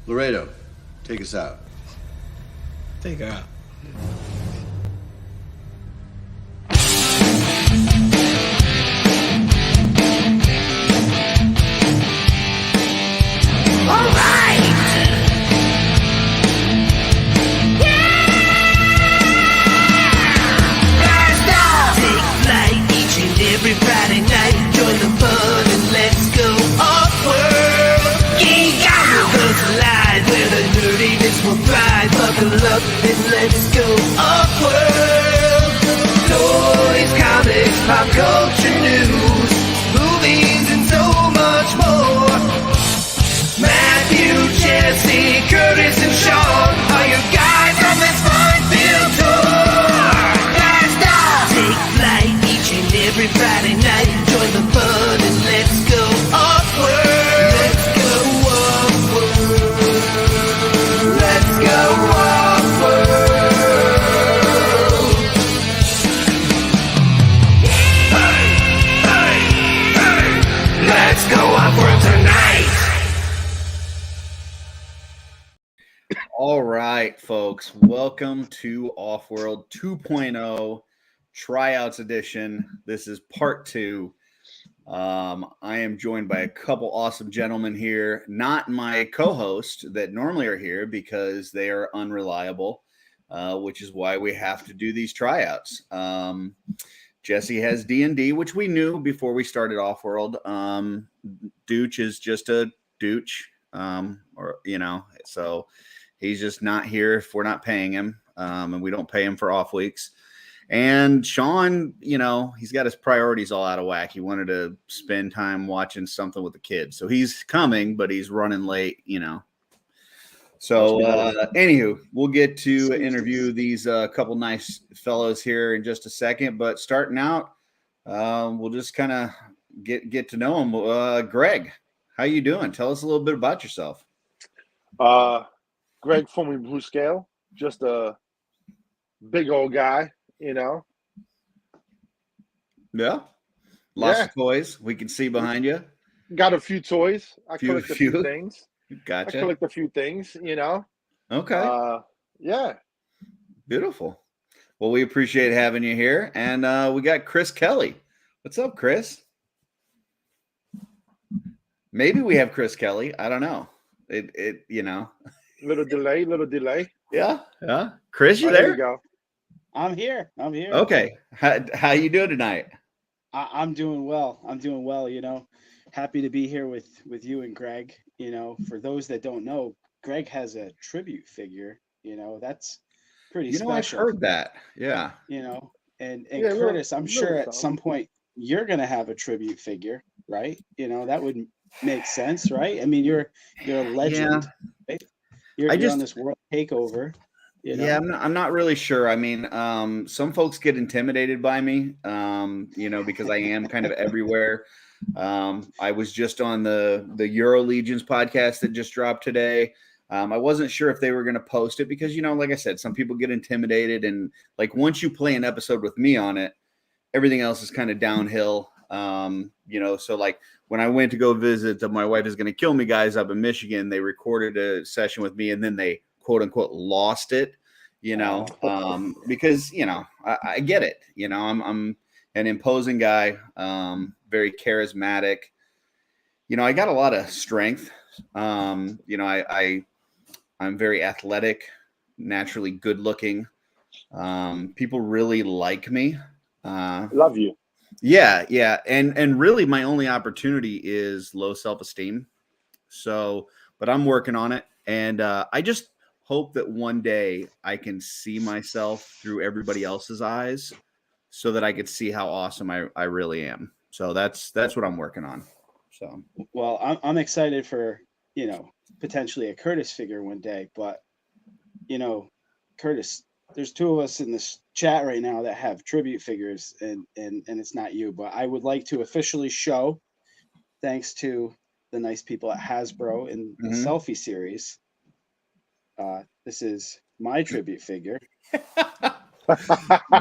Laredo, take us out. Take her out. All right. Blast off. Take flight each and every Friday night. Join the fun and let's go off-world. Geek out with us live where the nerdiness will thrive. Buckle up and let's go off-world. Toys, comics, pop culture news, movies and so much more. Matthew, Jesse, Curtis, and Sean are your guides on this fun-filled tour. Blast off! Take flight each and every Friday night. Join the fun and let's go off-world. Let's go off-world. Let's go off-world. Hey, hey, hey. Let's go off-world tonight. All right, folks, welcome to OffWorld 2.0 Tryouts Edition. This is part 2. I am joined by a couple awesome gentlemen here, not my co-host that normally are here because they are unreliable, which is why we have to do these tryouts. Jesse has D&D, which we knew before we started OffWorld. Dooch is just a Dooch, so he's just not here if we're not paying him, and we don't pay him for off weeks. And Sean, he's got his priorities all out of whack. He wanted to spend time watching something with the kids. So he's coming, but he's running late, So, anywho, we'll get to interview these couple nice fellows here in just a second. But starting out, we'll just kind of get to know them. Greg, how you doing? Tell us a little bit about yourself. Greg, formerly Blue Scale, just a big old guy, Yeah. Lots of toys we can see behind you. Got a few toys. I collect a few things. Gotcha. I collect a few things, Okay. Yeah. Beautiful. Well, we appreciate having you here. And we got Chris Kelly. What's up, Chris? Maybe we have Chris Kelly. I don't know. Little delay. Yeah. Chris, you There there? you go. I'm here. Okay. How you doing tonight? I'm doing well. Happy to be here with you and Greg. For those that don't know, Greg has a tribute figure. That's pretty special. I've heard that. Yeah. And Yeah, Curtis, I'm sure really at some point you're gonna have a tribute figure, right? That would make sense, right? I mean, you're a legend. Right? You're on this world takeover. Yeah, I'm not really sure. I mean, some folks get intimidated by me, because I am kind of everywhere. I was just on the Euro Legions podcast that just dropped today. I wasn't sure if they were going to post it because, like I said, some people get intimidated. And like once you play an episode with me on it, everything else is kind of downhill. So like when I went to go visit My Wife Is Going to Kill Me guys up in Michigan, they recorded a session with me and then they quote unquote lost it, because, I get it. I'm an imposing guy, very charismatic. I got a lot of strength. I'm very athletic, naturally good looking. People really like me. Love you. Yeah. And really my only opportunity is low self-esteem. So, but I'm working on it. And I just hope that one day I can see myself through everybody else's eyes so that I could see how awesome I really am. So that's what I'm working on. So, well, I'm excited for, potentially a Curtis figure one day, but, Curtis, there's two of us in this chat right now that have tribute figures and it's not you, but I would like to officially show, thanks to the nice people at Hasbro in the selfie series. This is my tribute figure.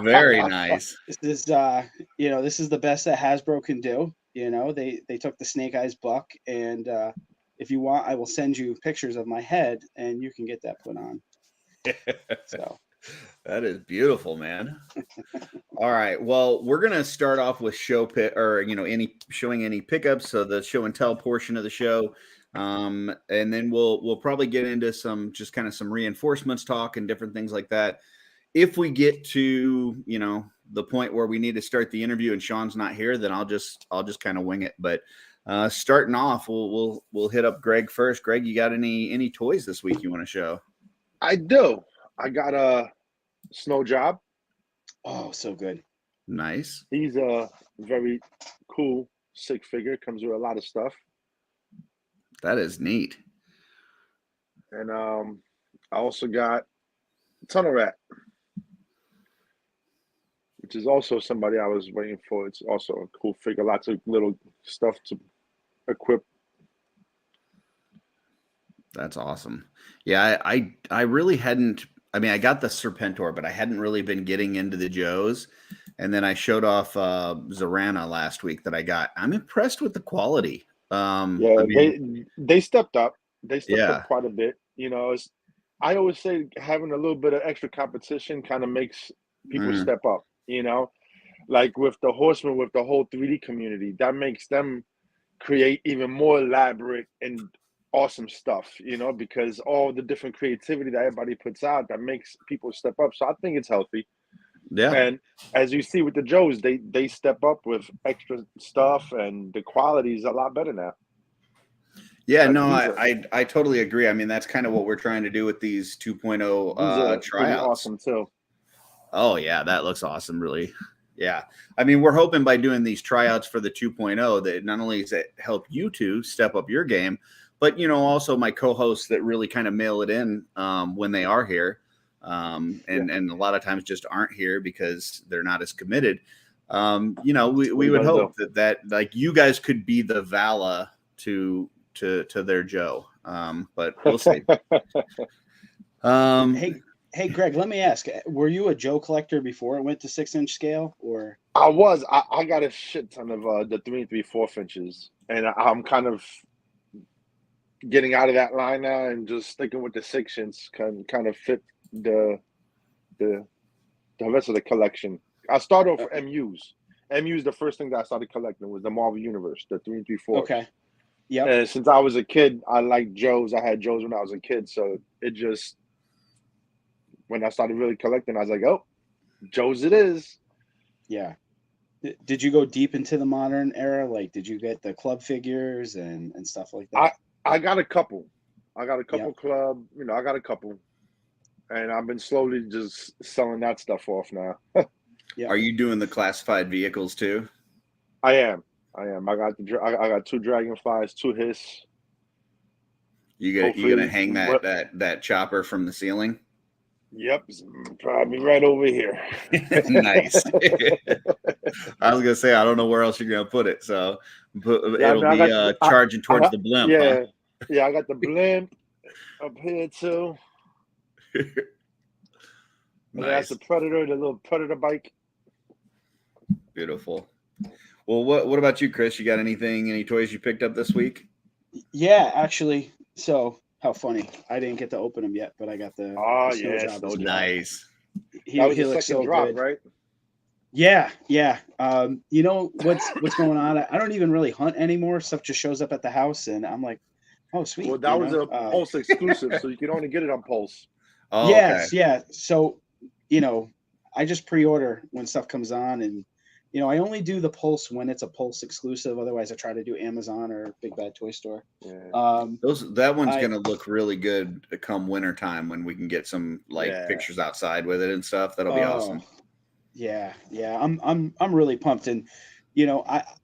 Very nice. This is this is the best that Hasbro can do. They took the Snake Eyes Buck and if you want, I will send you pictures of my head, and you can get that put on. So that is beautiful, man. All right. Well, we're gonna start off with show pick, or showing any pickups, so the show and tell portion of the show, and then we'll probably get into some reinforcements talk and different things like that. If we get to the point where we need to start the interview and Sean's not here, then I'll just kind of wing it. But starting off, we'll hit up Greg first. Greg, you got any toys this week you want to show? I do. I got a Snow Job. Oh, so good. Nice. He's a very cool, sick figure. Comes with a lot of stuff. That is neat. And I also got Tunnel Rat, which is also somebody I was waiting for. It's also a cool figure. Lots of little stuff to equip. That's awesome. Yeah, I really hadn't. I mean, I got the Serpentor, but I hadn't really been getting into the Joes. And then I showed off Zorana last week that I got. I'm impressed with the quality. They stepped up. They stepped Yeah. up quite a bit. I always say having a little bit of extra competition kind of makes people step up. Like with the Horsemen, with the whole 3D community, that makes them create even more elaborate and awesome stuff, because all the different creativity that everybody puts out, that makes people step up. So I think it's healthy. Yeah. And as you see with the Joes, they step up with extra stuff, and the quality is a lot better now. Yeah, no, I totally agree. I mean, that's kind of what we're trying to do with these 2.0 tryouts. Awesome too. Oh yeah, that looks awesome, really. Yeah. I mean, we're hoping by doing these tryouts for the 2.0 that not only does it help you two step up your game, but also my co-hosts that really kind of mail it in when they are here, and a lot of times just aren't here because they're not as committed. We would hope that like you guys could be the Vala to their Joe, but we'll see. Hey, Greg, let me ask: were you a Joe collector before it went to 6-inch scale, or? I was. I got a shit ton of the 3 3/4 inches, and I'm kind of getting out of that line now and just sticking with the 6-inch. Kind of fit the rest of the collection. I started off with MUs. MUs, the first thing that I started collecting was the Marvel Universe, the 3 3/4. Okay. Yeah. And since I was a kid, I liked Joes. I had Joes when I was a kid, so it just, when I started really collecting, I was like, oh, Joes it is. Yeah. Did you go deep into the modern era? Like, did you get the club figures and stuff like that? I got a couple. Club. I got a couple. And I've been slowly just selling that stuff off now. Yeah. Are you doing the classified vehicles too? I am. I got I got 2 Dragonflies, 2 Hiss. You gonna hang that chopper from the ceiling? Yep, probably right over here. Nice. I was gonna say I don't know where else you're gonna put it, so it'll be charging towards the blimp. Yeah, huh? Yeah. I got the blimp up here too. Nice. That's the Predator, the little Predator bike. Beautiful. Well, what about you, Chris? You got any toys you picked up this week? Yeah, actually. So how funny! I didn't get to open them yet, but I got the. Snow job. job. Nice. That was he the looks second so drop, good. right? Yeah. You know what's going on? I don't even really hunt anymore. Stuff just shows up at the house, and I'm like, oh, sweet. Well, that was a Pulse exclusive, so you can only get it on Pulse. Oh, yes, okay. yeah. So, I just pre-order when stuff comes on, and I only do the Pulse when it's a Pulse exclusive. Otherwise, I try to do Amazon or Big Bad Toy Store. Yeah. That one's gonna look really good come wintertime when we can get some pictures outside with it and stuff. That'll be awesome. Yeah. I'm really pumped, and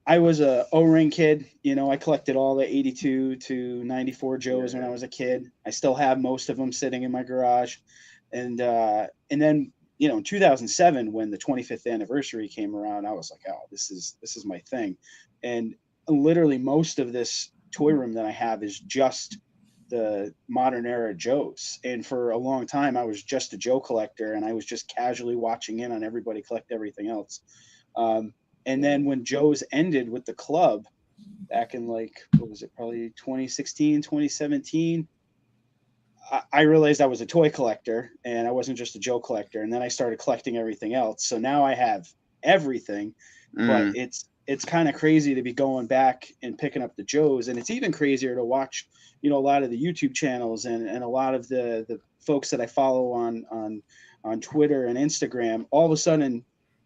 I was a O-ring kid. I collected all the 82 to 94 Joes when I was a kid. I still have most of them sitting in my garage, and then in 2007 when the 25th anniversary came around, I was like, oh, this is my thing, and literally most of this toy room that I have is just the modern era Joes. And for a long time, I was just a Joe collector, and I was just casually watching in on everybody collect everything else. And then when Joe's ended with the club, back in like, what was it, probably 2016, 2017. I realized I was a toy collector and I wasn't just a Joe collector. And then I started collecting everything else. So now I have everything, but it's kind of crazy to be going back and picking up the Joes. And it's even crazier to watch, a lot of the YouTube channels and a lot of the folks that I follow on Twitter and Instagram, all of a sudden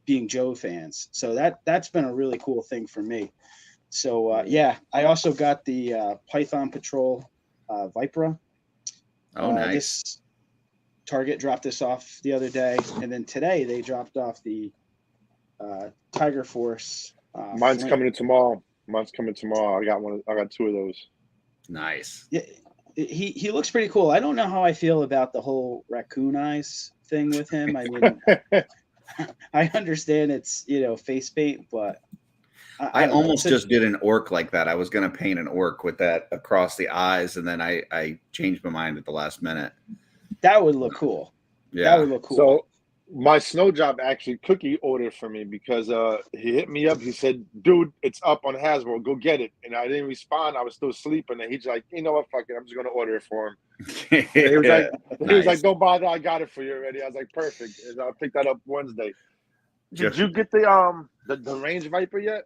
being Joe fans. So that's been a really cool thing for me. So yeah, I also got the Python Patrol Vipera. Oh, nice. This Target dropped this off the other day, and then today they dropped off the Tiger Force. Mine's Flint. coming in tomorrow. I got one. I got two of those. Nice. Yeah, he looks pretty cool. I don't know how I feel about the whole raccoon eyes thing with him. I mean, I understand it's face paint, but I almost just did an orc like that. I was going to paint an orc with that across the eyes, and then I changed my mind at the last minute. That would look cool. Yeah. That would look cool. So my snow job actually Cookie ordered for me because he hit me up. He said, "Dude, it's up on Hasbro. Go get it." And I didn't respond. I was still sleeping. And he's like, "You know what? Fuck it. I'm just going to order it for him." He was like, "Don't bother. I got it for you already." I was like, "Perfect." And I'll pick that up Wednesday. Did you get the Range Viper yet?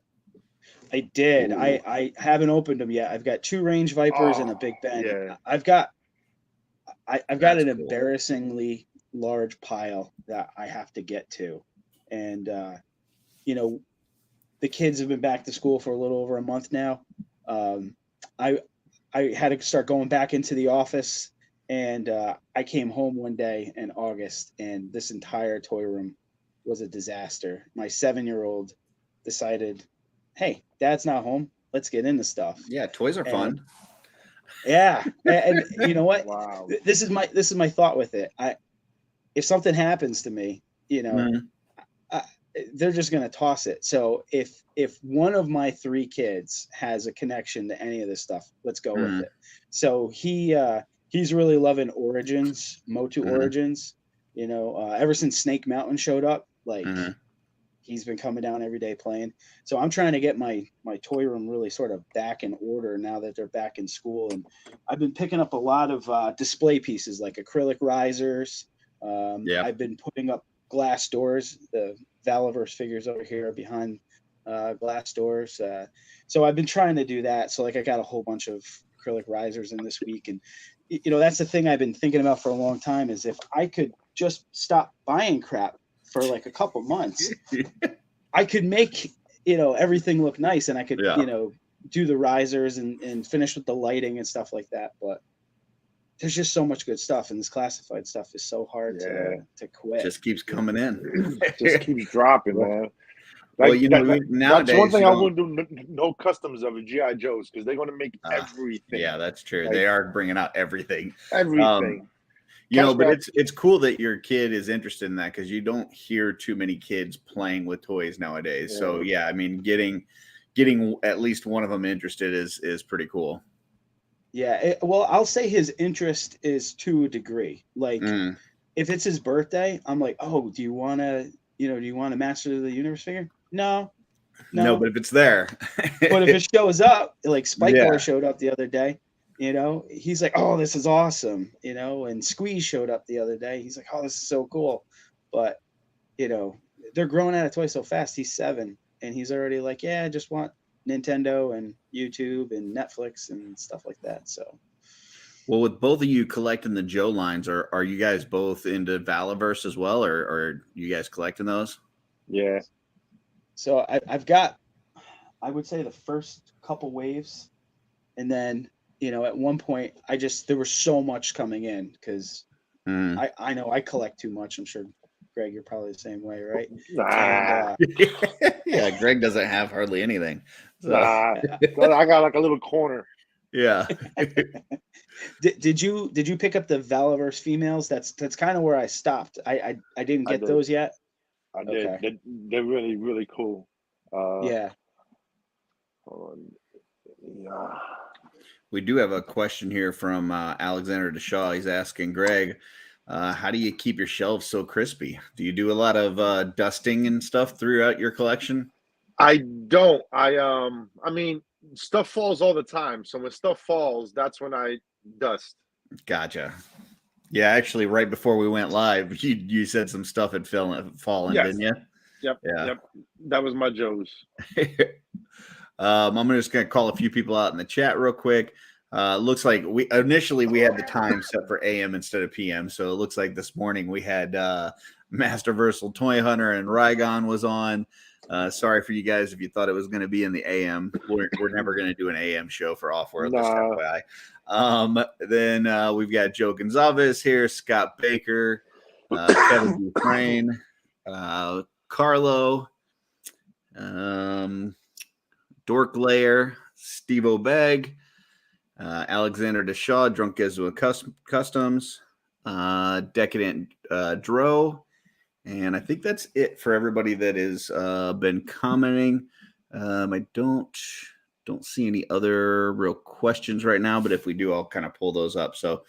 I did. I haven't opened them yet. I've got 2 Range Vipers and a Big Ben. Yeah. I've got an cool. embarrassingly large pile that I have to get to. And the kids have been back to school for a little over a month now. I had to start going back into the office, and I came home one day in August, and this entire toy room was a disaster. My 7-year-old decided, hey, Dad's not home. Let's get into stuff. Yeah, toys are fun. Yeah, and you know what? Wow. This is my thought with it. If something happens to me, they're just gonna toss it. So if one of my 3 kids has a connection to any of this stuff, let's go with it. So he's really loving Origins, Motu Origins. Ever since Snake Mountain showed up, like. He's been coming down every day playing. So I'm trying to get my toy room really sort of back in order now that they're back in school. And I've been picking up a lot of display pieces like acrylic risers. I've been putting up glass doors. The Valaverse figures over here are behind glass doors. So I've been trying to do that. So like I got a whole bunch of acrylic risers in this week. And, that's the thing I've been thinking about for a long time is if I could just stop buying crap for like a couple months, I could make, everything look nice, and I could, do the risers and finish with the lighting and stuff like that. But there's just so much good stuff, and this classified stuff is so hard to quit. Just keeps coming in. Just keeps dropping, man. Well, nowadays that's one thing I wouldn't do. No customs of GI Joes because they're going to make everything. Yeah, that's true. Like, they are bringing out everything. Everything. But it's cool that your kid is interested in that because you don't hear too many kids playing with toys nowadays. Yeah. So yeah, I mean, getting at least one of them interested is pretty cool. Yeah, well, I'll say his interest is to a degree. Like, if it's his birthday, I'm like, oh, do you want to Master of the Universe figure? No, but if it's there, but if it shows up, like Spike Boy showed up the other day. He's like, oh, this is awesome, and Squeeze showed up the other day. He's like, oh, this is so cool. But, they're growing out of toys so fast. He's 7 and he's already like, yeah, I just want Nintendo and YouTube and Netflix and stuff like that. So, well, with both of you collecting the Joe lines, are you guys both into Valaverse as well, or are you guys collecting those? Yeah. So I've got, I would say the first couple waves, and then, at one point there was so much coming in because I know I collect too much. I'm sure, Greg, you're probably the same way, right? Yeah, Greg doesn't have hardly anything. So. I got like a little corner. Yeah. Did you pick up the Valaverse females? That's kind of where I stopped. I didn't get those yet. I did. Okay. They're really, really cool. Yeah. Yeah. We do have a question here from Alexander Deshaw. He's asking Greg, how do you keep your shelves so crispy? Do you do a lot of dusting and stuff throughout your collection? I don't. I mean, stuff falls all the time. So when stuff falls, that's when I dust. Gotcha. Yeah, actually, right before we went live, you said some stuff had fallen, Yes. didn't you? Yep. Yeah. Yep. That was my Joe's. I'm just going to call a few people out in the chat real quick. Looks like we had the time set for AM instead of PM. So it looks like this morning we had Masterversal Toy Hunter and Rygon was on. Sorry for you guys if you thought it was going to be in the AM. We're never going to do an AM show for OffWorld. Nah. Then we've got Joe Gonzalez here, Scott Baker, Kevin Dufresne, Carlo, Dork Layer, Steve O'Beg, Alexander Deshaw, Drunk Gizmo Customs, Decadent Dro, and I think that's it for everybody that has been commenting. I don't see any other real questions right now, but if we do, I'll kind of pull those up. So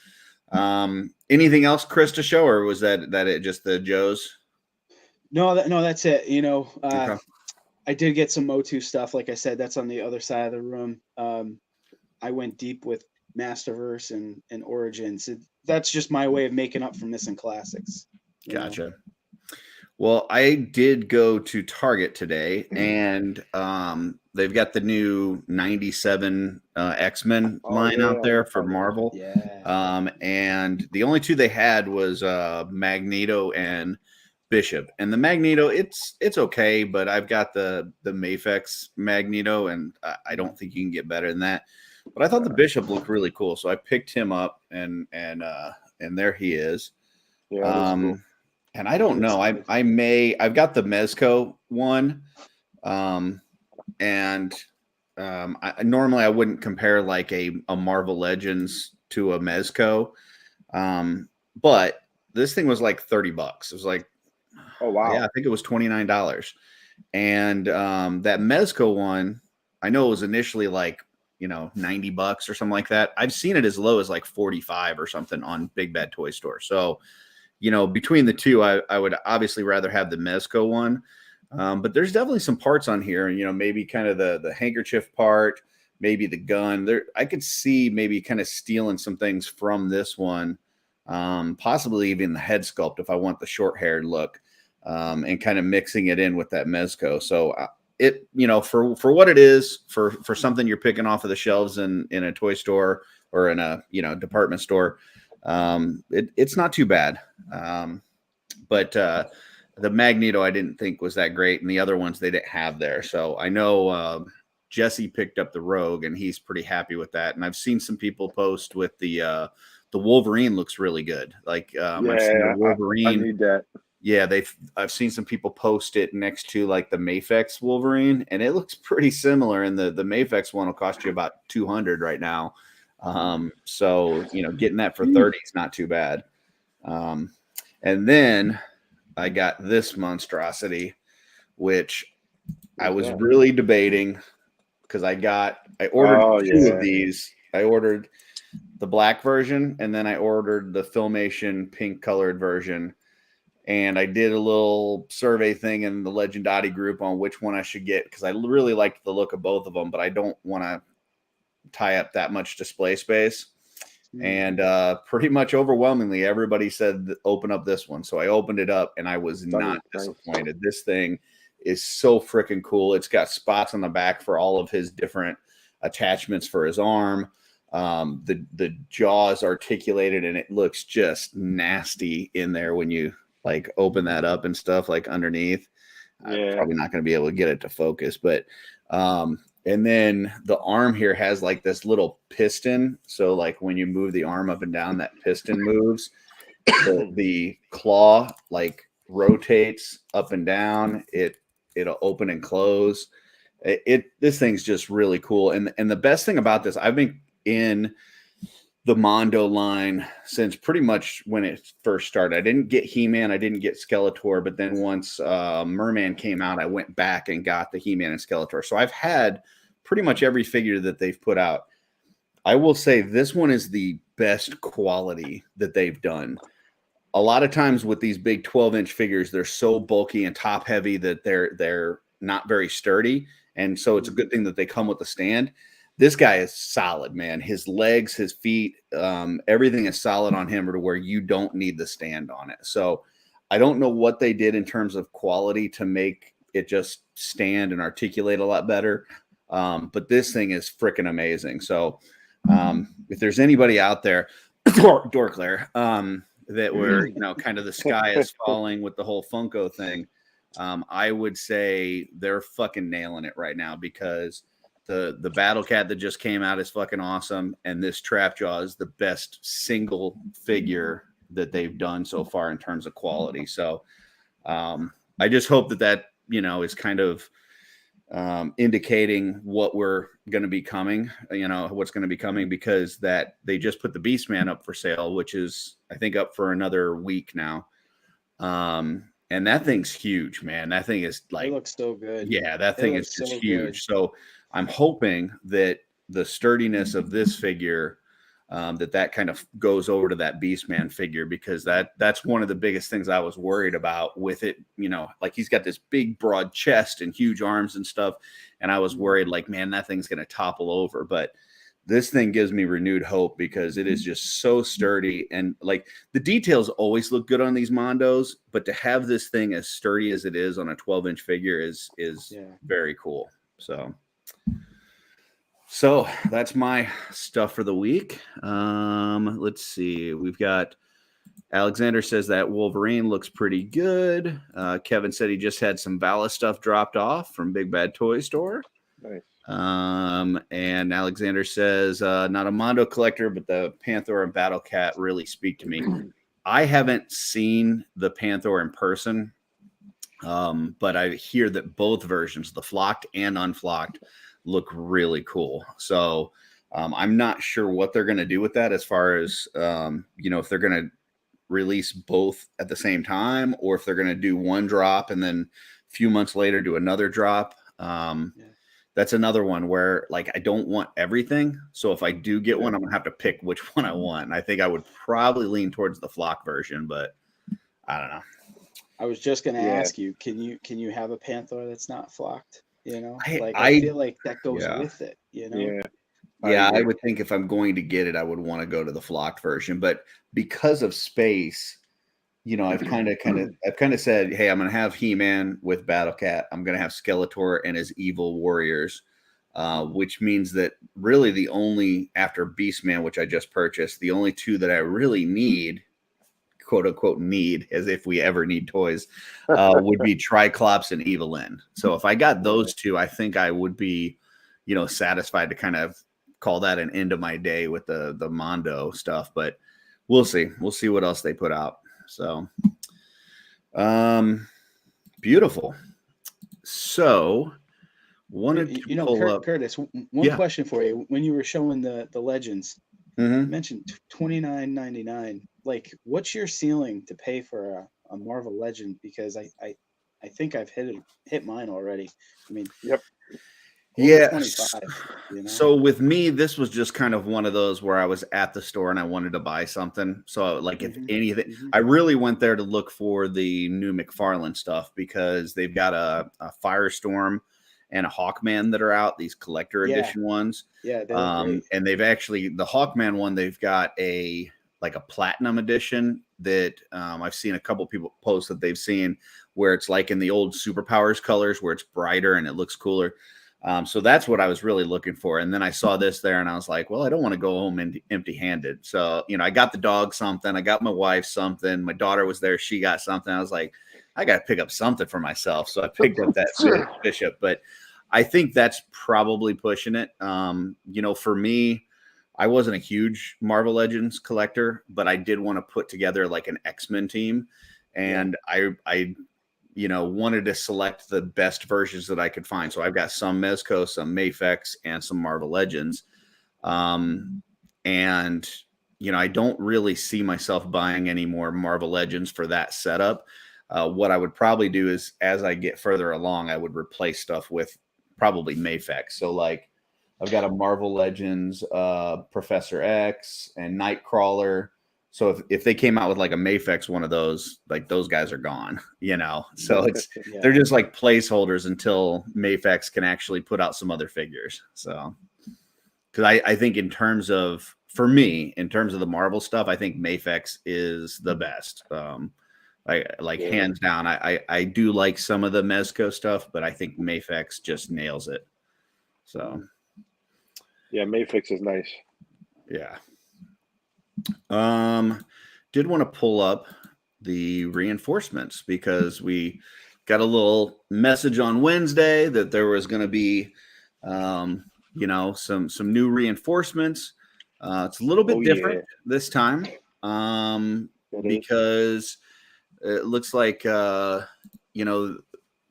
anything else, Chris, to show, or was that it, just the Joes? No, that's it. Okay. I did get some Motu stuff. Like I said, that's on the other side of the room. I went deep with Masterverse and Origins. That's just my way of making up for missing classics. Gotcha. Well, I did go to Target today, and they've got the new 97 X-Men line out there for Marvel. Yeah. And the only two they had was Magneto and Bishop. And the Magneto, it's okay, but I've got the Mafex Magneto, and I don't think you can get better than that. But I thought the Bishop looked really cool, so I picked him up, and there he is. Yeah. Cool. And I don't know. I've got the Mezco one, and normally I wouldn't compare like a Marvel Legends to a Mezco, but this thing was like $30. It was like, oh wow, yeah, I think it was $29. And that Mezco one, I know it was initially like $90 or something like that. I've seen it as low as like 45 or something on Big Bad Toy Store. So between the two, I would obviously rather have the Mezco one. But there's definitely some parts on here, maybe kind of the handkerchief part, maybe the gun. There, I could see maybe kind of stealing some things from this one, possibly even the head sculpt if I want the short-haired look, and kind of mixing it in with that Mezco. So it, for what it is, for something you're picking off of the shelves in a toy store or in a department store, it's not too bad. But the Magneto I didn't think was that great, and the other ones they didn't have there. So I know Jesse picked up the Rogue, and he's pretty happy with that. And I've seen some people post with the Wolverine looks really good. Like I've seen the Wolverine. I need that. Yeah, I've seen some people post it next to like the Mafex Wolverine, and it looks pretty similar. And the Mafex one will cost you about $200 right now. So getting that for $30 is not too bad. And then I got this monstrosity, which I was really debating because I ordered two of these. I ordered the black version, and then I ordered the Filmation pink colored version. And I did a little survey thing in the Legendati group on which one I should get, because I really liked the look of both of them, but I don't want to tie up that much display space. And pretty much overwhelmingly, everybody said open up this one. So I opened it up, and I was not disappointed. This thing is so freaking cool. It's got spots on the back for all of his different attachments for his arm. The jaw is articulated, and it looks just nasty in there when you like open that up and stuff like underneath. I'm probably not going to be able to get it to focus, but and then the arm here has like this little piston. So like when you move the arm up and down, that piston moves. The claw like rotates up and down. It'll open and close. This thing's just really cool. And the best thing about this, I've been in the Mondo line since pretty much when it first started. I didn't get He-Man, I didn't get Skeletor, but then once Merman came out, I went back and got the He-Man and Skeletor. So I've had pretty much every figure that they've put out. I will say this one is the best quality that they've done. A lot of times with these big 12-inch figures, they're so bulky and top heavy that they're not very sturdy. And so it's a good thing that they come with a stand. this guy is solid, man. His legs, his feet, everything is solid on him to where you don't need the stand on it. So I don't know what they did in terms of quality to make it just stand and articulate a lot better. But this thing is freaking amazing. So if there's anybody out there, Dorclair, that were, kind of the sky is falling with the whole Funko thing, I would say they're fucking nailing it right now, because the Battle Cat that just came out is fucking awesome, and this Trapjaw is the best single figure that they've done so far in terms of quality. So I just hope that is kind of indicating what we're going to be coming, what's going to be coming, because that they just put the Beastman up for sale, which is, I think, up for another week now. And that thing's huge, man. That thing is like, it looks so good. Yeah, that thing is just huge. Good. So I'm hoping that the sturdiness of this figure, that kind of goes over to that Beastman figure, because that's one of the biggest things I was worried about with it. Like, he's got this big broad chest and huge arms and stuff, and I was worried, like, man, that thing's going to topple over. But this thing gives me renewed hope, because it is just so sturdy, and like, the details always look good on these Mondos, but to have this thing as sturdy as it is on a 12-inch figure is very cool. So that's my stuff for the week. Let's see. We've got Alexander says that Wolverine looks pretty good. Kevin said he just had some Vala stuff dropped off from Big Bad Toy Store. Nice. And Alexander says, not a Mondo collector, but the Panther and Battle Cat really speak to me. I haven't seen the Panther in person, but I hear that both versions, the flocked and unflocked, look really cool. So I'm not sure what they're going to do with that, as far as if they're going to release both at the same time, or if they're going to do one drop and then a few months later do another drop. That's another one where, like, I don't want everything. So if I do get one, I'm gonna have to pick which one I want. I think I would probably lean towards the flock version, but I don't know. I was just gonna ask you, can you have a Panther that's not flocked? I feel like that goes with it. I would think if I'm going to get it, I would want to go to the flocked version, but because of space, I've kind of said, hey, I'm going to have He-Man with Battle Cat. I'm going to have Skeletor and his evil warriors, which means that really the only, after Beastman, which I just purchased, the only two that I really need, quote unquote need, as if we ever need toys, would be Triclops and Evelyn. So if I got those two, I think I would be, satisfied to kind of call that an end of my day with the Mondo stuff. But we'll see. We'll see what else they put out. So, beautiful. So, wanted to pull up. Curtis, one question for you. When you were showing the legends, you mentioned $29.99. Like, what's your ceiling to pay for a Marvel Legend? Because I think I've hit mine already. I mean, yep. Yeah. So with me, this was just kind of one of those where I was at the store and I wanted to buy something. So like, if anything, I really went there to look for the new McFarlane stuff, because they've got a Firestorm and a Hawkman that are out, these collector edition ones. Yeah. And they've actually, the Hawkman one, they've got a platinum edition that I've seen a couple people post that they've seen, where it's like in the old Superpowers colors, where it's brighter and it looks cooler. So that's what I was really looking for. And then I saw this there and I was like, well, I don't want to go home empty handed. So, I got the dog something, I got my wife something, my daughter was there, she got something. I was like, I got to pick up something for myself. So I picked up that Sirius Bishop, but I think that's probably pushing it. For me, I wasn't a huge Marvel Legends collector, but I did want to put together like an X-Men team. And I wanted to select the best versions that I could find. So I've got some Mezco, some Mafex, and some Marvel Legends. And, I don't really see myself buying any more Marvel Legends for that setup. What I would probably do is, as I get further along, I would replace stuff with probably Mafex. So like, I've got a Marvel Legends, Professor X, and Nightcrawler. So if they came out with like a Mafex one of those, like, those guys are gone, So they're just like placeholders until Mafex can actually put out some other figures. So I think in terms of, for me, in terms of the Marvel stuff, I think Mafex is the best. Hands down. I do like some of the Mezco stuff, but I think Mafex just nails it. So yeah, Mafex is nice. yeah. Did want to pull up the reinforcements because we got a little message on Wednesday that there was going to be, some new reinforcements. It's a little bit different this time because it looks like, a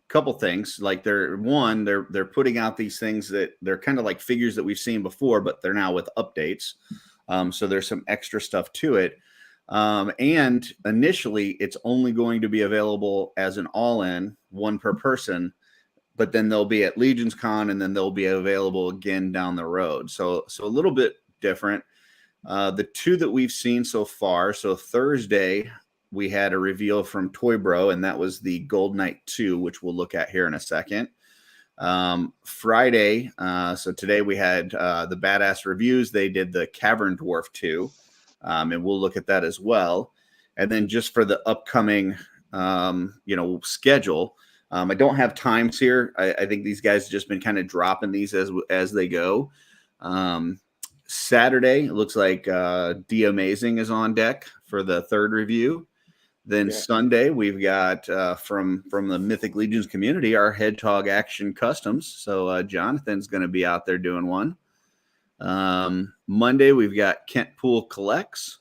couple things. Like they're putting out these things that they're kind of like figures that we've seen before, but they're now with updates. So there's some extra stuff to it. And initially, it's only going to be available as an all-in, one per person, but then they'll be at Legions Con, and then they'll be available again down the road. So a little bit different. The two that we've seen so far. So Thursday, we had a reveal from Toy Bro, and that was the Gold Knight 2, which we'll look at here in a second. Friday, so today we had the Badass Reviews. They did the Cavern Dwarf 2. And we'll look at that as well. And then just for the upcoming, schedule, I don't have times here. I think these guys have just been kind of dropping these as they go. Saturday, it looks like D Amazing is on deck for the third review. Then Sunday, we've got from the Mythic Legions community, our Hedgehog Action Customs. So Jonathan's going to be out there doing one. Monday we've got Kent Pool Collects,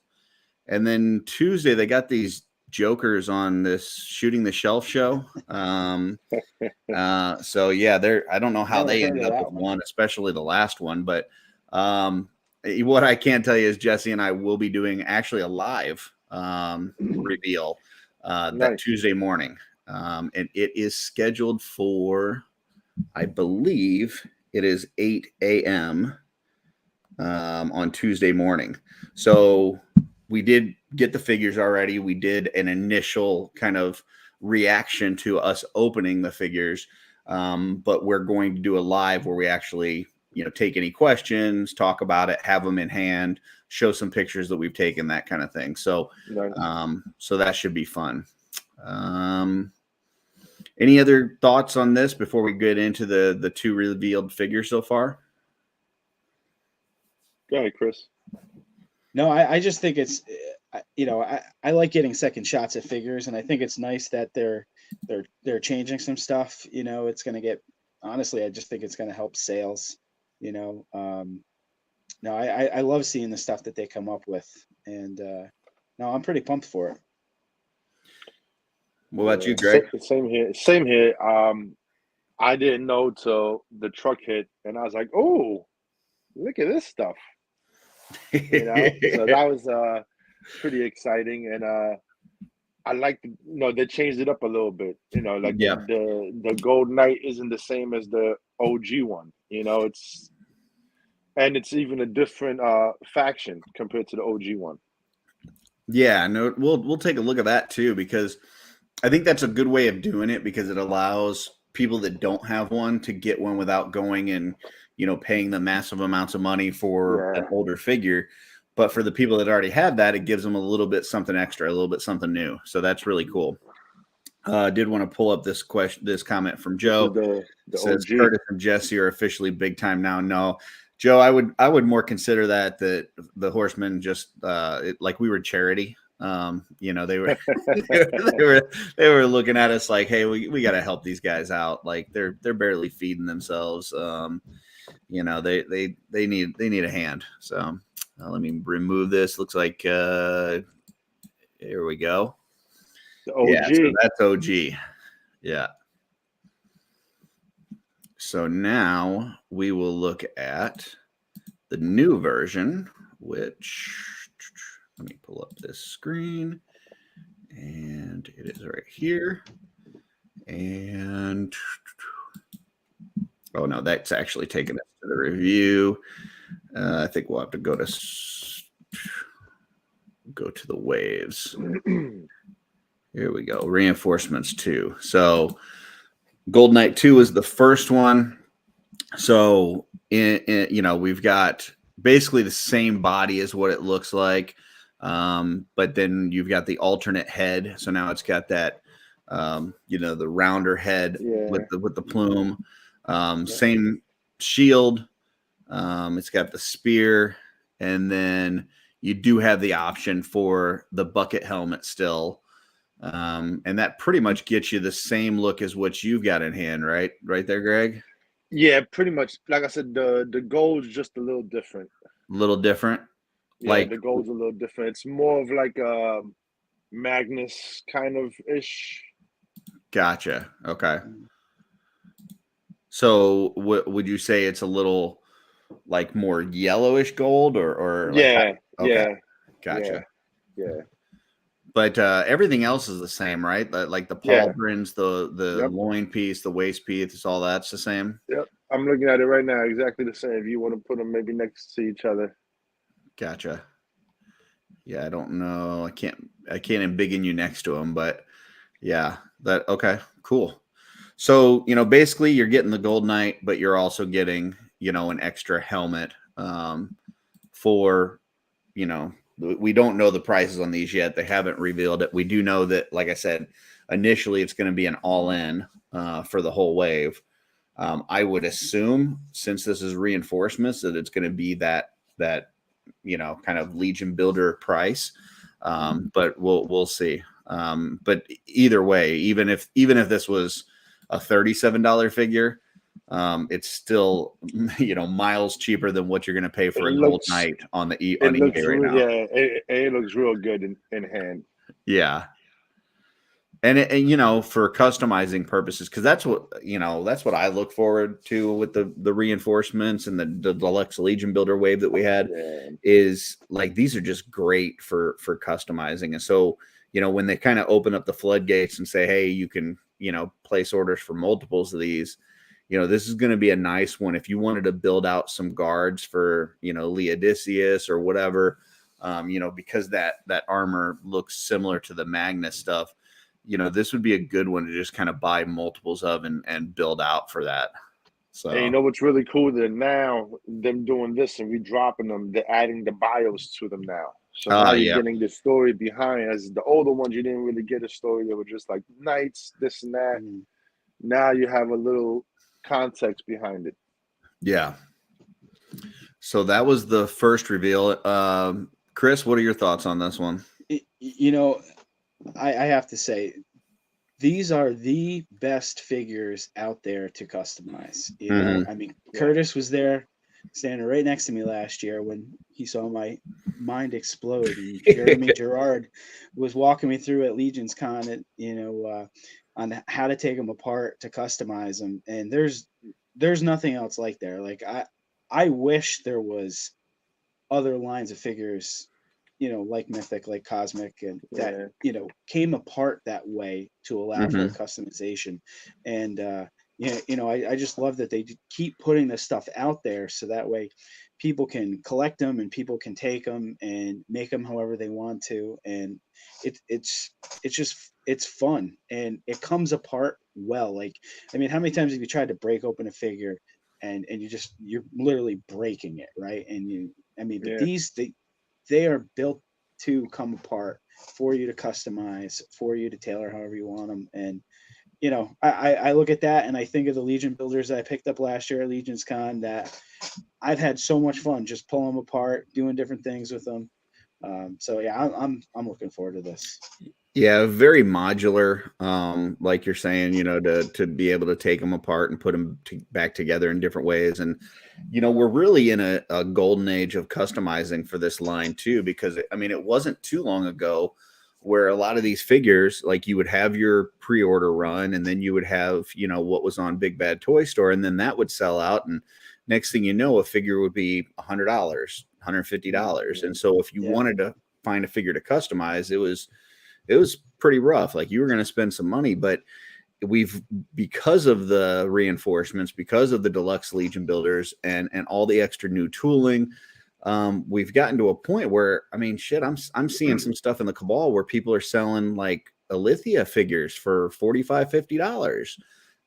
and then Tuesday they got these jokers on this Shooting the Shelf show. So yeah, I don't know how they ended up with one, especially the last one, but what I can tell you is Jesse and I will be doing actually a live reveal that Tuesday morning, and it is scheduled for, I believe it is 8 a.m. On Tuesday morning. So we did get the figures already. We did an initial kind of reaction to us opening the figures. But we're going to do a live where we actually, take any questions, talk about it, have them in hand, show some pictures that we've taken, that kind of thing. So, so that should be fun. Any other thoughts on this before we get into the two revealed figures so far? Go ahead, Chris. No, I just think it's, I like getting second shots at figures, and I think it's nice that they're changing some stuff. It's going to get, honestly, I just think it's going to help sales. No, I love seeing the stuff that they come up with, and no, I'm pretty pumped for it. What about you, Greg? Same here. I didn't know till the truck hit, and I was like, "Oh, look at this stuff." So that was pretty exciting, and I like they changed it up a little bit. The Gold Knight isn't the same as the OG one. It's even a different faction compared to the OG one. Yeah, no, we'll take a look at that too, because I think that's a good way of doing it, because it allows people that don't have one to get one without going and paying the massive amounts of money for an older figure. But for the people that already have that, it gives them a little bit something extra, a little bit something new. So that's really cool. Did want to pull up this comment from Joe. The says OG. Curtis and Jesse are officially big time now. No, Joe, I would more consider that the Horsemen just like we were charity. They were they were looking at us like, hey, we got to help these guys out. Like they're barely feeding themselves. They need a hand. So let me remove this. Looks like here we go. The OG. Yeah, so that's OG. Yeah. So now we will look at the new version, which let me pull up this screen, and it is right here. And oh no, that's actually taken us to the review. I think we'll have to go to the waves. Here we go. Reinforcements 2. So Gold Knight 2 is the first one. So you know, we've got basically the same body as what it looks like. But then you've got the alternate head. So now it's got that, you know, the rounder head Yeah. with the plume. Same shield. It's got the spear, and then you do have the option for the bucket helmet still. And that pretty much gets you the same look as what you've got in hand, right? Right there, Greg? Yeah, pretty much. Like I said, the gold's just a little different. A little different. Yeah, Like, the gold's a little different. It's more of like a Magnus kind of ish. gotcha. Okay. So would you say it's a little like more yellowish gold or like Yeah, okay. yeah, Gotcha. yeah, But everything else is the same, right? Like the yeah. pauldrons, the Yep, loin piece, the waist piece, it's all that's the same. yep. I'm looking at it right now, exactly the same. If you want to put them maybe next to each other. Gotcha. Yeah, I don't know. I can't embiggen you next to them, but yeah, that okay, cool. So, you know, basically you're getting the Gold Knight, but you're also getting, you know, an extra helmet for, you know, we don't know the prices on these yet. They haven't revealed it. We do know that, like I said, initially it's going to be an all-in for the whole wave. I would assume, since this is reinforcements, that it's going to be that you know, kind of Legion builder price. But we'll see. But either way, even if this was a $37 figure, it's still, you know, miles cheaper than what you're going to pay for It a Gold looks, Knight on it looks, eBay right now. yeah, it looks real good in hand. Yeah. And you know, for customizing purposes, because that's what, you know, that's what I look forward to with the reinforcements and the Deluxe Legion Builder wave that we had, Yeah, is like these are just great for customizing. And so, you know, when they kind of open up the floodgates and say, hey, you can, you know, place orders for multiples of these, you know, this is going to be a nice one if you wanted to build out some guards for, you know, Leodicius or whatever, you know, because that armor looks similar to the Magnus stuff. You know, this would be a good one to just kind of buy multiples of and build out for that. So, and you know what's really cool? That now them doing this and we dropping them, they're adding the bios to them now. So now you're yeah, getting the story behind. As the older ones, you didn't really get a story. They were just like knights, this and that. Mm. Now you have a little context behind it. yeah. So that was the first reveal. Chris, what are your thoughts on this one? You know, I have to say, these are the best figures out there to customize. You know, I mean, Curtis was there standing right next to me last year when he saw my mind explode, and Jeremy Gerard was walking me through at Legion's Con, at, you know, on how to take them apart to customize them. And there's nothing else like there. Like I wish there was other lines of figures, you know, like Mythic, like Cosmic, and that, you know, came apart that way to allow for customization. And yeah, you know, I just love that they keep putting this stuff out there so that way people can collect them and people can take them and make them however they want to. And it's just, it's fun and it comes apart well. Like, I mean, how many times have you tried to break open a figure and you're literally breaking it, right? And you, I mean, but these, they are built to come apart for you to customize, for you to tailor however you want them. And, you know, I look at that and I think of the Legion builders that I picked up last year at Legion's Con, that I've had so much fun just pulling them apart, doing different things with them. So yeah, I'm looking forward to this. Yeah, very modular, like you're saying, you know, to be able to take them apart and put them back together in different ways. And, you know, we're really in a golden age of customizing for this line too, because I mean, it wasn't too long ago where a lot of these figures, like you would have your pre-order run and then you would have, you know, what was on Big Bad Toy Store, and then that would sell out. And next thing you know, a figure would be $100, $150. And so if you wanted to find a figure to customize, it was pretty rough. Like you were going to spend some money, but because of the reinforcements, because of the Deluxe Legion builders and all the extra new tooling, we've gotten to a point where, I mean, shit, I'm seeing some stuff in the Cabal where people are selling like Alithia figures for $45, $50.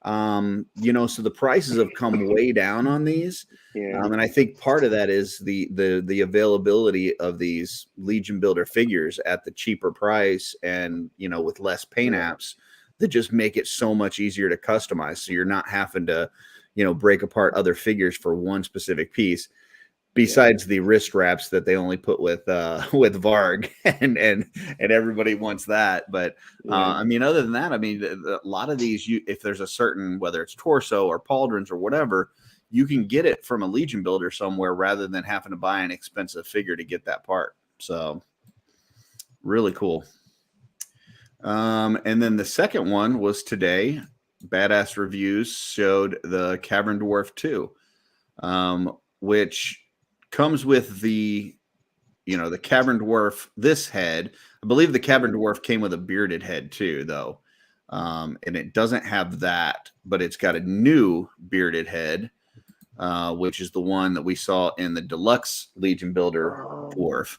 So the prices have come way down on these. Yeah. And I think part of that is the availability of these Legion Builder figures at the cheaper price, and with less paint apps that just make it so much easier to customize. So you're not having to, break apart other figures for one specific piece. Besides the wrist wraps that they only put with Varg, and everybody wants that. But other than that, a lot of these, if there's a certain, whether it's torso or pauldrons or whatever, you can get it from a Legion Builder somewhere rather than having to buy an expensive figure to get that part. So really cool. And then the second one was today. Badass Reviews showed the Cavern Dwarf 2, which comes with the Cavern Dwarf, this head. I believe the Cavern Dwarf came with a bearded head too, though. And it doesn't have that, but it's got a new bearded head, which is the one that we saw in the Deluxe Legion Builder Dwarf.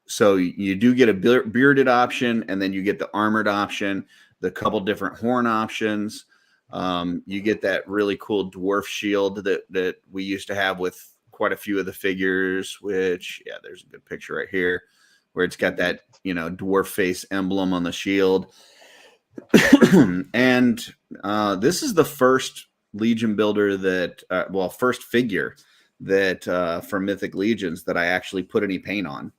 So you do get a bearded option, and then you get the armored option, the couple different horn options. You get that really cool dwarf shield that we used to have with quite a few of the figures, which, there's a good picture right here where it's got that, dwarf face emblem on the shield. And this is the first Legion Builder that, first figure that from Mythic Legions that I actually put any paint on.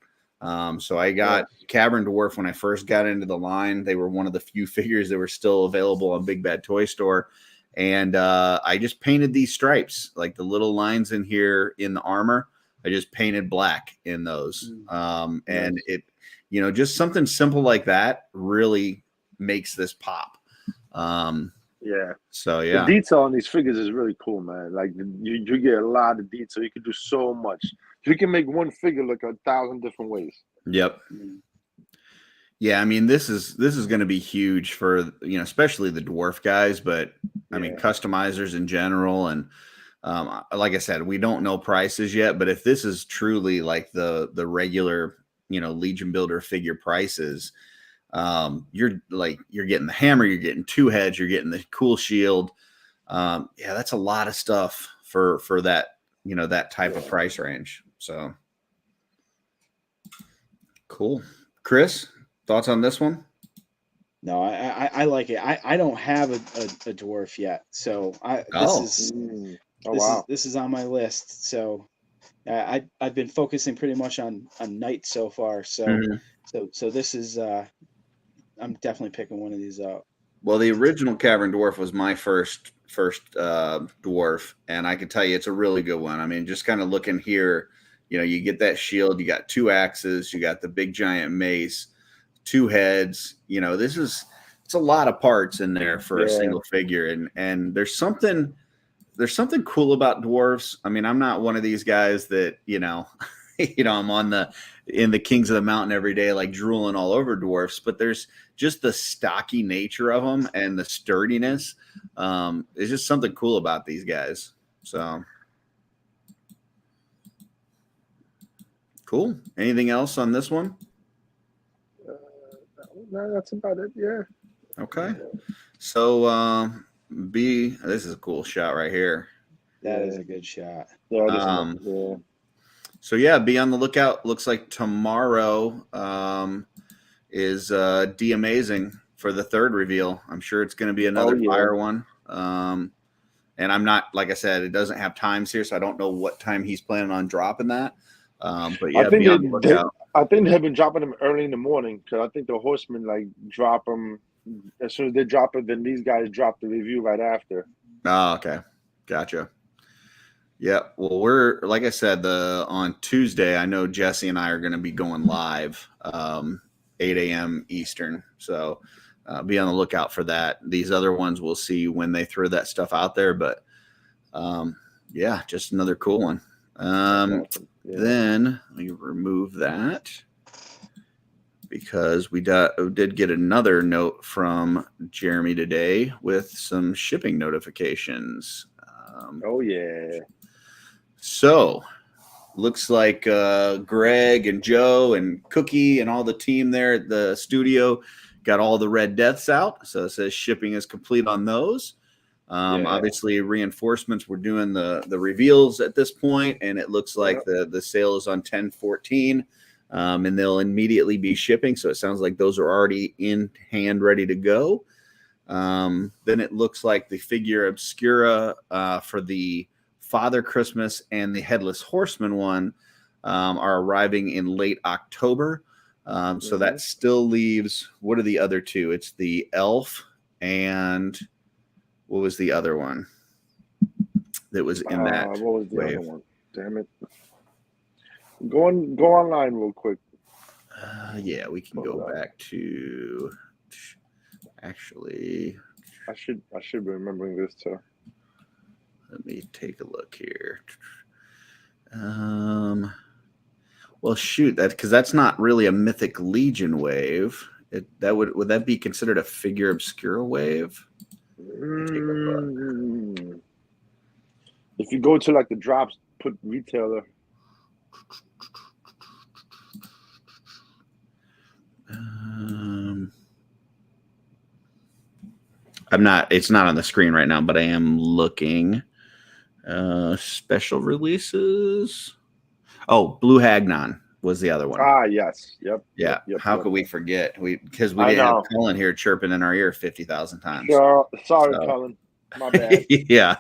So I got Cavern Dwarf when I first got into the line. They were one of the few figures that were still available on Big Bad Toy Store. And I just painted these stripes, like the little lines in here in the armor. I just painted black in those. And it, just something simple like that really makes this pop. So the detail on these figures is really cool, man. Like you get a lot of detail. You can do so much. You can make one figure look 1,000 different ways. Yep. Yeah, this is going to be huge for, especially the dwarf guys, but customizers in general. And like I said, we don't know prices yet, but if this is truly like the regular, Legion Builder figure prices, you're getting the hammer, you're getting two heads, you're getting the cool shield. That's a lot of stuff for that, that type of price range. So cool. Chris, thoughts on this one? No, I like it. I don't have a dwarf yet, so this is on my list. So I've been focusing pretty much on knights so far. So so this is I'm definitely picking one of these up. Well, the original Cavern Dwarf was my first dwarf, and I can tell you it's a really good one. Just kind of looking here, you get that shield, you got two axes, you got the big giant mace, two heads. It's a lot of parts in there for a single figure, and there's something cool about dwarves. I'm not one of these guys that I'm in the Kings of the Mountain every day, like drooling all over dwarfs, but there's just the stocky nature of them and the sturdiness. It's just something cool about these guys. So cool. Anything else on this one? No, that's about it. Yeah. Okay. So this is a cool shot right here. That is a good shot. So be on the lookout. Looks like tomorrow is D Amazing for the third reveal. I'm sure it's going to be another fire one. And I'm not, like I said, it doesn't have times here, so I don't know what time he's planning on dropping that. But I think I think they've been dropping them early in the morning, because I think the Horsemen drop them as soon as they drop it. Then these guys drop the review right after. Oh, okay, gotcha. Yeah, well, we're, like I said, on Tuesday, I know Jesse and I are going to be going live 8 a.m. Eastern. So be on the lookout for that. These other ones we'll see when they throw that stuff out there. But just another cool one. Then let me remove that, because we did get another note from Jeremy today with some shipping notifications. So looks like Greg and Joe and Cookie and all the team there at the studio got all the red deaths out. So it says shipping is complete on those. Obviously reinforcements, we're doing the reveals at this point, and it looks like the sale is on 10/14, and they'll immediately be shipping. So it sounds like those are already in hand, ready to go. Then it looks like the figure obscura for the Father Christmas and the Headless Horseman one are arriving in late October. So that still leaves, what are the other two? It's the elf and what was the other one that was in that what was the wave? other one? Damn it. Go online real quick. Yeah, we can go back to, actually, I should be remembering this too. let me take a look here. Well, shoot, because that's not really a Mythic Legion wave. Would that be considered a figure obscura wave? If you go to like the drops, put retailer. It's not on the screen right now, but I am looking. Special releases. Oh, Blue Hagnon was the other one. Yes. Yep. Yeah. Yep, How could we forget? Because we didn't have Cullen here chirping in our ear 50,000 times. Sure. Sorry, Cullen. My bad. Yeah.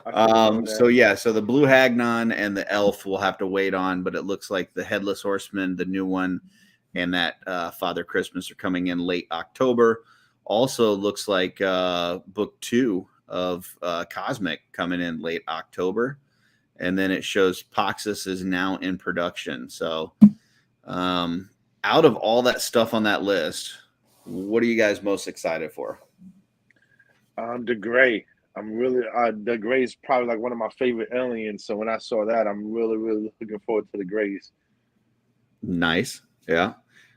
So the Blue Hagnon and the Elf will have to wait on, but it looks like the Headless Horseman, the new one, and that Father Christmas are coming in late October. Also looks like book 2 of Cosmic coming in late October. And then it shows Poxus is now in production. So out of all that stuff on that list, what are you guys most excited for? The Gray. I'm really the Gray is probably like one of my favorite aliens. So when I saw that, I'm really, really looking forward to the Grays. Nice. Yeah,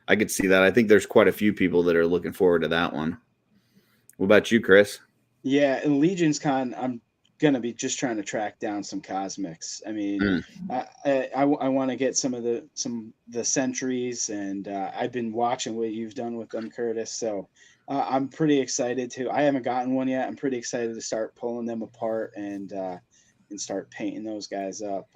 I could see that. I think there's quite a few people that are looking forward to that one. What about you, Chris? Yeah, in Legion's Con, I'm gonna be just trying to track down some cosmics. I mean, I want to get some of the sentries, and I've been watching what you've done with them, Curtis. So I'm pretty excited to. I haven't gotten one yet. I'm pretty excited to start pulling them apart and start painting those guys up.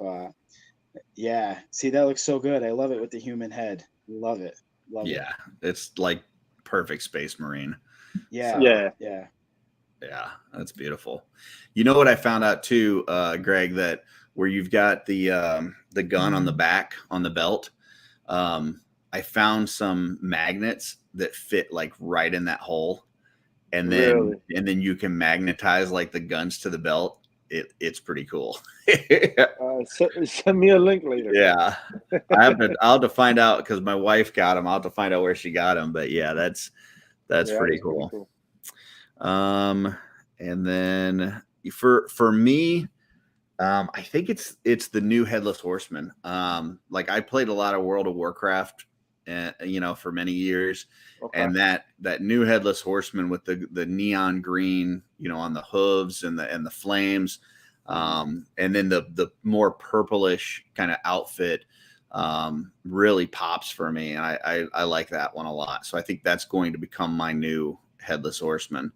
Yeah, see, that looks so good. I love it with the human head. Love it. Love it. Yeah, it's like perfect Space Marine. Yeah, so, yeah. Yeah, that's beautiful. You know what I found out too, Greg, that where you've got the gun on the back on the belt, I found some magnets that fit like right in that hole, and then you can magnetize like the guns to the belt. It's pretty cool. Send me a link later. Yeah, I'll have to find out because my wife got them. I'll have to find out where she got them. But yeah, that's pretty cool. And then for me, I think it's the new Headless Horseman. Like I played a lot of World of Warcraft, for many years, and that new Headless Horseman with the neon green, on the hooves and the flames, and then the more purplish kind of outfit, really pops for me, and I like that one a lot. So I think that's going to become my new Headless Horseman.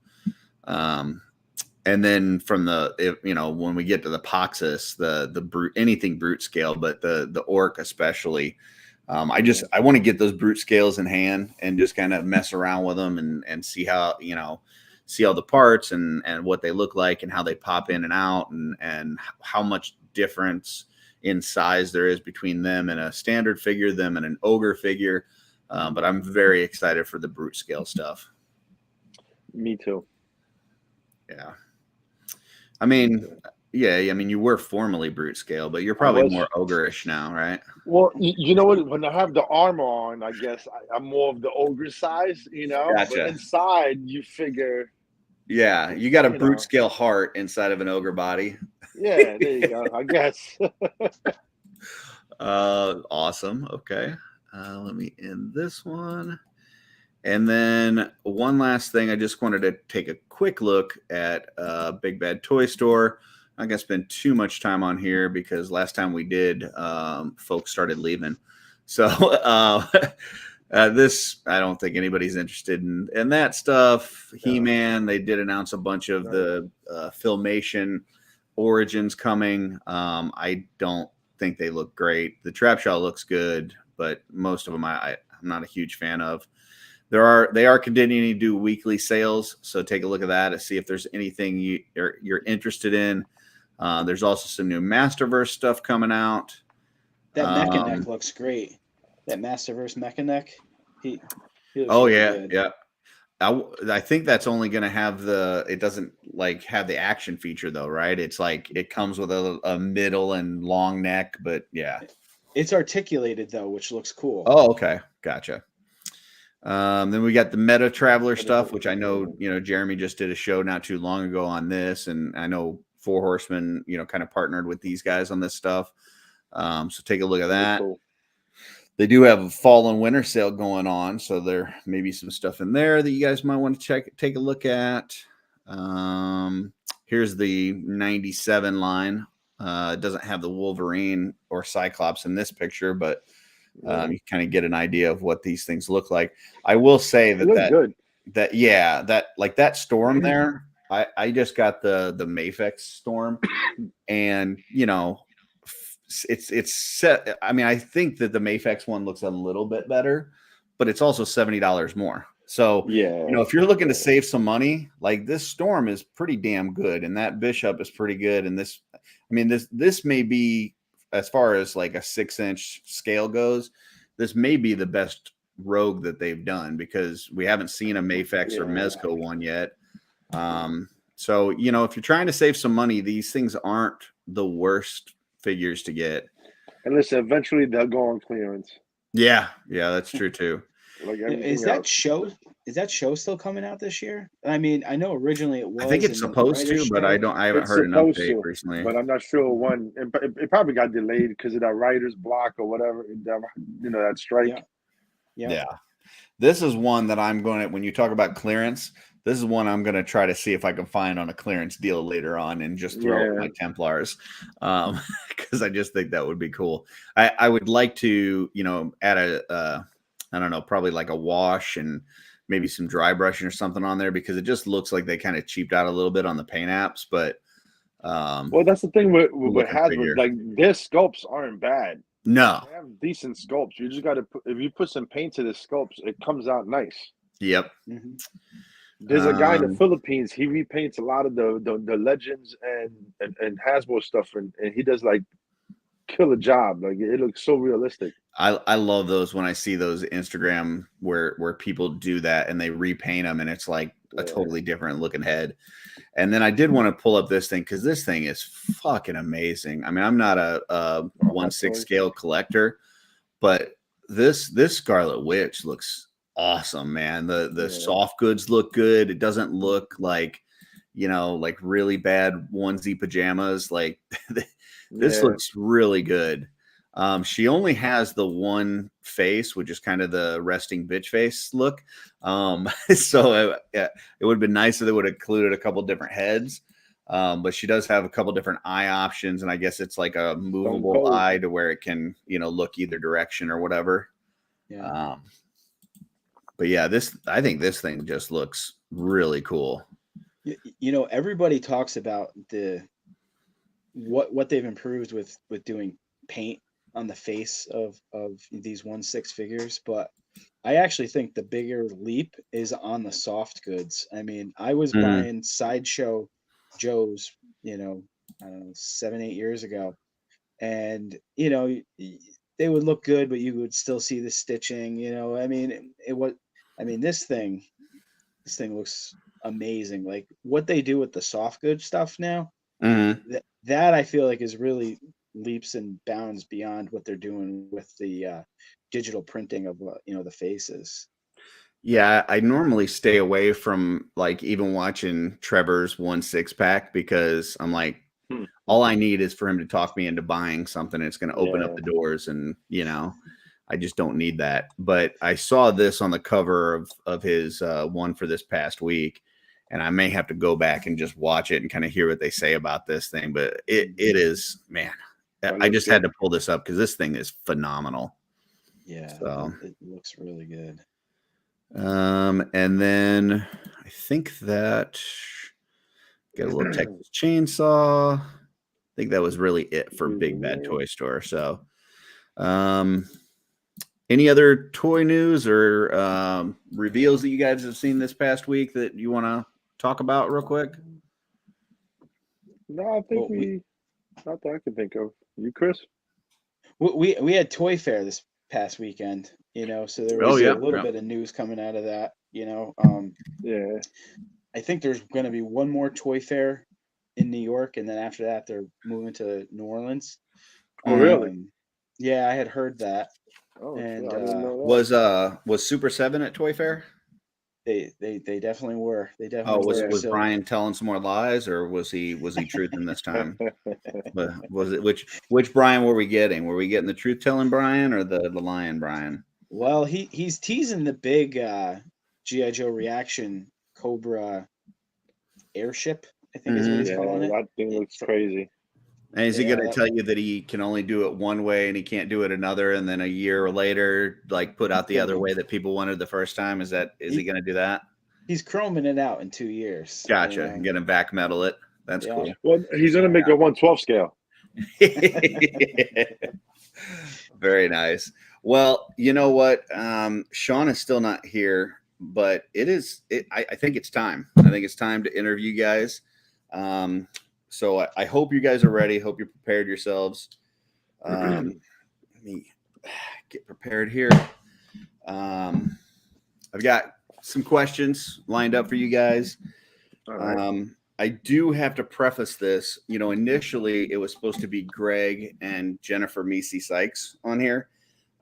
And then from when we get to the Poxus, the brute, anything brute scale, but the orc especially, I want to get those brute scales in hand and just kind of mess around with them and see how, see all the parts and what they look like and how they pop in and out and how much difference in size there is between them and a standard figure, them and an ogre figure. But I'm very excited for the brute scale stuff. Me too. Yeah. I mean, you were formerly brute scale, but you're probably more ogre-ish now, right? Well, you know what? When I have the armor on, I guess I'm more of the ogre size, Gotcha. But inside, you figure. Yeah, you got a brute scale heart inside of an ogre body. Yeah, there you go, I guess. Awesome. Okay. Let me end this one. And then one last thing, I just wanted to take a quick look at Big Bad Toy Store. I'm not going to spend too much time on here because last time we did, folks started leaving. So This, I don't think anybody's interested in that stuff. He-Man, they did announce a bunch of the Filmation Origins coming. I don't think they look great. The Trap Shot looks good, but most of them I'm not a huge fan of. They are continuing to do weekly sales, so take a look at that and see if there's anything you're interested in. There's also some new Masterverse stuff coming out. That Mechanic looks great. That Masterverse Mechanic. He looks Oh really yeah, good. yeah. I think that's only going to have it doesn't like have the action feature though, right? It's like it comes with a middle and long neck, but yeah. It's articulated though, which looks cool. Oh, okay, gotcha. Then we got the Meta Traveler stuff, which I know Jeremy just did a show not too long ago on this, and I know Four Horsemen kind of partnered with these guys on this stuff. So take a look at that. Cool. They do have a fall and winter sale going on, so there may be some stuff in there that you guys might want to take a look at. Here's the 97 line. It doesn't have the Wolverine or Cyclops in this picture, but you kind of get an idea of what these things look like. I will say that Storm there, I just got the Mafex Storm, and it's set. I mean, I think that the Mafex one looks a little bit better, but it's also $70 more. So if you're looking to save some money, like this Storm is pretty damn good, and that Bishop is pretty good. And this may be, as far as like a 6-inch scale goes, this may be the best Rogue that they've done, because we haven't seen a Mafex or Mezco one yet. So if you're trying to save some money, these things aren't the worst figures to get. And listen, eventually they'll go on clearance. Yeah, that's true too. Like is that show still coming out this year? I mean, I know originally it was. I think it's supposed to, but I haven't heard an update recently. But I'm not sure when. It probably got delayed because of that writer's block or whatever. That strike. Yeah. This is one that I'm going to, when you talk about clearance, this is one I'm going to try to see if I can find on a clearance deal later on and just throw up my Templars, because I just think that would be cool. I would like to, add I don't know, probably like a wash and maybe some dry brushing or something on there, because it just looks like they kind of cheaped out a little bit on the paint apps. But well, that's the thing with Hasbro, like their sculpts aren't bad. No, they have decent sculpts. You just got to if you put some paint to the sculpts, it comes out nice. Yep. Mm-hmm. There's a guy in the Philippines. He repaints a lot of the Legends and Hasbro stuff, and he does like killer job. Like it looks so realistic. I love those when I see those Instagram where people do that and they repaint them, and it's like a totally different looking head. And then I did want to pull up this thing, because this thing is fucking amazing. I mean, I'm not a 1/6 scale collector, but this Scarlet Witch looks awesome, man. The soft goods look good. It doesn't look like like really bad onesie pajamas. Like this looks really good. She only has the one face, which is kind of the resting bitch face look. So it would have been nice if they would have included a couple different heads. But she does have a couple different eye options, and I guess it's like a movable eye to where it can, look either direction or whatever. Yeah. But yeah, I think this thing just looks really cool. Everybody talks about what they've improved with doing paint on the face of these 1/6 figures, but I actually think the bigger leap is on the soft goods. I mean, I was buying Sideshow Joes, I don't know, 7-8 years ago, and they would look good, but you would still see the stitching. This thing looks amazing. Like what they do with the soft good stuff now, that I feel like is really leaps and bounds beyond what they're doing with the digital printing of the faces. Yeah, I normally stay away from like even watching Trevor's 1/6 pack, because I'm like, all I need is for him to talk me into buying something. It's going to open up the doors, and I just don't need that. But I saw this on the cover of his one for this past week, and I may have to go back and just watch it and kind of hear what they say about this thing. But it is, man, I just had to pull this up because this thing is phenomenal. Yeah, So it looks really good. and then I think that got a little Texas Chainsaw. I think that was really it for Big Bad Toy Store. So any other toy news or reveals that you guys have seen this past week that you want to talk about real quick? No, I think not that I can think of. You, Chris? We had Toy Fair this past weekend, so there was a little bit of news coming out of that, Yeah. I think there's going to be one more Toy Fair in New York, and then after that they're moving to New Orleans. Oh, really? Yeah, I had heard that. Oh, shit, And I didn't know that. Was Super 7 at Toy Fair? they definitely were. They Oh, definitely were. was So Brian telling some more lies, or was he truthing this time? But was it which Brian were we getting? Were we getting the truth telling Brian or the lion Brian? well, he's teasing the big G.I. Joe reaction Cobra airship, I think is what he's Yeah, calling it. that thing looks crazy. And is he Yeah, going to tell you that he can only do it one way and he can't do it another, and then a year later, like put out the other way that people wanted the first time? Is he going to do that? He's chroming it out in 2 years. Gotcha. Going to back metal it. That's cool. Well, he's gonna make a 1/12 scale. Very nice. Well, you know what? Sean is still not here, but I think it's time. I think it's time to interview you guys. So I hope you guys are ready. Hope you're prepared yourselves. Let me get prepared here. I've got some questions lined up for you guys. All right. I do have to preface this. Initially it was supposed to be Greg and Jennifer Misi Sykes on here.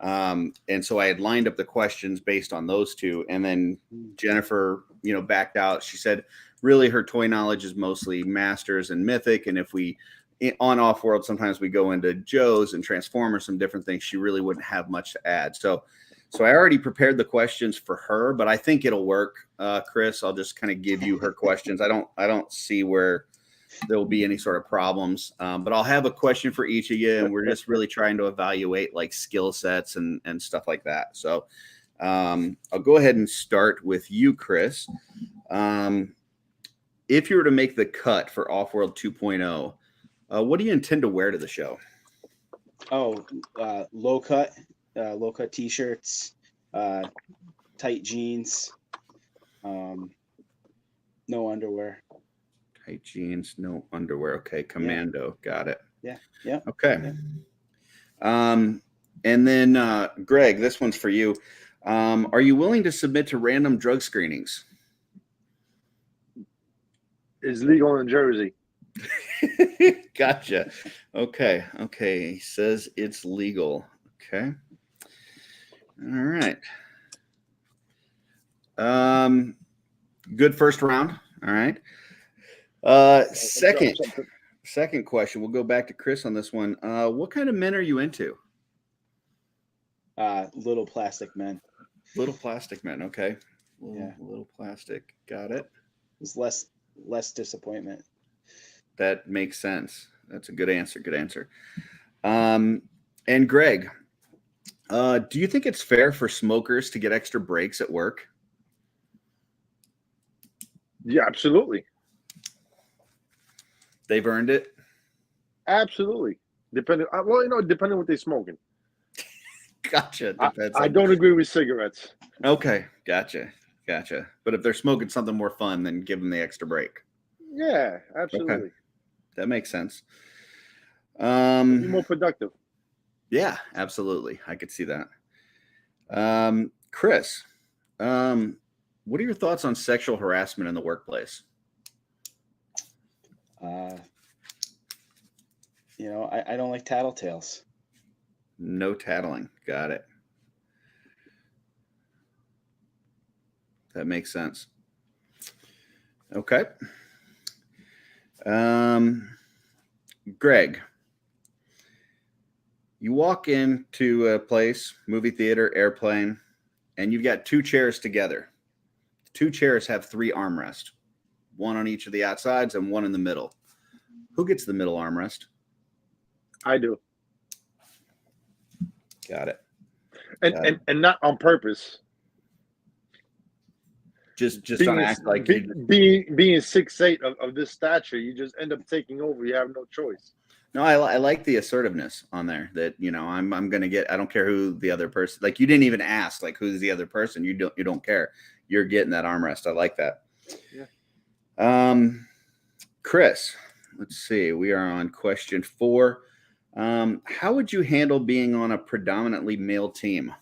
And so I had lined up the questions based on those two. And then Jennifer, backed out. She said, really, her toy knowledge is mostly Masters and Mythic. And if we, on OffWorld, sometimes we go into Joe's and Transformers, some different things. She really wouldn't have much to add. So I already prepared the questions for her, but I think it'll work. Chris, I'll just kind of give you her questions. I don't see where there will be any sort of problems, but I'll have a question for each of you, and we're just really trying to evaluate like skill sets and stuff like that. So I'll go ahead and start with you, Chris. If you were to make the cut for OffWorld 2.0, what do you intend to wear to the show? Oh, low cut t-shirts, tight jeans, no underwear. Tight jeans, no underwear. Okay, commando. Yeah. Got it. Yeah. Okay. Yeah. And then Greg, this one's for you. Are you willing to submit to random drug screenings? It's legal in Jersey. Gotcha. Okay. He says it's legal. Okay. All right. Good first round. All right. Second question. We'll go back to Chris on this one. What kind of men are you into? Little plastic men. Little plastic men. Okay. Yeah. Little plastic. Got it. It's less disappointment. That makes sense. That's a good answer. Good answer. And Greg, do you think it's fair for smokers to get extra breaks at work? Yeah, absolutely. They've earned it? Absolutely. Depending on what they're smoking. Gotcha. I don't agree with cigarettes. Okay. Gotcha. But if they're smoking something more fun, then give them the extra break. Yeah, absolutely. Okay. That makes sense. Be more productive. Yeah, absolutely. I could see that. Chris, what are your thoughts on sexual harassment in the workplace? I don't like tattletales. No tattling. Got it. That makes sense. Okay. Greg, you walk into a place, movie theater, airplane, and you've got two chairs together. Two chairs have 3 armrests, one on each of the outsides and one in the middle. Who gets the middle armrest? I do. Got it. and not on purpose. Just being on act like you. being 6'8" of this stature, you just end up taking over. You have no choice. No, I like the assertiveness on there. That I'm gonna get. I don't care who the other person. Like you didn't even ask. Like who's the other person? You don't care. You're getting that armrest. I like that. Yeah. Chris, let's see. We are on question 4. How would you handle being on a predominantly male team?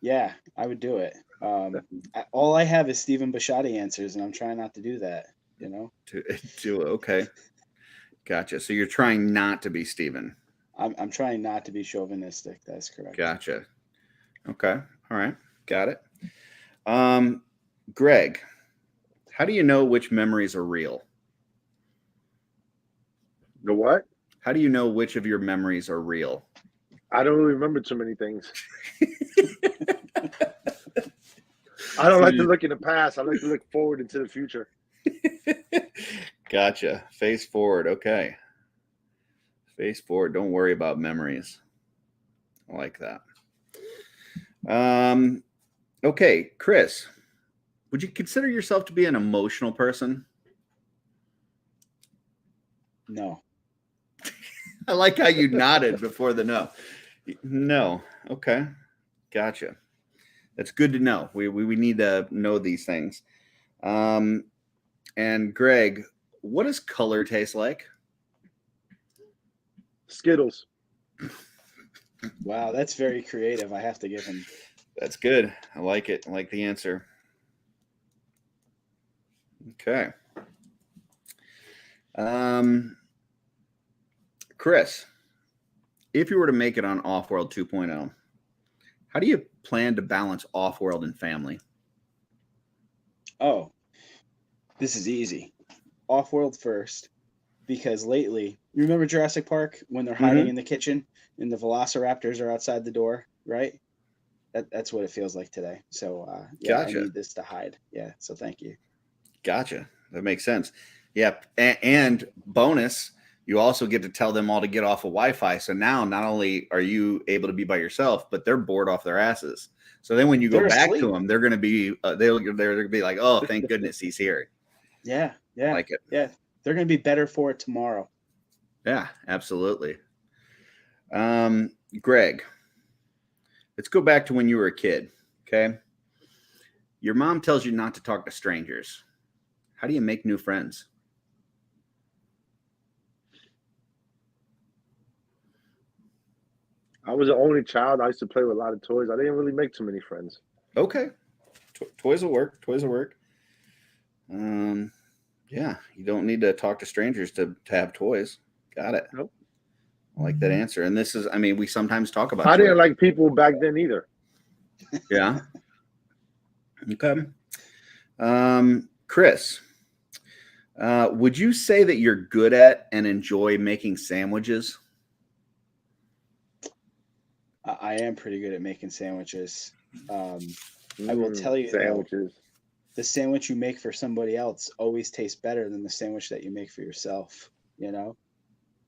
Yeah, I would do it. All I have is Stephen Bisciotti answers, and I'm trying not to do that. Okay, gotcha. So you're trying not to be Stephen. I'm trying not to be chauvinistic. That's correct. Gotcha. Okay. All right. Got it. Greg, how do you know which memories are real? The what? How do you know which of your memories are real? I don't really remember too many things. I don't like to look in the past. I like to look forward into the future. Gotcha. Face forward. Okay. Face forward. Don't worry about memories. I like that. Okay, Chris, would you consider yourself to be an emotional person? No. I like how you nodded before the no. No. Okay. Gotcha. That's good to know. We need to know these things. And Greg, what does color taste like? Skittles. Wow, that's very creative. I have to give him. That's good. I like it. I like the answer. Okay. Chris, if you were to make it on OffWorld 2.0, how do you plan to balance OffWorld and family? Oh, this is easy. OffWorld first, because lately, you remember Jurassic Park when they're hiding in the kitchen and the velociraptors are outside the door, right? That's what it feels like today. So yeah, Gotcha. I need this to hide. Yeah, so thank you. Gotcha. That makes sense. Yeah, and bonus, you also get to tell them all to get off of Wi-Fi. So now not only are you able to be by yourself, but they're bored off their asses. So then when you go back to them, they're going to be they're going to be like, oh, thank goodness he's here. Yeah, like it. Yeah, they're going to be better for it tomorrow. Yeah, absolutely. Greg, let's go back to when you were a kid. Okay, your mom tells you not to talk to strangers. How do you make new friends? I was the only child. I used to play with a lot of toys. I didn't really make too many friends. Okay. Toys will work. Toys will work. Yeah, you don't need to talk to strangers to have toys. Got it. Nope. I like that answer. And this is, I mean, we sometimes talk about I toys. didn't like people back then either. Yeah. Okay. Chris, would you say that you're good at and enjoy making sandwiches? I am pretty good at making sandwiches. I will tell you, sandwiches. The sandwich you make for somebody else always tastes better than the sandwich that you make for yourself. You know,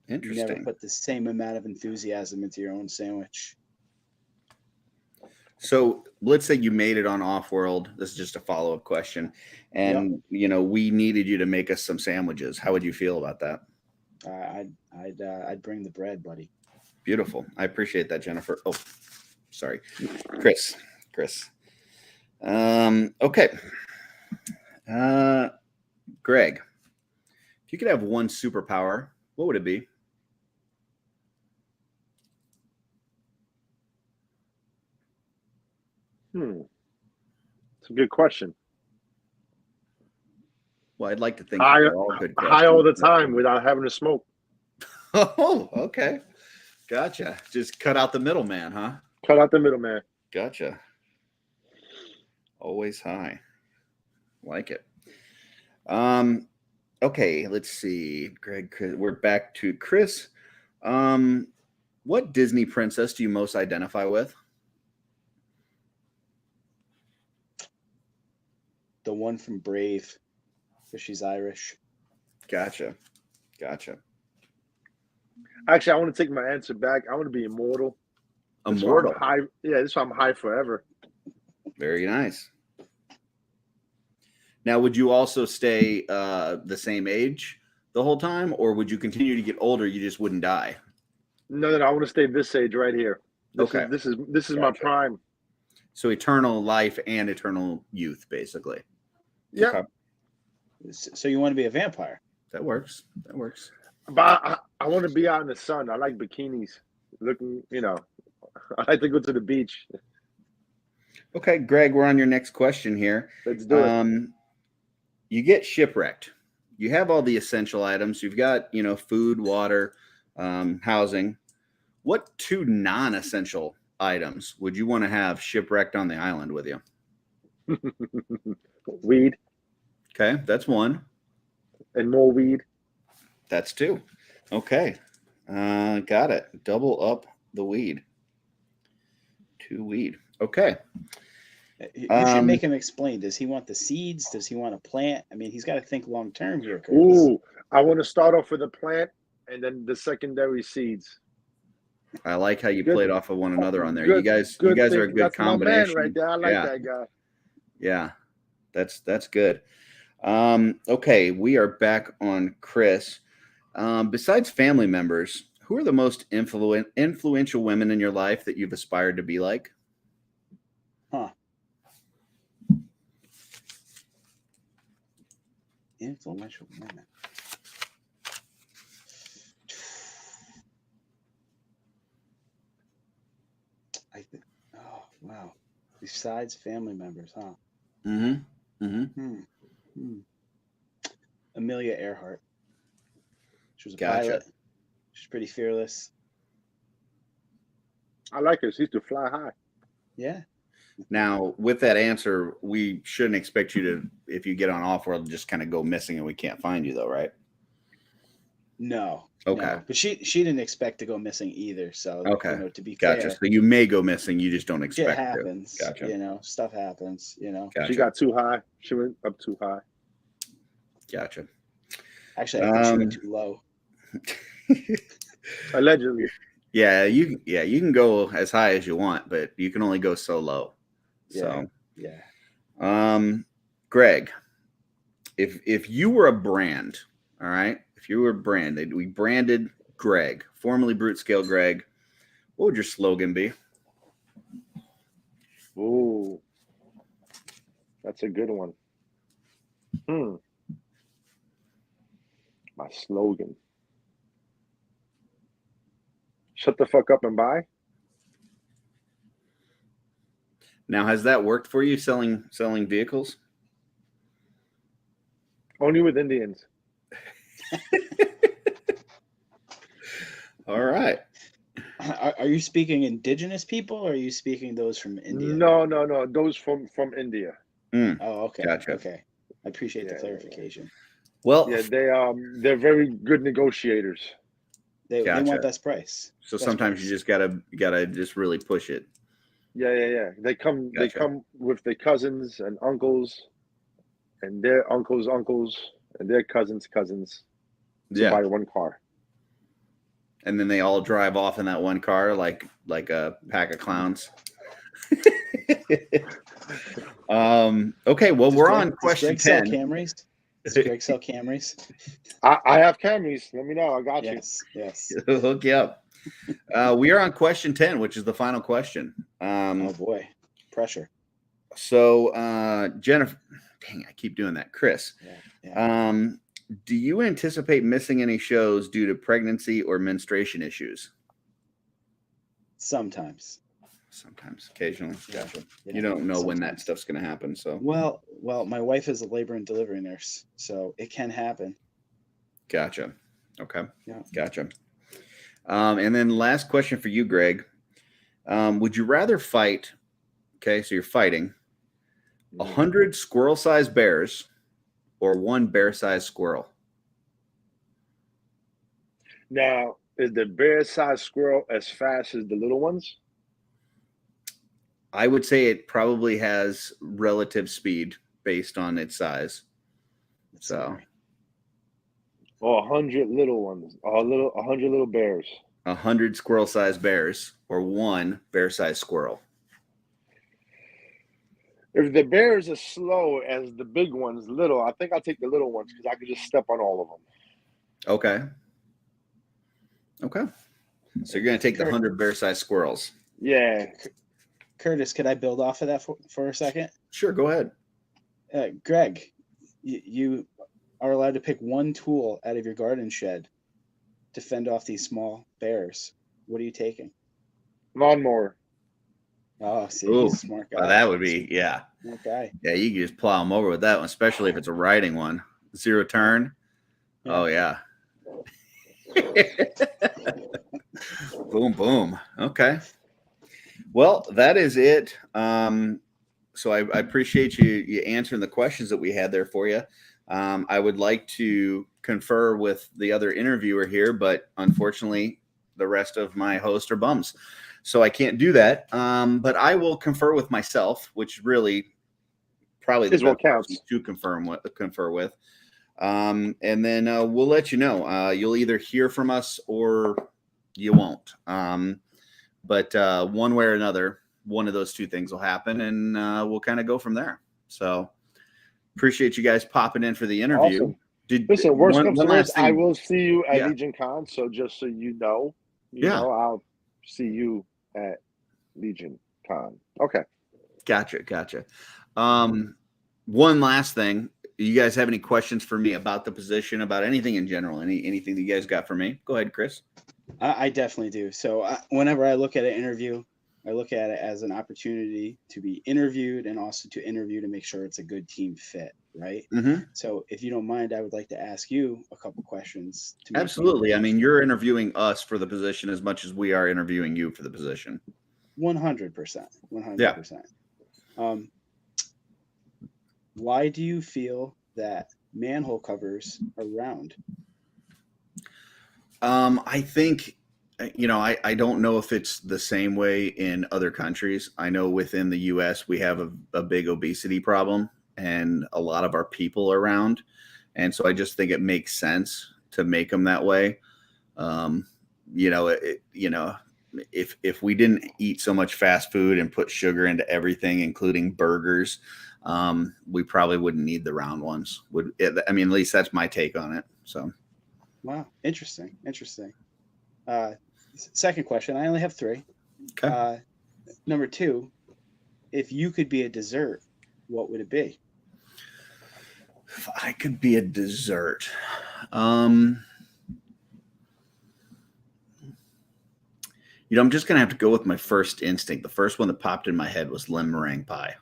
Interesting. You never put the same amount of enthusiasm into your own sandwich. So let's say you made it on OffWorld. This is just a follow-up question, and we needed you to make us some sandwiches. How would you feel about that? I'd bring the bread, buddy. Beautiful. I appreciate that, Jennifer. Oh, sorry, Chris. Okay. Greg, if you could have one superpower, what would it be? It's a good question. Well, I'd like to think they're all good questions. High all the time without having to smoke. Oh, okay. Gotcha. Just cut out the middleman, huh? Cut out the middleman. Gotcha. Always high. Like it. Okay, let's see. Greg, we're back to Chris. What Disney princess do you most identify with? The one from Brave, because she's Irish. Gotcha. Actually, I want to take my answer back. I want to be immortal. Immortal. That's why I'm high. Yeah, that's why I'm high forever. Very nice. Now, would you also stay the same age the whole time, or would you continue to get older? You just wouldn't die. No, I want to stay this age right here. This is my Gotcha. prime. So eternal life and eternal youth, basically. Yeah. Okay. So you want to be a vampire? That works. But I want to be out in the sun. I like bikinis. Looking, I like to go to the beach. Okay, Greg, we're on your next question here. Let's do it. You get shipwrecked. You have all the essential items. You've got, food, water, housing. What 2 non-essential items would you want to have shipwrecked on the island with you? Weed. Okay, that's 1. And more weed. That's 2. Okay, got it. Double up the weed. 2 weed. Okay. You should make him explain. Does he want the seeds? Does he want a plant? I mean, he's got to think long term here. Curtis. Ooh, I want to start off with a plant and then the secondary seeds. I like how you played off of one another on there. Good, you guys good are a thing. good That's combination. my man right there. I like that guy. Yeah, that's good. Okay, we are back on Chris. Besides family members, who are the most influential women in your life that you've aspired to be like? Huh. Influential women. Oh, wow. Besides family members, huh? Amelia Earhart. She was a pilot. She's pretty fearless. I like her. She used to fly high. Yeah. Now, with that answer, we shouldn't expect you to, if you get on OffWorld, just kind of go missing and we can't find you, though, right? No. Okay. No. But she didn't expect to go missing either. So, to be Gotcha. fair. So you may go missing. You just don't expect it happens. to. Gotcha. Stuff happens, Gotcha. She got too high. She went up too high. Gotcha. Actually, I think she went too low. Allegedly. Yeah, you can go as high as you want, but you can only go so low. So, Greg, if you were a brand, all right, if you were a brand, we branded Greg, formerly Brute Scale Greg, what would your slogan be? Ooh, that's a good one. My slogan. Shut the fuck up and buy. Now, has that worked for you selling vehicles? Only with Indians. All right. Are you speaking indigenous people, or are you speaking those from India? No. Those from India. Oh, okay. Gotcha. Okay. I appreciate the clarification. Well, yeah, they're very good negotiators. They want best price. So sometimes you just gotta just really push it. Yeah. They come with their cousins and uncles, and their uncles' and their cousins' to buy one car. And then they all drive off in that one car like a pack of clowns. Okay, well, we're on question 10. Camrys? Does Greg sell Camrys? I have Camrys. Let me know. I got you. Yes. We'll hook you up. We are on question 10, which is the final question. Oh boy, pressure. So, Jennifer, dang, I keep doing that. Chris, do you anticipate missing any shows due to pregnancy or menstruation issues? Sometimes, occasionally. Gotcha. You don't know when that stuff's going to happen. So, well, my wife is a labor and delivery nurse, so it can happen. Gotcha. Okay. Yeah. Gotcha. And then last question for you, Greg. Would you rather fight? Okay, so you're fighting 100 squirrel-sized bears or 1 bear-sized squirrel? Now, is the bear-sized squirrel as fast as the little ones? I would say it probably has relative speed based on its size. So, or 100 little ones, or 100 little bears? 100 squirrel-sized bears or one bear-sized squirrel. If the bears are slow as the big ones, little, I think I'll take the little ones because I could just step on all of them. Okay. Okay. So you're going to take the 100 bear-sized squirrels. Yeah. Curtis, could I build off of that for a second? Sure, go ahead. Greg, you are allowed to pick one tool out of your garden shed to fend off these small bears. What are you taking? Lawnmower. Oh, see, Ooh, he's a smart guy. well, that would be, yeah. Smart guy. Yeah, you can just plow them over with that one, especially if it's a riding one. Zero turn. Yeah. Oh, yeah. Boom, boom. Okay. Well, that is it. So I appreciate you answering the questions that we had there for you. I would like to confer with the other interviewer here, but unfortunately, the rest of my hosts are bums. So I can't do that. But I will confer with myself, which really probably the Is what best counts. to confer with. And then we'll let you know. You'll either hear from us or you won't. But one way or another, one of those two things will happen, and we'll kind of go from there. So appreciate you guys popping in for the interview. Awesome. Listen, worst comes to worst, I thing. will see you at Yeah. Legion Con. So just so you know, Yeah. I'll see you at Legion Con. Okay. Gotcha. One last thing. You guys have any questions for me about the position, about anything in general? Anything that you guys got for me? Go ahead, Chris. I definitely do. So whenever I look at an interview, I look at it as an opportunity to be interviewed and also to interview to make sure it's a good team fit, right? Mm-hmm. So if you don't mind, I would like to ask you a couple questions. Absolutely. I mean, you're interviewing us for the position as much as we are interviewing you for the position. 100%. 100%. Why do you feel that manhole covers are round? I think, I don't know if it's the same way in other countries. I know within the U.S. we have a big obesity problem, and a lot of our people are round. And so I just think it makes sense to make them that way. If we didn't eat so much fast food and put sugar into everything, including burgers, we probably wouldn't need the round ones. At least that's my take on it. So, wow, interesting. Second question. I only have 3. Okay. Number 2, if you could be a dessert, what would it be? If I could be a dessert, I'm just going to have to go with my first instinct. The first one that popped in my head was lemon meringue pie.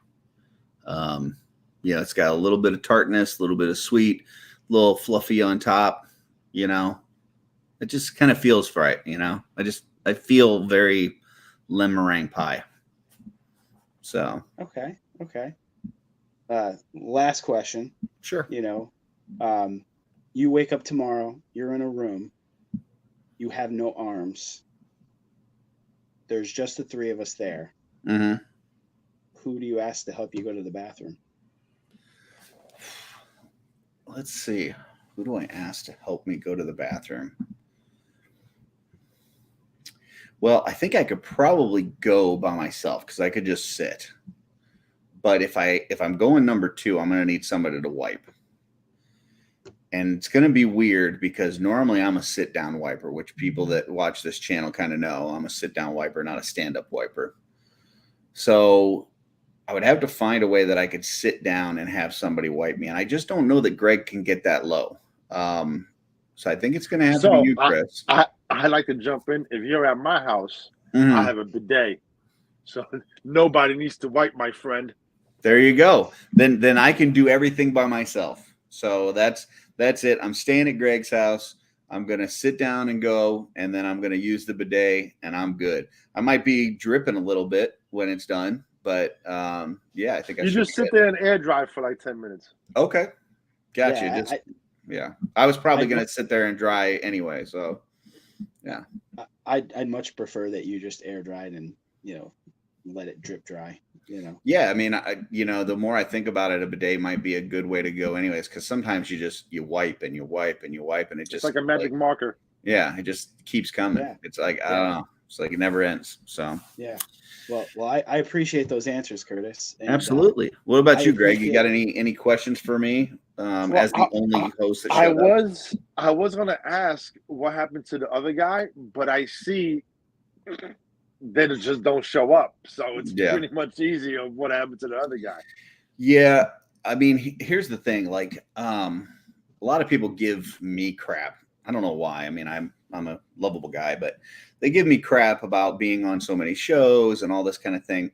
It's got a little bit of tartness, a little bit of sweet, a little fluffy on top, it just kind of feels right. I feel very lemon meringue pie. So. Okay. Last question. Sure. You wake up tomorrow, you're in a room, you have no arms. There's just the 3 of us there. Mm-hmm. Who do you ask to help you go to the bathroom? Let's see. Who do I ask to help me go to the bathroom? Well, I think I could probably go by myself because I could just sit. But if I'm going number 2, I'm going to need somebody to wipe. And it's going to be weird because normally I'm a sit-down wiper, which people that watch this channel kind of know. I'm a sit-down wiper, not a stand-up wiper. So I would have to find a way that I could sit down and have somebody wipe me. And I just don't know that Greg can get that low. So I think it's going to have to be you, Chris. I like to jump in. If you're at my house, Mm-hmm. I have a bidet. So nobody needs to wipe, my friend. There you go. Then I can do everything by myself. So that's it. I'm staying at Greg's house. I'm going to sit down and go, and then I'm going to use the bidet, and I'm good. I might be dripping a little bit when it's done, but I think I should just sit there and air dry for like 10 minutes. Okay. Gotcha. I was probably going to sit there and dry anyway. So, yeah. I'd much prefer that you just air dried and, let it drip dry. Yeah, I mean, the more I think about it, a bidet might be a good way to go, anyways, because sometimes you wipe and you wipe and you wipe, and it just it's like a magic marker. Yeah, it just keeps coming. Yeah. It's like I don't know. It's like it never ends. So yeah. Well, I appreciate those answers, Curtis. And, absolutely. What about I you, Greg? You got appreciate- any questions for me Well, as the only host that I showed up? was gonna ask what happened to the other guy, but I see that it just don't show up. So it's pretty much easy of what happened to the other guy. Yeah, I mean, here's the thing. Like, a lot of people give me crap. I don't know why. I mean, I'm a lovable guy, but they give me crap about being on so many shows and all this kind of thing.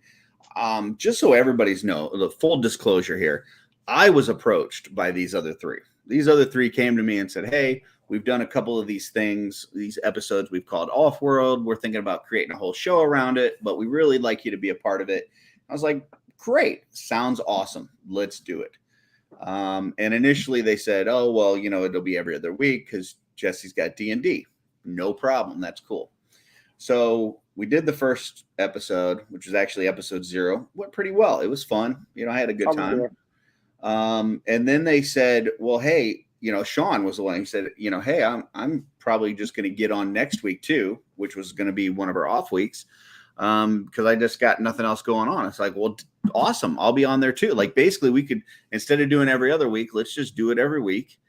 Just so everybody's the full disclosure here, I was approached by these other three. These other three came to me and said, "Hey, we've done a couple of these things, these episodes we've called OffWorld. We're thinking about creating a whole show around it, but we really like you to be a part of it." I was like, "Great, sounds awesome. Let's do it." And initially they said, "Oh, well, it'll be every other week because Jesse's got D&D." No problem. That's cool. So we did the first episode, which was actually episode 0. Went pretty well. It was fun. I had a good time. And then they said, "Well, hey, Sean was the one who said, hey, I'm probably just going to get on next week too," which was going to be one of our off weeks. Because I just got nothing else going on. It's like, well, awesome. I'll be on there too. Like, basically we could, instead of doing every other week, let's just do it every week.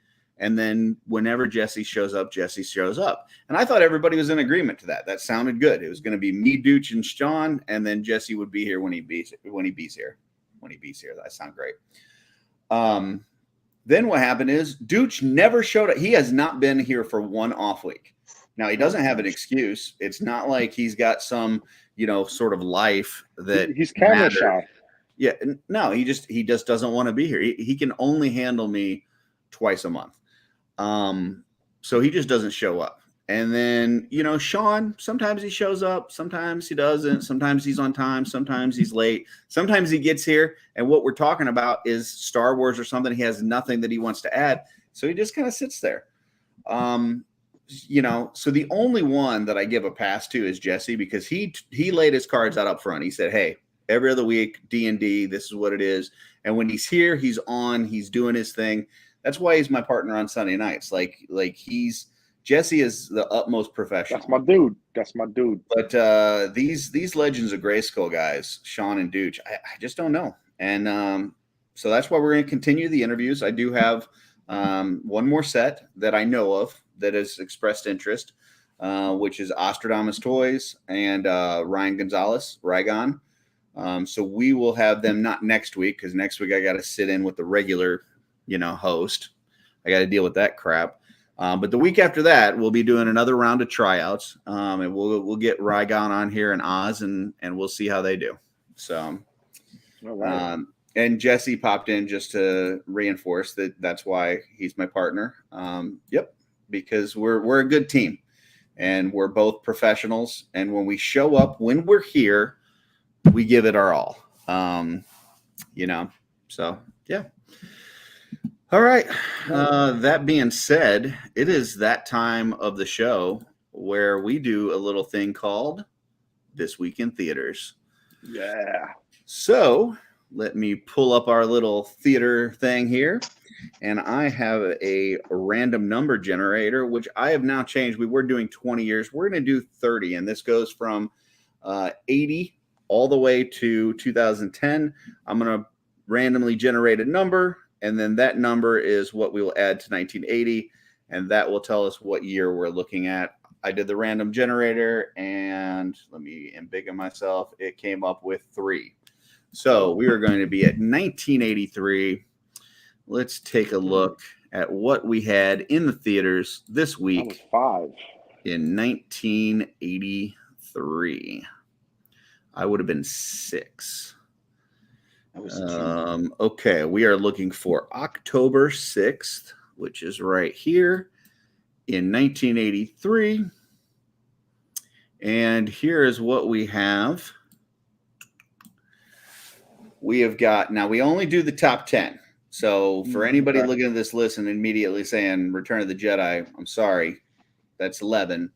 And then whenever Jesse shows up, Jesse shows up. And I thought everybody was in agreement to that. That sounded good. It was going to be me, Dooch, and Sean, and then Jesse would be here when he bees here. That sounds great. Then what happened is Dooch never showed up. He has not been here for one off week. Now, he doesn't have an excuse. It's not like he's got some, sort of life that he's camera shy. Yeah, no, he just doesn't want to be here. He can only handle me twice a month. So he just doesn't show up. And then, Sean, sometimes he shows up, sometimes he doesn't, sometimes he's on time, sometimes he's late, sometimes he gets here. And what we're talking about is Star Wars or something. He has nothing that he wants to add. So he just kind of sits there. So the only one that I give a pass to is Jesse, because he laid his cards out up front. He said, "Hey, every other week, D&D, this is what it is." And when he's here, he's on, he's doing his thing. That's why he's my partner on Sunday nights. Like Jesse is the utmost professional. That's my dude. But these Legends of Grayskull guys, Sean and Dooch, I just don't know. And so that's why we're going to continue the interviews. I do have one more set that I know of that has expressed interest, which is Ostradamus Toys and Ryan Gonzalez, Rygon. So we will have them not next week, because next week I got to sit in with the regular, host. I got to deal with that crap. But the week after that, we'll be doing another round of tryouts, and we'll get Rygon on here and Oz, and we'll see how they do. So, and Jesse popped in just to reinforce that's why he's my partner. Yep, because we're a good team, and we're both professionals. And when we show up, when we're here, we give it our all. So yeah. All right. That being said, it is that time of the show where we do a little thing called This Week in Theaters. Yeah. So let me pull up our little theater thing here. And I have a random number generator, which I have now changed. We were doing 20 years. We're going to do 30. And this goes from 80 all the way to 2010. I'm going to randomly generate a number. And then that number is what we will add to 1980, and that will tell us what year we're looking at. I did the random generator, and let me embiggen myself. It came up with 3. So we are going to be at 1983. Let's take a look at what we had in the theaters this week. I was 5. In 1983. I would have been 6. Okay, we are looking for October 6th, which is right here in 1983. And here is what we have. We have got, now we only do the top 10. So for anybody looking at this list and immediately saying Return of the Jedi, I'm sorry, that's 11.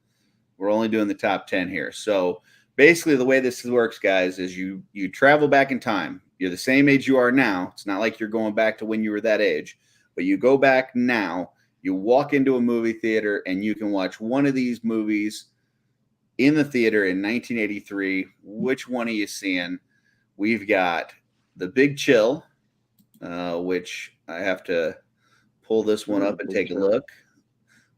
We're only doing the top 10 here. So basically the way this works, guys, is you travel back in time. You're the same age you are now. It's not like you're going back to when you were that age, but you go back now. You walk into a movie theater and you can watch one of these movies in the theater in 1983. Which one are you seeing? We've got The Big Chill, which I have to pull this one up and take a look.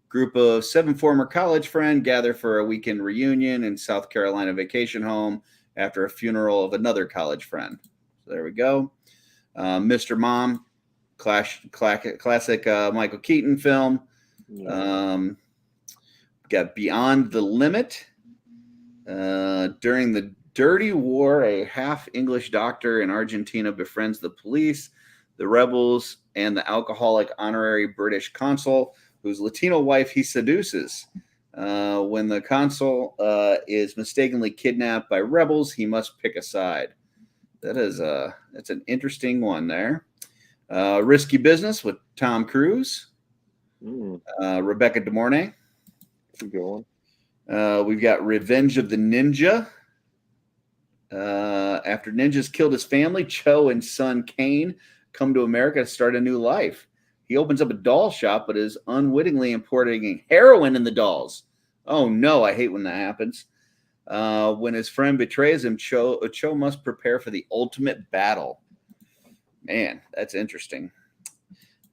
Group of 7 former college friends gather for a weekend reunion in South Carolina vacation home after a funeral of another college friend. So there we go. Mr. Mom, classic Michael Keaton film. Got Beyond the Limit. During the Dirty War, a half-English doctor in Argentina befriends the police, the rebels, and the alcoholic honorary British consul, whose Latino wife he seduces. When the consul is mistakenly kidnapped by rebels, he must pick a side. That's an interesting one there. Risky Business with Tom Cruise. Rebecca De Mornay. That's a good one. We've got Revenge of the Ninja. After ninjas killed his family, Cho and son Kane come to America to start a new life. He opens up a doll shop, but is unwittingly importing heroin in the dolls. Oh no, I hate when that happens. When his friend betrays him, Cho must prepare for the ultimate battle. Man, that's interesting.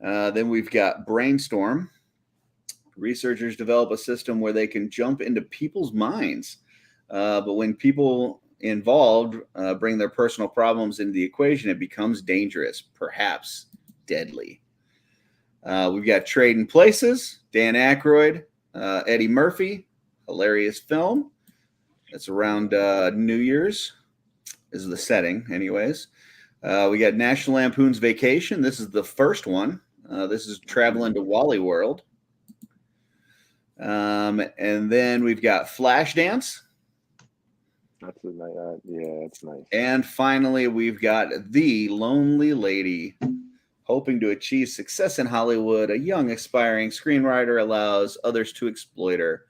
Then we've got Brainstorm. Researchers develop a system where they can jump into people's minds. But when people involved bring their personal problems into the equation, it becomes dangerous, perhaps deadly. We've got Trading Places, Dan Aykroyd, Eddie Murphy, hilarious film. It's around New Year's is the setting anyways. We got National Lampoon's Vacation. This is the first one. This is traveling to Wally World. And then we've got Flashdance. That's a nice, yeah, that's nice. And finally, we've got The Lonely Lady. Hoping to achieve success in Hollywood, a young aspiring screenwriter allows others to exploit her.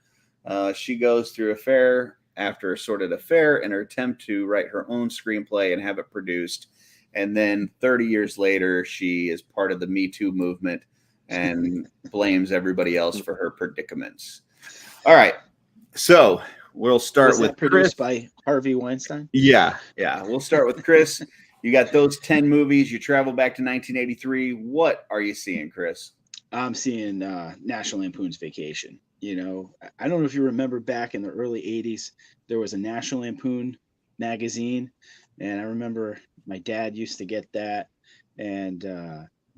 She goes through affair after a sordid affair in her attempt to write her own screenplay and have it produced. And then 30 years later, she is part of the Me Too movement and blames everybody else for her predicaments. All right. So we'll start with produced Chris. by Harvey Weinstein. Yeah. We'll start with Chris. You got those 10 movies. You travel back to 1983. What are you seeing, Chris? I'm seeing National Lampoon's Vacation. You know, I don't know if you remember back in the early 80s, there was a National Lampoon magazine. And I remember my dad used to get that. And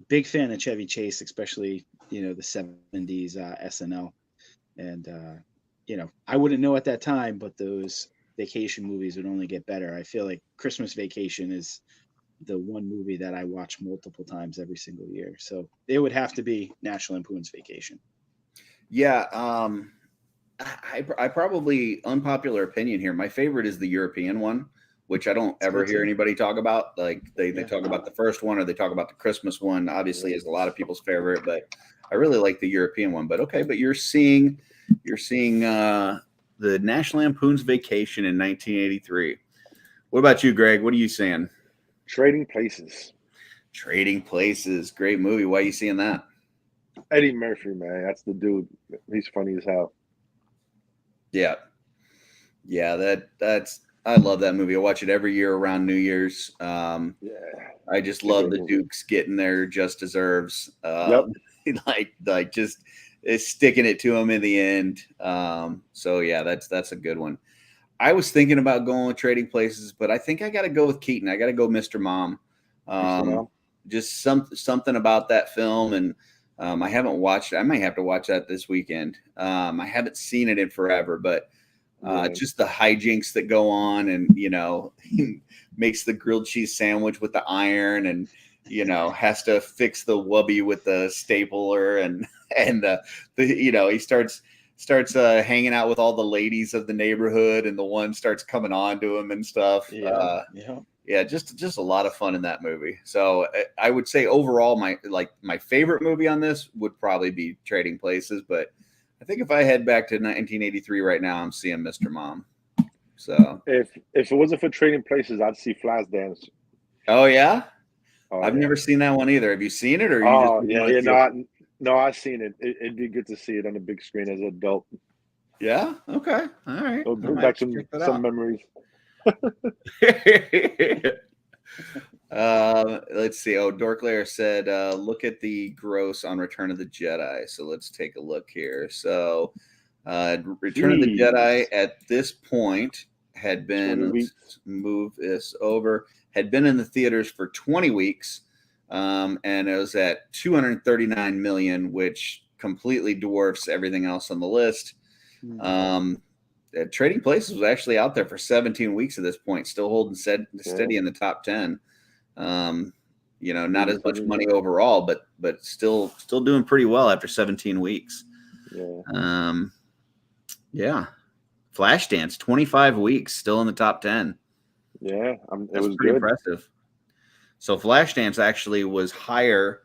big fan of Chevy Chase, especially, you know, the 70s SNL. And, you know, I wouldn't know at that time, but those vacation movies would only get better. I feel like Christmas Vacation is the one movie that I watch multiple times every single year. So it would have to be National Lampoon's Vacation. Yeah. I probably, unpopular opinion here, my favorite is the European one, which I don't ever hear anybody talk about. Like they talk about the first one or they talk about the Christmas one, obviously is a lot of people's favorite, but I really like the European one. But okay, but you're seeing the National Lampoon's Vacation in 1983. What about you, Greg? What are you seeing? Trading Places. Trading Places. Great movie. Why are you seeing that? Eddie Murphy, man. That's the dude. He's funny as hell. Yeah. That's I love that movie. I watch it every year around New Year's. I just love the Dukes getting their just deserves. Like just is sticking it to him in the end. So yeah, that's a good one. I was thinking about going with Trading Places, but I think I got to go with Keaton. I got to go Mr. Mom. Just something about that film, and I haven't watched it. I might have to watch that this weekend. I haven't seen it in forever, but just the hijinks that go on, and you know, he makes the grilled cheese sandwich with the iron, and you know, has to fix the wubby with the stapler, and the you know, he starts hanging out with all the ladies of the neighborhood, and the one starts coming on to him and stuff. Just a lot of fun in that movie. So I would say overall, my favorite movie on this would probably be Trading Places, but I think if I head back to 1983 right now, I'm seeing Mr. Mom. So, If it wasn't for Trading Places, I'd see Flashdance. oh yeah, Oh, I've yeah. never seen that one either. Have you seen it, or you Oh, just yeah, want to see it? no, I've seen it. It'd be good to see it on the big screen as an adult. Yeah. Okay. All right. It'll I bring might have back to check that some out. memories. Let's see. Oh, Dorklayer said, look at the gross on Return of the Jedi. So let's take a look here. So, Return of the Jeez. Jedi at this point had 20 been, weeks. let's move this over, had been in the theaters for 20 weeks. And it was at 239 million, which completely dwarfs everything else on the list. Trading Places was actually out there for 17 weeks at this point, still holding steady in the top 10. Not as much money overall, but still doing pretty well after 17 weeks. Yeah. Flashdance, 25 weeks, still in the top 10. Yeah, it That's was pretty good. impressive. So Flashdance actually was higher,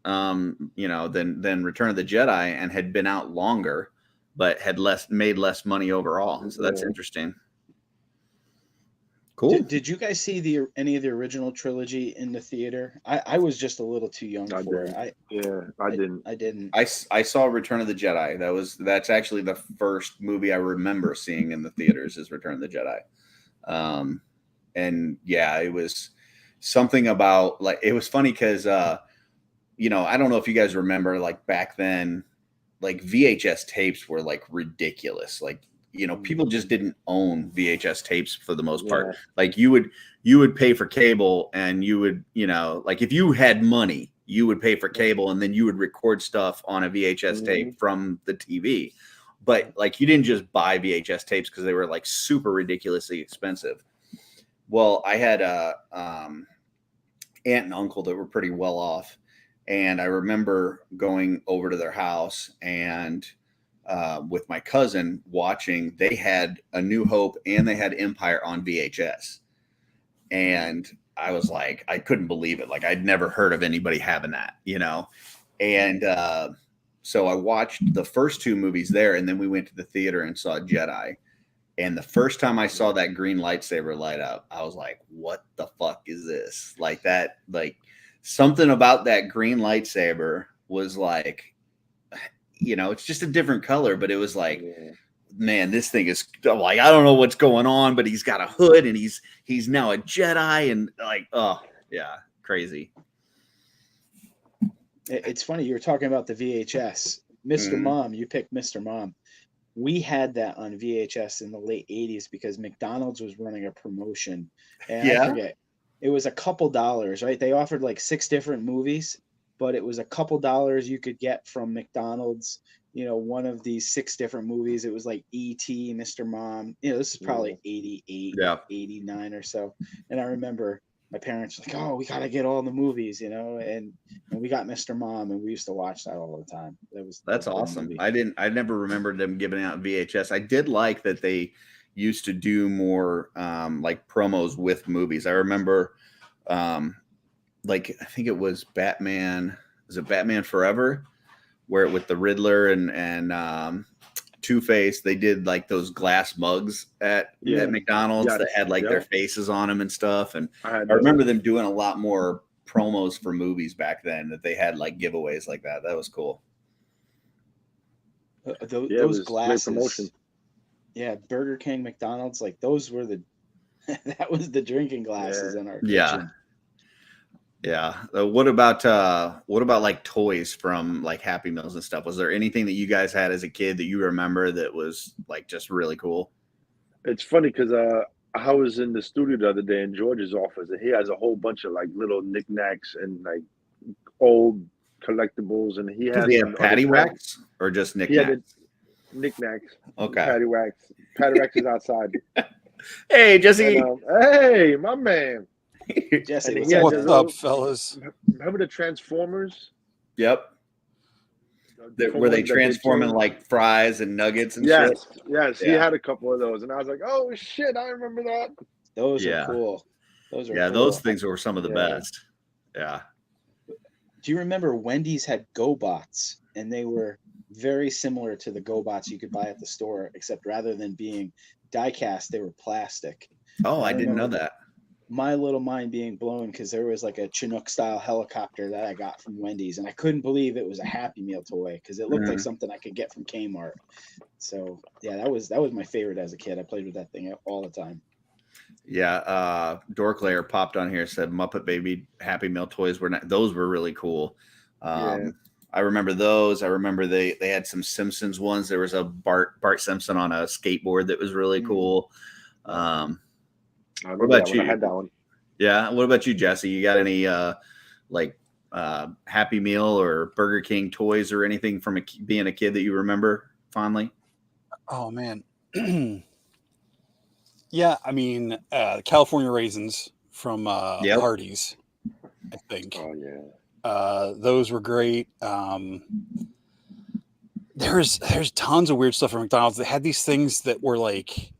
than Return of the Jedi, and had been out longer, but had made less money overall. So that's interesting. Cool. Did you guys see any of the original trilogy in the theater? I was just a little too young for it. I didn't. I didn't. I saw Return of the Jedi. That's actually the first movie I remember seeing in the theaters is Return of the Jedi. And yeah, it was something about, like, it was funny because I don't know if you guys remember, like, back then, like, VHS tapes were like ridiculous. Like, people just didn't own VHS tapes for the most part. Like, you would pay for cable, and you would, like, if you had money, you would pay for cable, and then you would record stuff on a VHS tape from the TV. But, like, you didn't just buy VHS tapes because they were, like, super ridiculously expensive. Well, I had a aunt and uncle that were pretty well off, and I remember going over to their house and with my cousin watching. They had A New Hope and they had Empire on VHS, and I was like, I couldn't believe it. Like, I'd never heard of anybody having that, and so I watched the first two movies there, and then we went to the theater and saw Jedi. And the first time I saw that green lightsaber light up, I was like, what the fuck is this? Like, that, like, something about that green lightsaber was like, it's just a different color, but it was like, man, this thing is, like, I don't know what's going on, but he's got a hood, and he's now a Jedi, and, like, oh yeah, crazy. It's funny, you were talking about the VHS. Mr. Mom, you picked Mr. Mom. We had that on VHS in the late 80s because McDonald's was running a promotion. And I forget, it was a couple dollars, right? They offered like 6 different movies, but it was a couple dollars you could get from McDonald's, one of these 6 different movies. It was like E.T., Mr. Mom. This is probably 88, 89 or so. And I remember my parents were like, oh, we got to get all the movies, and we got Mr. Mom, and we used to watch that all the time. That's awesome. I never remembered them giving out VHS. I did like that they used to do more like promos with movies. I remember like, I think it was Batman. Was it Batman Forever? Where with the Riddler and Two-Face, they did like those glass mugs at McDonald's that had like their faces on them and stuff. And I remember them doing a lot more promos for movies back then, that they had like giveaways like that. That was cool. Those glasses. Yeah, Burger King, McDonald's, like, those were that was the drinking glasses in our kitchen. Yeah. What about like toys from like Happy Meals and stuff? Was there anything that you guys had as a kid that you remember that was like just really cool? It's funny because I was in the studio the other day in George's office, and he has a whole bunch of like little knickknacks and like old collectibles, and he has. Does he have patty whacks or just knickknacks? Knickknacks. Okay. Patty whacks. Patty whacks is outside. Hey, Jesse. And, hey, my man. Jesse, what's up, fellas? Remember the Transformers? Yep. Were they transforming like fries and nuggets and shit? Yes. He had a couple of those, and I was like, "Oh shit, I remember that." Those are cool. Those are cool. Those things were some of the best. Yeah. Do you remember Wendy's had GoBots, and they were very similar to the GoBots you could buy at the store, except rather than being die cast, they were plastic. Oh, I didn't know remember that. My little mind being blown because there was like a Chinook style helicopter that I got from Wendy's, and I couldn't believe it was a Happy Meal toy because it looked like something I could get from Kmart. So yeah, that was my favorite as a kid. I played with that thing all the time. Yeah, Dorklayer popped on here, said Muppet Baby Happy Meal toys those were really cool. Yeah. I remember those. I remember they had some Simpsons ones. There was a Bart Simpson on a skateboard that was really cool. I remember that one. I had that one. Yeah. What about you, Jesse? You got any Happy Meal or Burger King toys or anything from being a kid that you remember fondly? Oh man. Yeah, I mean, California raisins from Hardee's, I think. Oh yeah. Those were great. There's tons of weird stuff from McDonald's. They had these things that were like,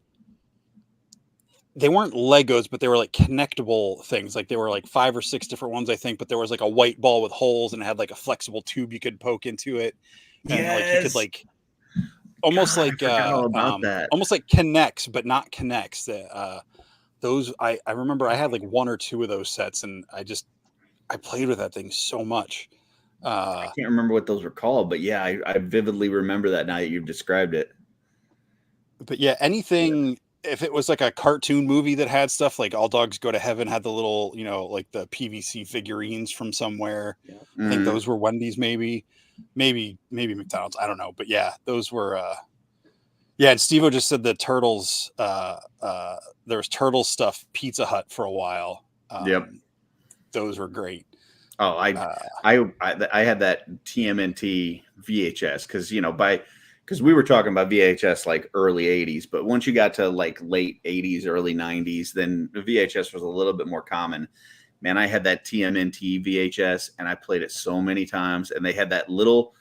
they weren't Legos, but they were like connectable things. Like they were like 5 or 6 different ones, I think. But there was like a white ball with holes, and it had like a flexible tube you could poke into it, and like you could like almost like almost like Connects, but not Connects. That those I remember I had like 1 or 2 of those sets, and I played with that thing so much. I can't remember what those were called, but yeah, I vividly remember that now that you've described it. But yeah, anything, if it was like a cartoon movie that had stuff like All Dogs Go to Heaven, had the little, like the PVC figurines from somewhere. Yeah. I think those were Wendy's, maybe McDonald's. I don't know. But yeah, those were, and Steve-O just said the Turtles, there was Turtle stuff, Pizza Hut for a while. Yep. Those were great. Oh, I had that TMNT VHS because we were talking about VHS like early 80s, but once you got to like late 80s, early 90s, then the VHS was a little bit more common. Man, I had that TMNT VHS and I played it so many times, and they had that little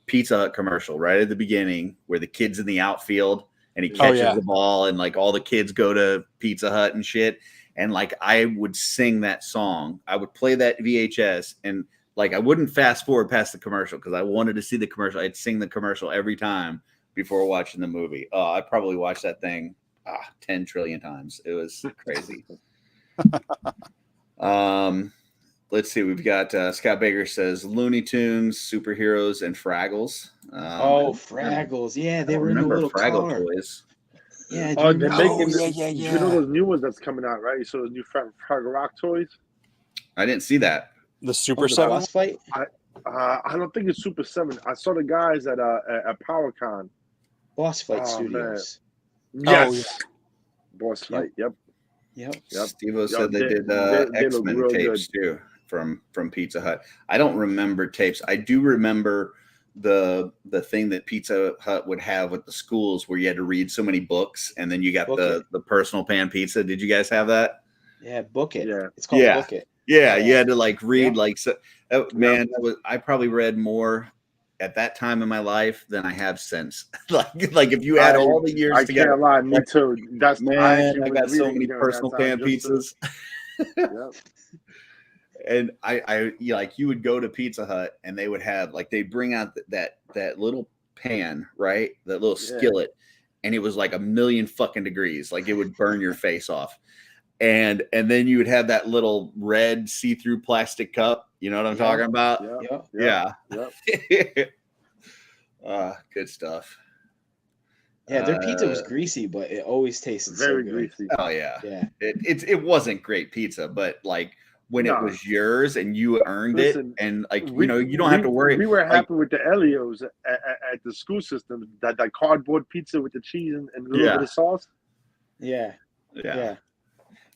Pizza Hut commercial right at the beginning where the kid's in the outfield and he catches the ball and like all the kids go to Pizza Hut and shit. And like I would sing that song. I would play that VHS and like I wouldn't fast forward past the commercial because I wanted to see the commercial. I'd sing the commercial every time before watching the movie. Oh, I probably watched that thing 10 trillion times. It was crazy. Let's see. We've got Scott Baker says Looney Tunes, superheroes, and Fraggles. Fraggles. Yeah, they were in the little Fraggle car. toys. Yeah. They're making You know those new ones that's coming out, right? So those new Fraggle Rock toys. I didn't see that. The Super 7 boss fight. I don't think it's Super 7. I saw the guys at PowerCon. Boss Fight Studios. Man. Yes. Boss Fight. Yep. Steve-O said they did X-Men tapes too from Pizza Hut. I don't remember tapes. I do remember the thing that Pizza Hut would have with the schools where you had to read so many books, and then you got the personal pan pizza. Did you guys have that? Yeah, Book It. Yeah, it's called Book It. Yeah, you had to like read I probably read more at that time in my life than I have since. like if you add all the years together. I can't lie, me too. That's I got so many personal pan pizzas. Yep. And I like you would go to Pizza Hut and they would have like they'd bring out that little pan, right? That little skillet, and it was like 1,000,000 fucking degrees. Like it would burn your face off. And then you would have that little red see-through plastic cup. You know what I'm talking about? Yeah. Good stuff. Yeah, their pizza was greasy, but it always tasted very so greasy. Oh yeah. It wasn't great pizza, but like when it was yours and you earned it, and like you don't have to worry. We were happy with the Elios at the school system. That cardboard pizza with the cheese and a little bit of sauce. Yeah.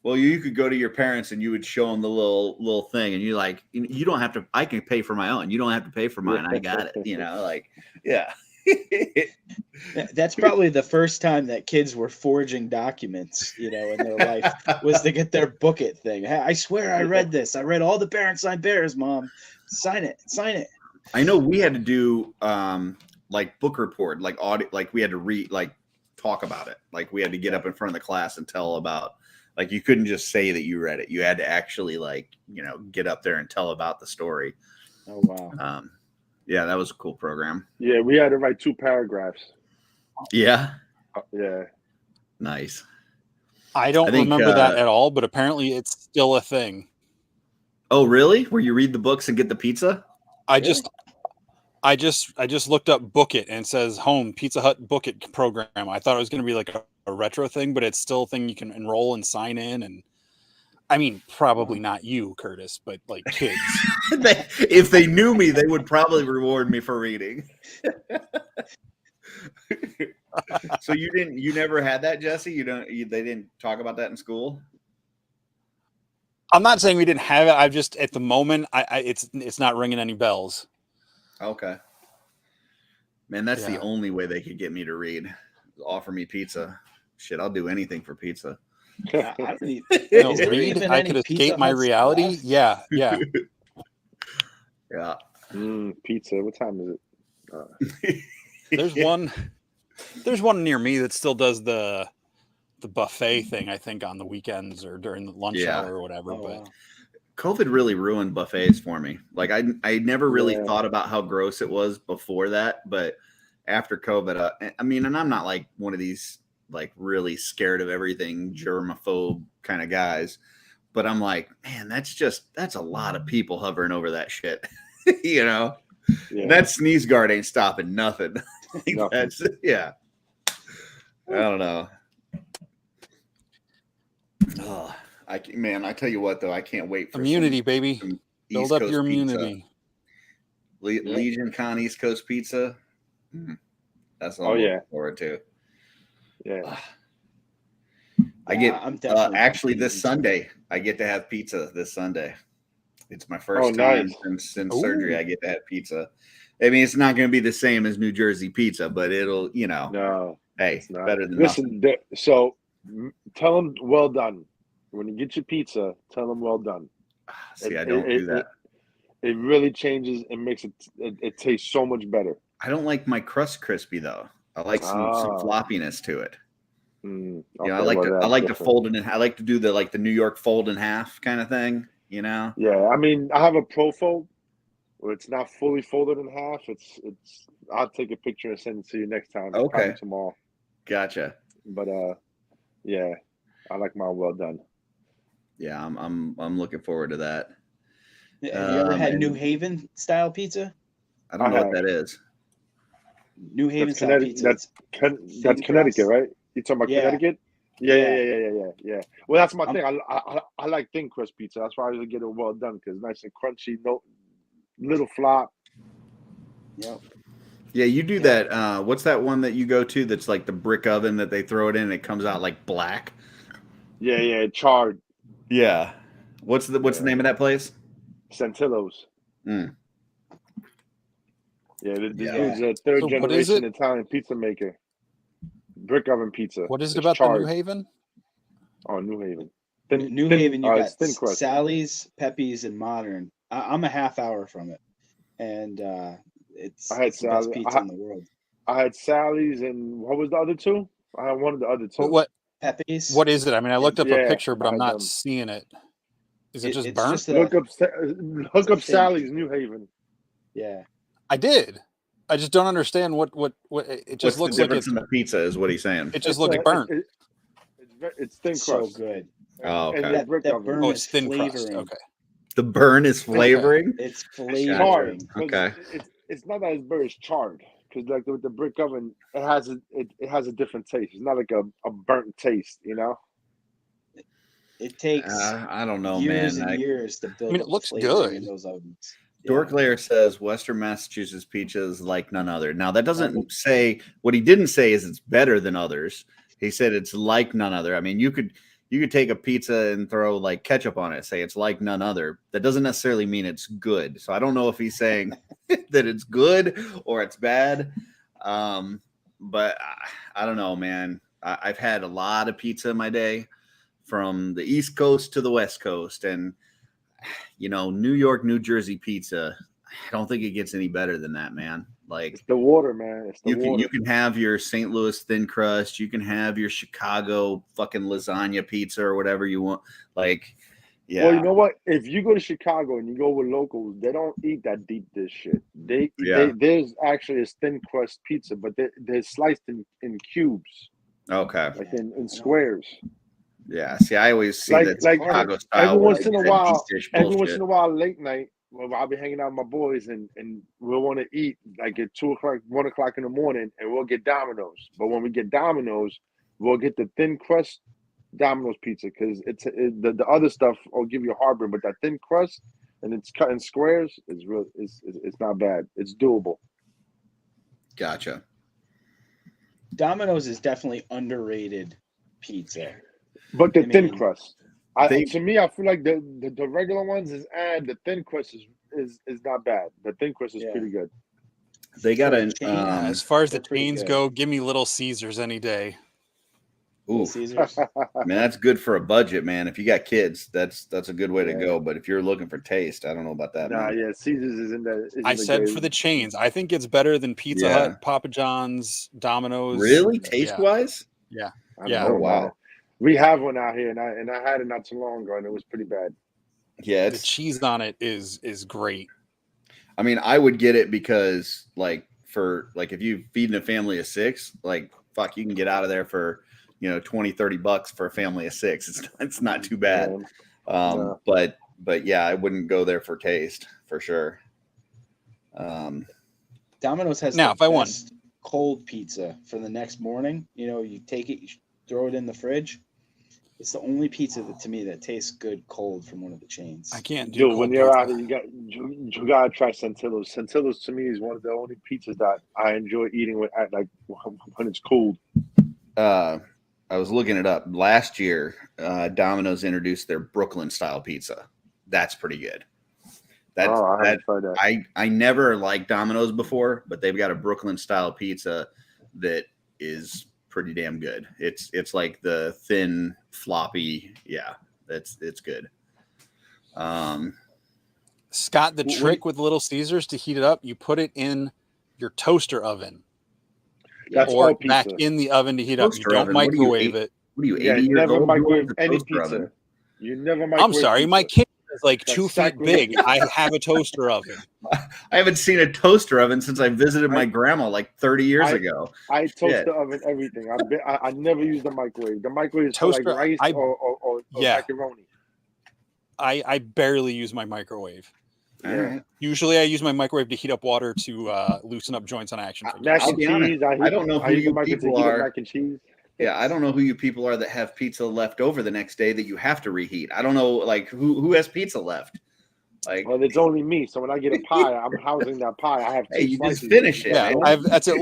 Well, you could go to your parents and you would show them the little thing, and you like, you don't have to. I can pay for my own. You don't have to pay for mine. I got it. That's probably the first time that kids were forging documents, in their life, was to get their Book It thing. I swear I read this. I read all the parents sign bears, Mom. Sign it. I know we had to do like book report, like audit, like we had to read, like talk about it. Like we had to get up in front of the class and tell about. Like you couldn't just say that you read it. You had to actually get up there and tell about the story. Oh wow. Yeah, that was a cool program. Yeah, we had to write 2 paragraphs. Yeah. Yeah. Nice. I don't think, remember that at all, but apparently it's still a thing. Oh, really? Where you read the books and get the pizza? I just looked up Book It, and it says home Pizza Hut Book It program. I thought it was going to be like a retro thing, but it's still a thing you can enroll and sign in. And I mean, probably not you, Curtis, but like kids. If they knew me, they would probably reward me for reading. So you never had that, Jesse? They didn't talk about that in school? I'm not saying we didn't have it. I've just at the moment, it's not ringing any bells. Okay. Man, that's the Yeah. only way they could get me to read. Offer me pizza. Shit, I'll do anything for pizza. I don't need, No, is there read. even I any could Pizza escape my Huts reality. left? Yeah. Yeah. Pizza. What time is it? There's one near me that still does the buffet thing, I think, on the weekends or during the lunch hour or whatever. Oh, But wow. COVID really ruined buffets for me. Like I never really Yeah. thought about how gross it was before that, but after COVID, I mean, and I'm not like one of these like really scared of everything germaphobe kind of guys, but I'm like, man, that's a lot of people hovering over that shit. You know, Yeah. that sneeze guard ain't stopping nothing. Nothing. That's yeah. I don't know. Oh, I tell you what though, I can't wait for immunity, baby. some Build East up Coast your pizza. immunity. Legion Con East Coast pizza. That's what I'm looking forward to. Yeah. I get I'm definitely actually this confused. Sunday. I get to have pizza this Sunday. It's my first nice. time since surgery. I get to have pizza. I mean, it's not going to be the same as New Jersey pizza, but it'll, No. hey, It's not. better than nothing. Listen, so tell them well done. When you get your pizza, tell them well done. See, I don't do that. It really changes and makes it taste so much better. I don't like my crust crispy though. I like some floppiness to it. Okay, I like to fold it in. I like to do the New York fold in half kind of thing. You know. Yeah, I mean, I have a Pro Fold where it's not fully folded in half. It's. I'll take a picture and send it to you next time. Okay. Probably tomorrow. Gotcha. But yeah, I like mine well done. Yeah, I'm looking forward to that. Have you ever had New Haven style pizza? I don't know what that is. New Haven style pizza. That's Connecticut, right? You're talking about Connecticut? Yeah. Well, that's my thing. I like thin crust pizza. That's why I usually get it well done because it's nice and crunchy, no little flop. Yep. Yeah, you do that. What's that one that you go to that's like the brick oven that they throw it in and it comes out like black? Yeah, charred. Yeah. What's the name of that place? Santillo's. Mm. Yeah, this dude's a third generation Italian pizza maker. Brick oven pizza. What is it about the New Haven? Oh, New Haven. New Haven, you got thin crust. Sally's, Pepe's, and Modern. I'm a half hour from it, and it's the best pizza in the world. I had Sally's, and what was the other two? I had one of the other two. What? Pepe's. What is it? I mean, I looked up a picture, but I'm not seeing it. Is it just burnt? Look up Sally's New Haven. Yeah, I did. I just don't understand what it just looks like. It's in the pizza, is what he's saying. It just looks like burnt. It's thin crust. So good. Oh, okay. And that burn it's is thin flavoring. crust. Okay. The burn is flavoring. It's flavoring. Charred. Okay. It's not that it's burnt. It's charred because like with the brick oven, it has a different taste. It's not like a burnt taste, you know. It takes I don't know, years man. and years to build. I mean, it looks flavor good in those ovens. Dork Lair says Western Massachusetts pizza is like none other. Now that doesn't say what he didn't say is it's better than others. He said it's like none other. I mean, you could take a pizza and throw like ketchup on it, say it's like none other. That doesn't necessarily mean it's good. So I don't know if he's saying that it's good or it's bad. But I don't know, man. I've had a lot of pizza in my day, from the East Coast to the West Coast, and New York, New Jersey pizza. I don't think it gets any better than that, man. Like, it's the water, man. It's the water. You can have your St. Louis thin crust. You can have your Chicago fucking lasagna pizza or whatever you want. Like, yeah. Well, you know what? If you go to Chicago and you go with locals, they don't eat that deep dish shit. There's actually a thin crust pizza, but they're sliced in cubes. Okay. like in squares. Yeah. See, I always see that Chicago style. Every once in a while, deep dish every once bullshit. in a while, late night, well, I'll be hanging out with my boys and we'll want to eat like at 2:00, 1:00 in the morning, and we'll get Domino's. But when we get Domino's, we'll get the thin crust Domino's pizza because the other stuff will give you a heartburn, but that thin crust and it's cut in squares is real. It's not bad. It's doable. Gotcha. Domino's is definitely underrated pizza. But the I thin mean, crust, to me, I feel like the regular ones is the thin crust is not bad. The thin crust is pretty good. They got an as far as the they're pretty chains good. go, give me Little Caesars any day. Little ooh, Caesars. man, that's good for a budget, man. If you got kids, that's a good way to go. But if you're looking for taste, I don't know about that, Nah, man. yeah, Caesars is in the. I said for the chains. I think it's better than Pizza Yeah. Hut, Papa John's, Domino's. Really, taste wise? Yeah. I Yeah. know, Oh, wow. man. We have one out here, and I had it not too long ago, and it was pretty bad. Yeah, The cheese on it is great. I mean, I would get it because if you feeding a family of 6, like fuck, you can get out of there for $20-$30 for a family of 6. It's not too bad. No. But yeah, I wouldn't go there for taste for sure. Domino's has Now, the if I want- best cold pizza for the next morning. You take it, you throw it in the fridge. It's the only pizza to me that tastes good cold from one of the chains. I can't do Dude, cold when you're pizza. out here, you gotta try Santillo's. Santillo's to me is one of the only pizzas that I enjoy eating when it's cold. I was looking it up last year. Domino's introduced their Brooklyn style pizza. That's pretty good. I haven't tried that. I never liked Domino's before, but they've got a Brooklyn style pizza that is pretty damn good. It's like the thin, floppy. Yeah, it's good. Scott, the trick with Little Caesars to heat it up, you put it in your toaster oven. That's or all back pizza. in the oven to heat up. You Toaster don't oven? What are you, microwave it. What are you, 80 Yeah, years never old? microwave Who owns a any toaster pizza. oven? You never microwave. I'm sorry, my pizza. kitchen is like That's 2 feet sacrilege. big. I have a toaster oven. I haven't seen a toaster oven since I visited my grandma like 30 years ago. I toast Shit. the oven, everything. I never use the microwave. The microwave is for Toaster, like rice or yeah. macaroni. I barely use my microwave. All right. Usually I use my microwave to heat up water to loosen up joints on action figures. Mac I'll and be honest, cheese. I don't know who use the you microwave to people heat up are. Mac and cheese. Yeah, I don't know who you people are that have pizza left over the next day that you have to reheat. I don't know, like who has pizza left. Like, Well, it's only me. So when I get a pie, I'm housing that pie. I have two hey, you slices. just finish it. Yeah, man. that's at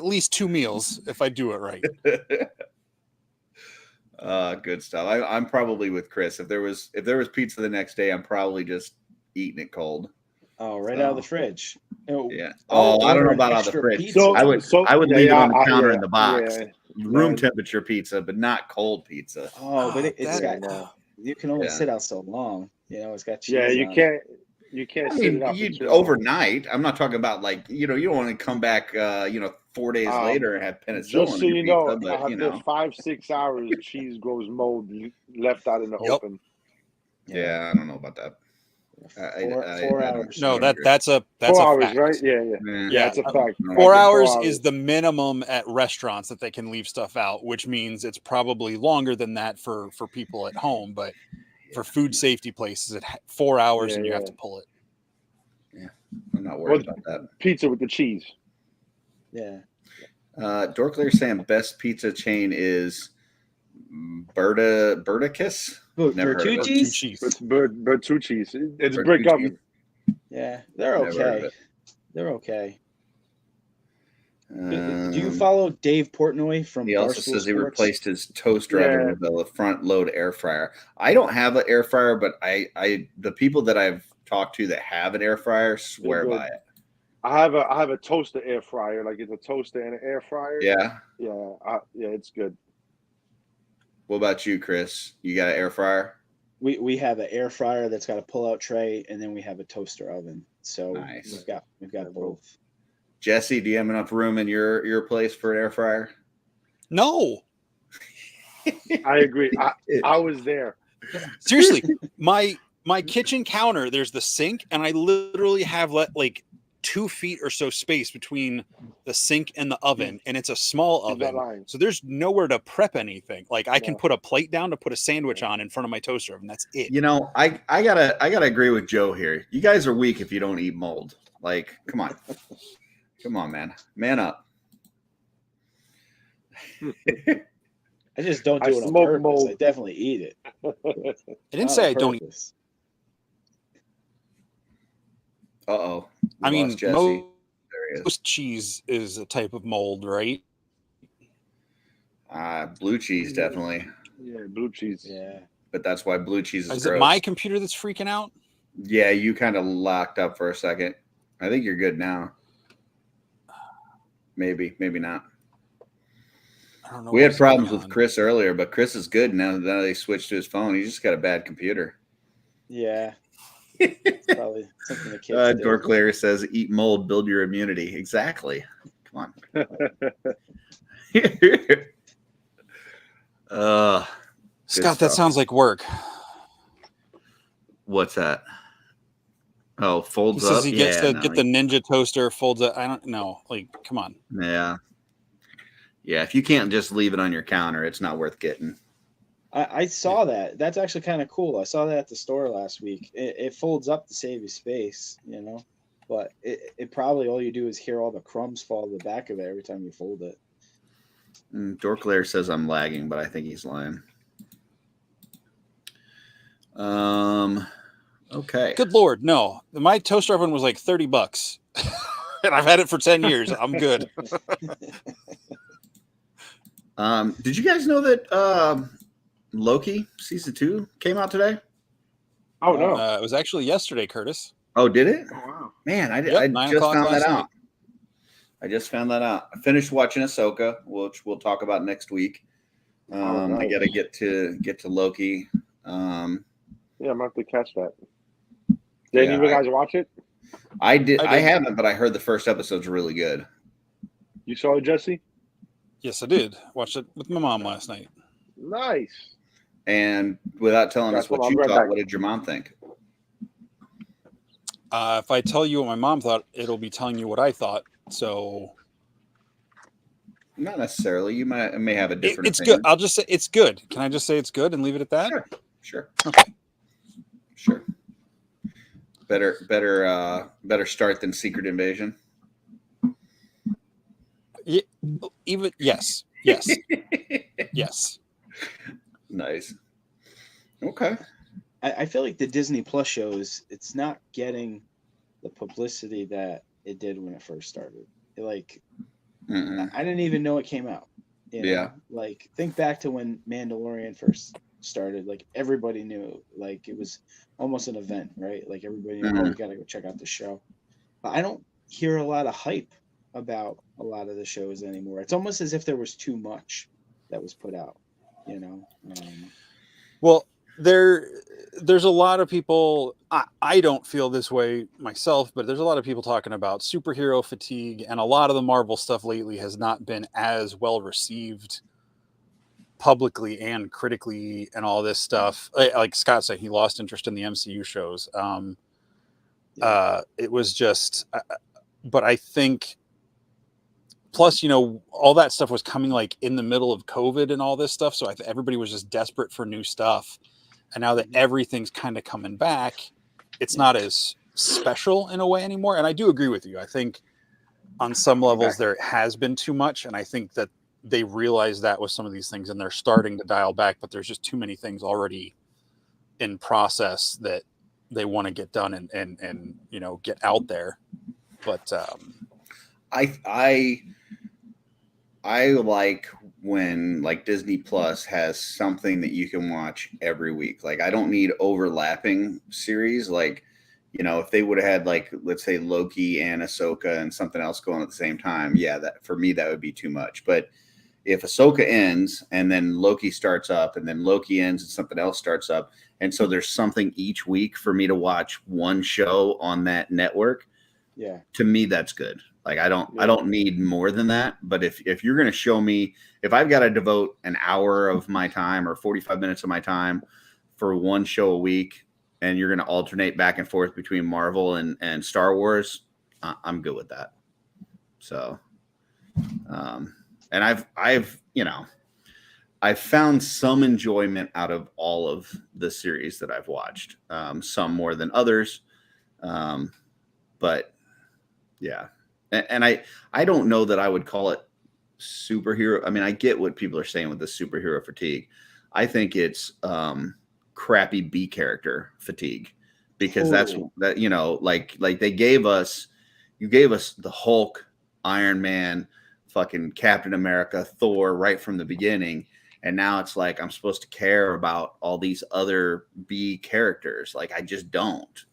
least 2 meals if I do it right. Good stuff. I'm probably with Chris. If there was pizza the next day, I'm probably just eating it cold. Oh, right out of the fridge. Yeah. Oh, I don't know about out of the fridge. Pizza. So- I would leave it on the counter in the box. yeah. Room Yeah. temperature pizza, but not cold pizza. Oh, but it's that- got. You can only Yeah. sit out so long. It's got cheese. Yeah, you on it. can't. You can't I sit mean, it out for you too long. overnight. I'm not talking about like you don't want to come back 4 days later and have penicillin Just so in your you know, pizza, but after 5-6 hours, cheese grows mold left out in the Yep. open. yeah, I don't know about that. 4 hours. No, I that's a 4 hours, fact. right? Yeah. Yeah, It's a fact. 4 After hours is the minimum at restaurants that they can leave stuff out, which means it's probably longer than that for people at home. But for food safety places, 4 hours Yeah, and you have yeah. to pull it. I'm not worried about that. pizza with the cheese. Yeah. Dorkler saying best pizza chain is Berticus. Never heard of it. Two Bertucci's? cheese. Bertucci's. It's Bertucci's. brick oven. Yeah, they're Never heard of okay. it. They're okay. Do Um, you follow Dave Portnoy from He also Barstool says he Sports? replaced his toaster oven with a front load air fryer. I don't have an air fryer, but I the people that I've talked to that have an air fryer swear good. by it. I have a toaster air fryer. Like it's a toaster and an air fryer. Yeah. Yeah, it's good. What about you, Chris? You got an air fryer? We have an air fryer that's got a pull-out tray, and then we have a toaster oven. So Nice. we've got both. Jesse, do you have enough room in your place for an air fryer? No, I agree. I was there. seriously, my kitchen counter, there's the sink, and I literally have like 2 feet or so space between the sink and the oven, and it's a small He's not oven. lying. So there's nowhere to prep anything. Like I can No. put a plate down to put a sandwich on in front of my toaster oven. That's it. You know, I gotta agree with Joe here. You guys are weak if you don't eat mold. Like, come on, man up. I just don't I do it on smoke purpose. mold. I definitely eat it. I didn't Not say on I don't eat. purpose. Uh-oh. I mean, Lost Jesse. There he is. most cheese is a type of mold, right? Blue cheese, definitely. Yeah, blue cheese. Yeah. But that's why blue cheese is Is gross. it my computer that's freaking out? Yeah, you kind of locked up for a second. I think you're good now. Maybe not. I don't know. We had what's going problems with on. Chris earlier, but Chris is good now. Now they switched to his phone. He's just got a bad computer. Yeah. It's probably something the kids do. Dorklayer says, "Eat mold, build your immunity." Exactly. Come on. Scott, that stuff. sounds like work. What's that? Oh, He folds says up. he gets Yeah, to get the Ninja toaster, folds up. I don't know. Like, come on. Yeah. If you can't just leave it on your counter, it's not worth getting. I saw that. That's actually kind of cool. I saw that at the store last week. It folds up to save you space, you know, but it probably all you do is hear all the crumbs fall to the back of it every time you fold it. Dorklayer says I'm lagging, but I think he's lying. Okay. Good Lord, no. My toaster oven was like $30, and I've had it for 10 years. I'm good. Did you guys know that Loki season 2 came out today? Oh no! It was actually yesterday, Curtis. Oh, did it? Oh, wow. Man, I Yep, 9 just o'clock found that last out. night. I just found that out. I finished watching Ahsoka, which we'll talk about next week. I nice. got to get to Loki. Yeah, I'm gonna have to catch that. Did any of you guys watch it? I did. I I did. haven't, but I heard the first episode's really good. You saw it, Jesse? Yes, I did. Watched it with my mom last night. Nice. And without telling Guys, us what hold on, you I'll be right thought, back. what did your mom think? If I tell you what my mom thought, it'll be telling you what I thought. So Not necessarily. You may have a different. it's opinion. good. I'll just say it's good. Can I just say it's good and leave it at that? Sure. Okay. Sure. Better start than Secret Invasion. Yeah, even yes. Yes. Nice. Okay. I feel like the Disney Plus shows, it's not getting the publicity that it did when it first started. Like, Mm-mm. I didn't even know it came out. You know? Yeah. Like, think back to when Mandalorian first started. Like, everybody knew. Like, it was almost an event, right? Like, everybody knew, oh, we got to go check out the show. But I don't hear a lot of hype about a lot of the shows anymore. It's almost as if there was too much that was put out, you know? Well, there's a lot of people. I don't feel this way myself, but there's a lot of people talking about superhero fatigue, and a lot of the Marvel stuff lately has not been as well received publicly and critically, and all this stuff. Like Scott said, he lost interest in the MCU shows. It was just, but I think. Plus, you know, all that stuff was coming like in the middle of COVID and all this stuff. So everybody was just desperate for new stuff. And now that everything's kind of coming back, it's not as special in a way anymore. And I do agree with you. I think on some levels there has been too much. And I think that they realize that with some of these things and they're starting to dial back, but there's just too many things already in process that they want to get done and you know, get out there. But I like when like Disney Plus has something that you can watch every week. Like I don't need overlapping series. Like, you know, if they would have had like, let's say Loki and Ahsoka and something else going at the same time. Yeah, that for me, that would be too much. But if Ahsoka ends and then Loki starts up and then Loki ends and something else starts up. And so there's something each week for me to watch one show on that network. Yeah. To me, that's good. Like I don't need more than that. But if you're going to show me, if I've got to devote an hour of my time or 45 minutes of my time for one show a week, and you're going to alternate back and forth between Marvel and Star Wars, I'm good with that. So, and I've I've found some enjoyment out of all of the series that I've watched. Some more than others, but yeah. And I don't know that I would call it superhero. I mean, I get what people are saying with the superhero fatigue. I think it's crappy B character fatigue, because that's that, like you gave us the Hulk, Iron Man, fucking Captain America, Thor right from the beginning. And now it's like I'm supposed to care about all these other B characters. Like I just don't.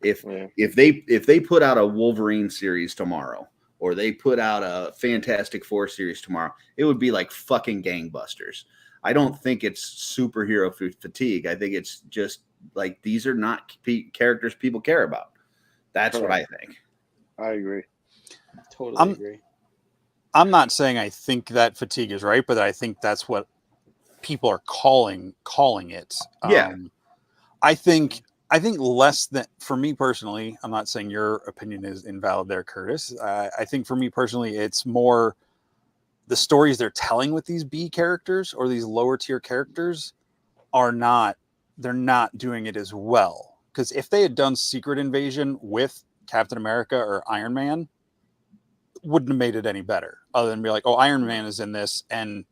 If they put out a Wolverine series tomorrow, or they put out a Fantastic Four series tomorrow, it would be like fucking gangbusters. I don't think it's superhero fatigue. I think it's just like these are not characters people care about. That's what I think. I agree. Totally agree. I'm not saying I think that fatigue is right, but I think that's what people are calling it. Yeah. I think less than, for me personally, I'm not saying your opinion is invalid there, Curtis. I think for me personally, it's more the stories they're telling with these B characters or these lower tier characters they're not doing it as well. Because if they had done Secret Invasion with Captain America or Iron Man, wouldn't have made it any better, other than be like, oh, Iron Man is in this, and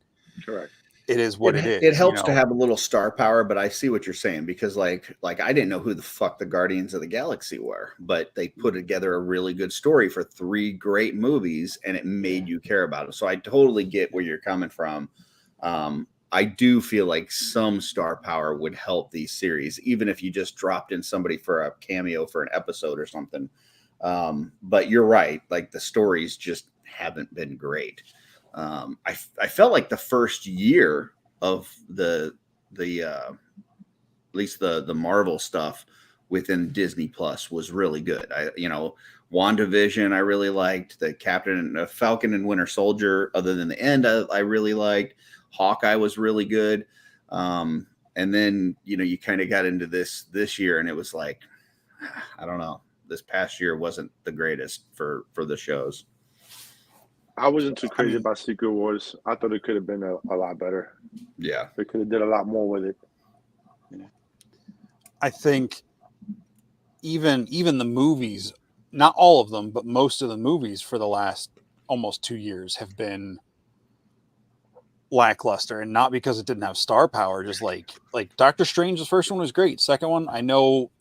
correct. It is what it is. It helps to have a little star power, but I see what you're saying, because like I didn't know who the fuck the Guardians of the Galaxy were, but they put together a really good story for 3 great movies, and it made you care about it. So I totally get where you're coming from. I do feel like some star power would help these series, even if you just dropped in somebody for a cameo for an episode or something. But you're right. Like the stories just haven't been great. I felt like the first year of the at least the Marvel stuff within Disney Plus was really good. WandaVision I really liked. The Falcon and Winter Soldier, other than the end, I really liked. Hawkeye was really good. And then you kind of got into this year, and it was like, I don't know. This past year wasn't the greatest for the shows. I wasn't too crazy about Secret Wars. I thought it could have been a lot better. Yeah. They could have did a lot more with it. Yeah. I think even the movies, not all of them, but most of the movies for the last almost 2 years have been lackluster, and not because it didn't have star power. Just like Doctor Strange, the first one was great. Second one, I know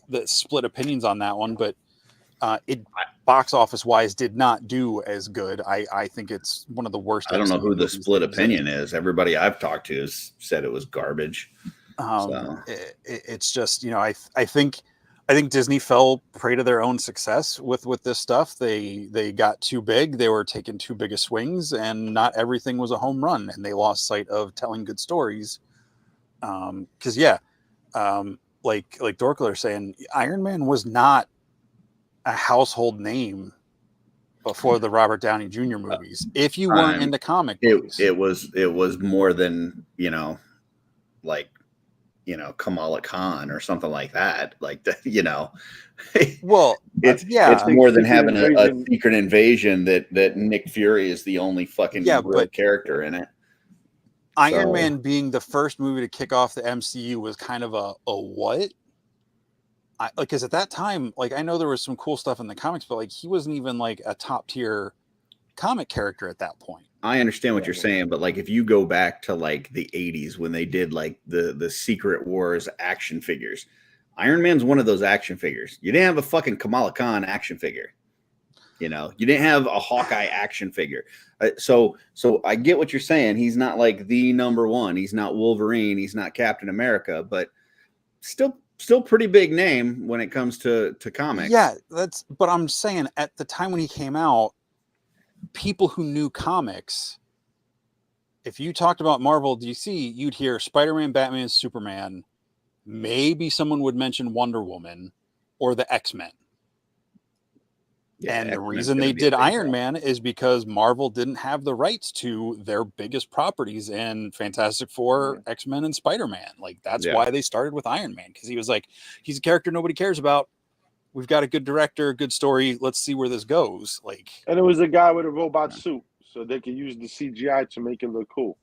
that split opinions on that one, but it box office wise did not do as good. I think it's one of the worst. I don't know who the split opinion is. Everybody I've talked to has said it was garbage. It's just, I think Disney fell prey to their own success with this stuff. They got too big. They were taking too big of swings, and not everything was a home run, and they lost sight of telling good stories. Because like Dorkler saying, Iron Man was not a household name before the Robert Downey Jr. movies. If you weren't into comic books, it was more than Kamala Khan or something like that. Like well, it's more than having a Secret Invasion that Nick Fury is the only fucking real character in it. Iron Man being the first movie to kick off the MCU was kind of a what? Because at that time, I know there was some cool stuff in the comics, but he wasn't even a top tier comic character at that point. I understand what you're saying, but if you go back to the 80s when they did the Secret Wars action figures, Iron Man's one of those action figures. You didn't have a fucking Kamala Khan action figure. You didn't have a Hawkeye action figure. So I get what you're saying. He's not the number one. He's not Wolverine. He's not Captain America, but still pretty big name when it comes to comics. Yeah, but I'm saying at the time when he came out, people who knew comics, if you talked about Marvel, DC, you'd hear Spider-Man, Batman, Superman. Maybe someone would mention Wonder Woman or the X-Men. Yeah, and the reason they did Iron Man is because Marvel didn't have the rights to their biggest properties in Fantastic Four, X-Men, and Spider-Man. That's why they started with Iron Man, because he was he's a character nobody cares about. we've got a good director, a good story. Let's see where this goes. Like, And it was a guy with a robot suit, so they could use the CGI to make it look cool.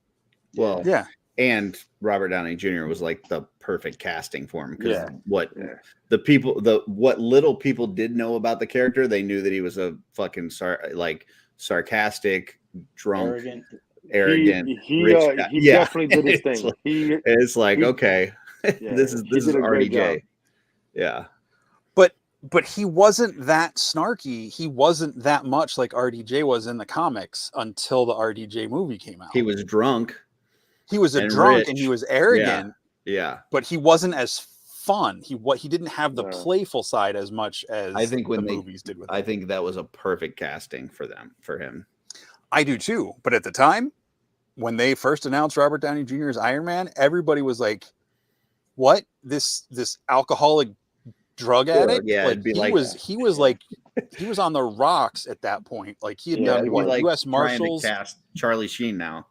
Well, yeah, and Robert Downey Jr. was like the perfect casting for him because what little people did know about the character, they knew that he was a fucking sarcastic, drunk, arrogant, He rich guy. he definitely did his thing. It's like okay, this is did a great job. RDJ. Yeah. But he wasn't that snarky. He wasn't that much like RDJ was in the comics until the RDJ movie came out. He was drunk. He was a drunk and he was arrogant. Yeah. But he wasn't as fun. He didn't have the playful side as much as I think when the movies did with him. I think that was a perfect casting for him. I do too. But at the time, when they first announced Robert Downey Jr. as Iron Man, everybody was like, "What? This alcoholic drug addict?" Yeah, like he was on the rocks at that point. Like he had done U.S. Marshals, trying to cast Charlie Sheen now,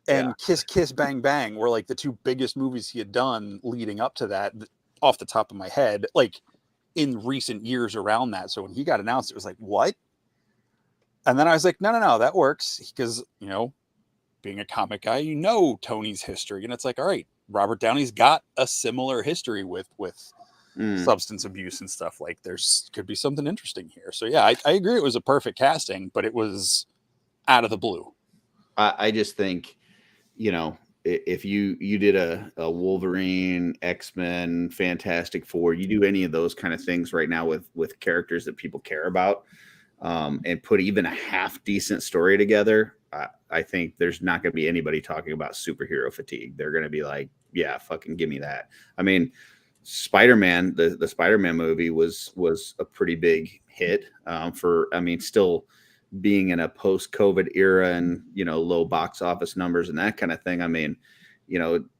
and Kiss Kiss Bang Bang were like the two biggest movies he had done leading up to that. Off the top of my head, like in recent years around that. So when he got announced, it was like, what? And then I was like, no, that works because being a comic guy, Tony's history, and it's like, all right, Robert Downey's got a similar history with substance abuse and stuff. Like there's could be something interesting here. So yeah, I agree it was a perfect casting, but it was out of the blue. I just think, if you did a Wolverine, X-Men, Fantastic Four, you do any of those kind of things right now with characters that people care about, and put even a half decent story together, I think there's not going to be anybody talking about superhero fatigue. They're going to be like, yeah, fucking give me that. I mean, Spider-Man, the Spider-Man movie was a pretty big hit still being in a post-COVID era and, low box office numbers and that kind of thing. I mean,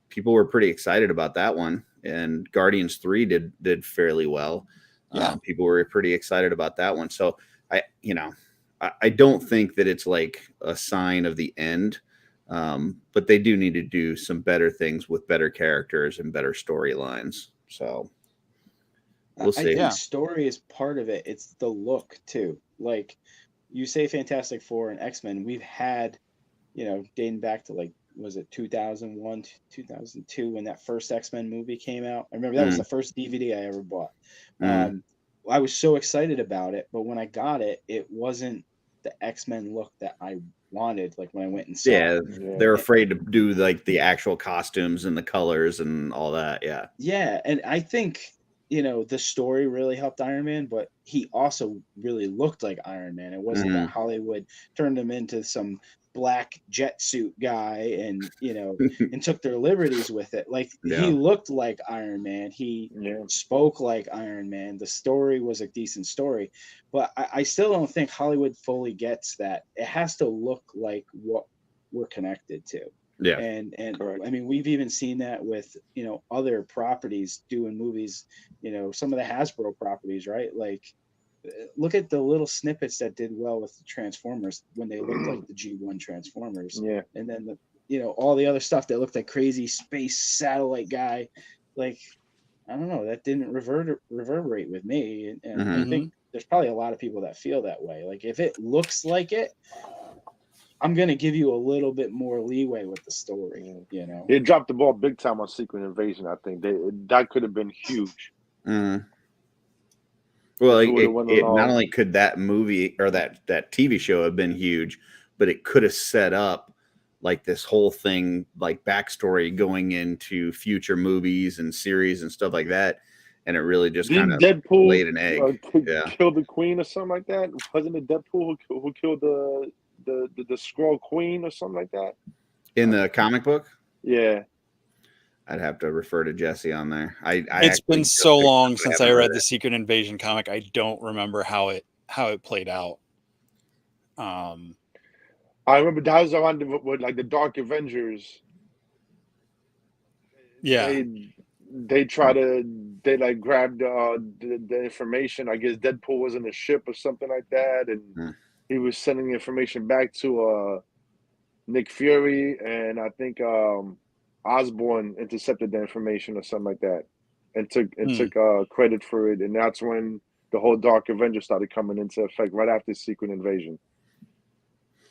people were pretty excited about that one, and Guardians 3 did fairly well. Yeah. People were pretty excited about that one. So I don't think that it's like a sign of the end. But they do need to do some better things with better characters and better storylines. So we'll see. I think story is part of it. It's the look too. Like you say Fantastic Four and X-Men, we've had, dating back to was it 2001, 2002 when that first X-Men movie came out? I remember that was the first DVD I ever bought. I was so excited about it, but when I got it, it wasn't the X-Men look that I wanted. Like when I went and saw it. They're afraid to do like the actual costumes and the colors and all that. Yeah. And I think, the story really helped Iron Man, but he also really looked like Iron Man. It wasn't that Hollywood turned him into some black jet suit guy and and took their liberties with it. Like he looked like Iron Man. He spoke like Iron Man. The story was a decent story, but I still don't think Hollywood fully gets that. It has to look like what we're connected to. Yeah. And I mean, we've even seen that with, other properties doing movies, some of the Hasbro properties, right? Like look at the little snippets that did well with the Transformers when they looked like the G1 Transformers. Yeah. And then all the other stuff that looked like crazy space satellite guy. Like, I don't know, that didn't reverberate with me. And I think there's probably a lot of people that feel that way. Like if it looks like it, I'm going to give you a little bit more leeway with the story, They dropped the ball big time on Secret Invasion, I think. That could have been huge. Well, not only could that movie or that TV show have been huge, but it could have set up like this whole thing, like backstory going into future movies and series and stuff like that. And it really just kind of laid an egg. Killed the queen or something like that. Wasn't it Deadpool who killed the Skrull Queen or something like that in the comic book? Yeah, I'd have to refer to Jesse on there. It's been so long since I read the Secret Invasion comic. I don't remember how it played out. I remember that was around with like the Dark Avengers. Yeah, they grabbed the information. I guess Deadpool was in a ship or something like that, and he was sending information back to Nick Fury, and I think Osborn intercepted the information or something like that, and took credit for it. And that's when the whole Dark Avenger started coming into effect right after Secret Invasion.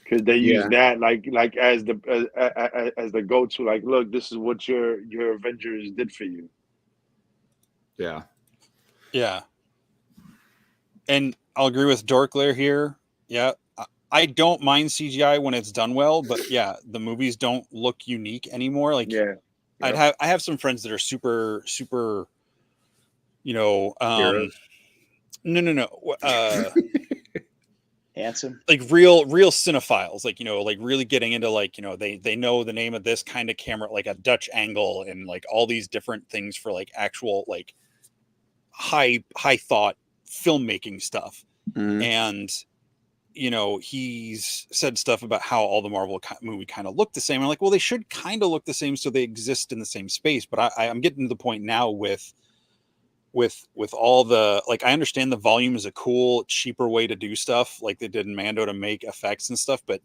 Because they use that like as the go-to, like, look, this is what your Avengers did for you. Yeah. Yeah. And I'll agree with Dorklair here. Yeah. I don't mind CGI when it's done well, but yeah, the movies don't look unique anymore. Like, Yeah. I have some friends that are super, you know, Heroes. no. Handsome. Like real cinephiles, like, you know, like really getting into, like, you know, they know the name of this kind of camera, like a Dutch angle and like all these different things for like actual like high thought filmmaking stuff. And, you know, he's said stuff about how all the Marvel movie kind of look the same. I'm like, well, they should kind of look the same so they exist in the same space. But I'm getting to the point now with all the, like, I understand the volume is a cool, cheaper way to do stuff like they did in Mando to make effects and stuff. But,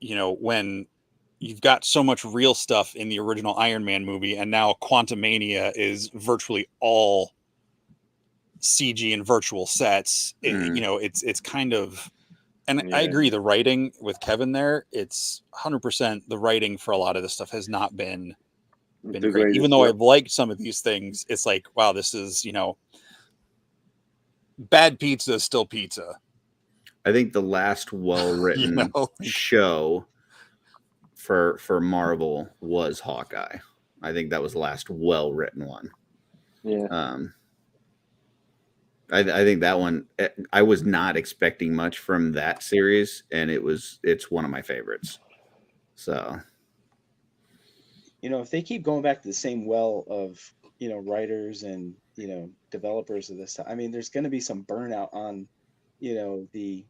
you know, when you've got so much real stuff in the original Iron Man movie and now Quantumania is virtually all CG and virtual sets, you know, it's kind of, and I agree, the writing with Kevin there, it's 100% the writing for a lot of this stuff has not been great. Even though I've liked some of these things, it's like, wow, this is, you know, bad pizza is still pizza. I think the last well-written You know? show for Marvel was Hawkeye. I think that was the last well-written one. Yeah. I think that one, I was not expecting much from that series, and it's one of my favorites. So, You know, if they keep going back to the same well of, you know, writers and, you know, developers of this, I mean, there's going to be some burnout on, you know, the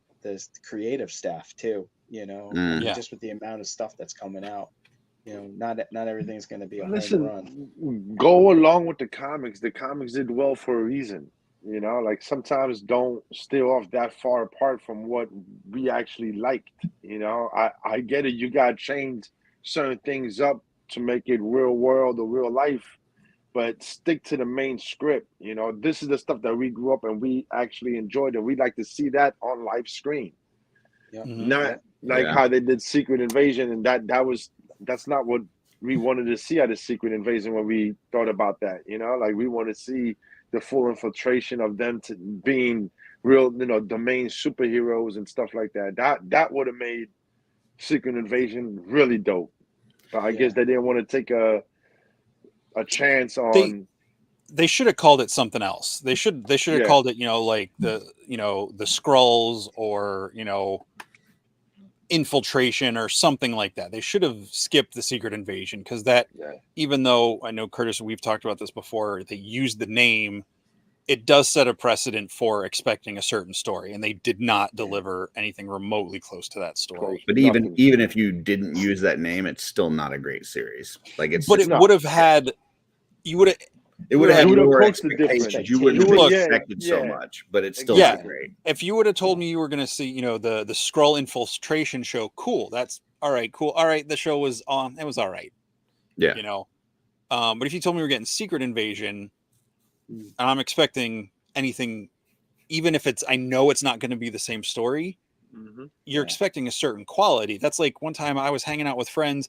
creative staff too, you know, I mean, just with the amount of stuff that's coming out, you know, not everything's going to be a home run. Go along with the comics. The comics did well for a reason. You know, like, sometimes don't steer off that far apart from what we actually liked. You know, I get it. You got to change certain things up to make it real world or real life, but stick to the main script. You know, this is the stuff that we grew up and we actually enjoyed, and we'd like to see that on live screen. Yep. Not like how they did Secret Invasion, and that's not what we wanted to see out of Secret Invasion when we thought about that. You know, like, we want to see the full infiltration of them to being real, you know, the main superheroes and stuff like that. That would have made Secret Invasion really dope. But I guess they didn't want to take a chance on. They should have called it something else. They should have called it, you know, like the Skrulls, or, you know, Infiltration or something like that. They should have skipped the Secret Invasion, because that, even though I know, Curtis, we've talked about this before, they used the name, it does set a precedent for expecting a certain story, and they did not deliver anything remotely close to that story. But even if you didn't use that name, it's still not a great series. Like, it would have had, you would have. It would have had more expectations. You wouldn't have expected so much, but it's still not great. If you would have told me you were going to see, you know, the Skrull infiltration show, cool. That's all right. Cool. All right. The show was on. It was all right. Yeah. You know, but if you told me we were getting Secret Invasion, and I'm expecting anything, even if I know it's not going to be the same story, you're expecting a certain quality. That's like one time I was hanging out with friends.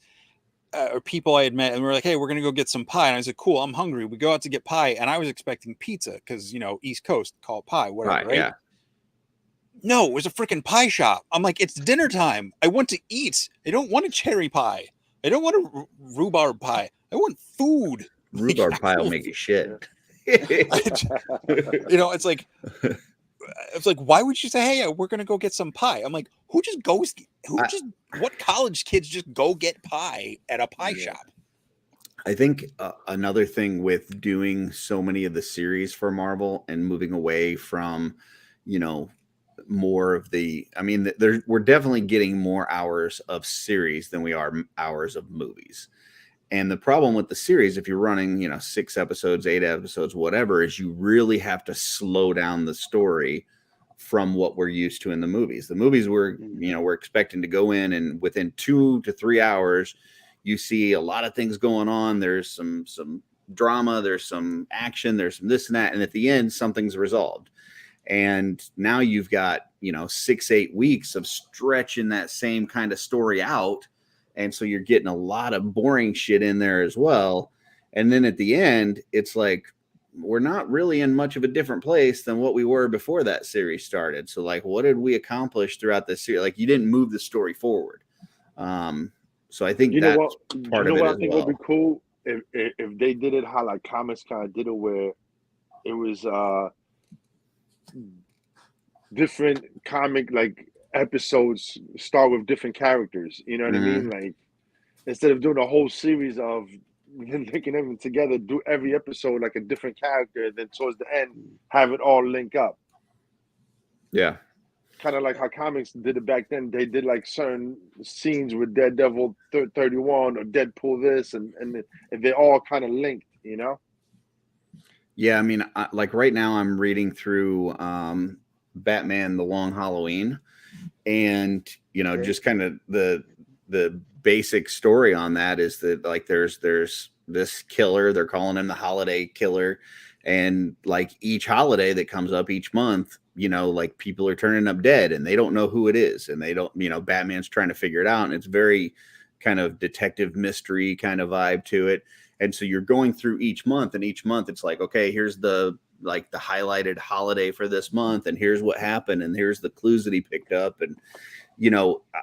Or people I had met, and we were like, hey, we're going to go get some pie. And I said, cool, I'm hungry. We go out to get pie. And I was expecting pizza because, you know, East Coast, call it pie, whatever, right? Yeah. No, it was a freaking pie shop. I'm like, it's dinner time. I want to eat. I don't want a cherry pie. I don't want a rhubarb pie. I want food. Rhubarb pie will make you shit. You know, it's like, why would you say, hey, we're going to go get some pie? I'm like, what college kids just go get pie at a pie shop? I think another thing with doing so many of the series for Marvel and moving away from, you know, more of the, I mean, we're definitely getting more hours of series than we are hours of movies. And the problem with the series, if you're running, you know, 6 episodes, 8 episodes, whatever, is you really have to slow down the story from what we're used to in the movies. The movies we're expecting to go in, and within 2 to 3 hours, you see a lot of things going on. There's some drama, there's some action, there's some this and that, and at the end something's resolved. And now you've got, 6-8 weeks of stretching that same kind of story out, and so you're getting a lot of boring shit in there as well. And then at the end, it's like, we're not really in much of a different place than what we were before that series started. So like, what did we accomplish throughout this series? Like, you didn't move the story forward. So I think that's part of it as I think well. would be cool if they did it how like Comics kind of did it, where it was different comic like episodes start with different characters. You know what I mean? Like, instead of doing a whole series of linking them together, do every episode like a different character, and then towards the end have it all link up. Yeah. Kind of like how comics did it back then. They did like certain scenes with Daredevil 31 or Deadpool this, and they all kind of linked, Yeah, I mean, like right now I'm reading through Batman: The Long Halloween, and just kind of the basic story on that is that like there's this killer, they're calling him the Holiday Killer, and like each holiday that comes up each month, like people are turning up dead and they don't know who it is, and they don't, Batman's trying to figure it out, and it's very kind of detective mystery kind of vibe to it. And so you're going through each month, and each month it's like, okay, here's the highlighted holiday for this month, and here's what happened, and here's the clues that he picked up. And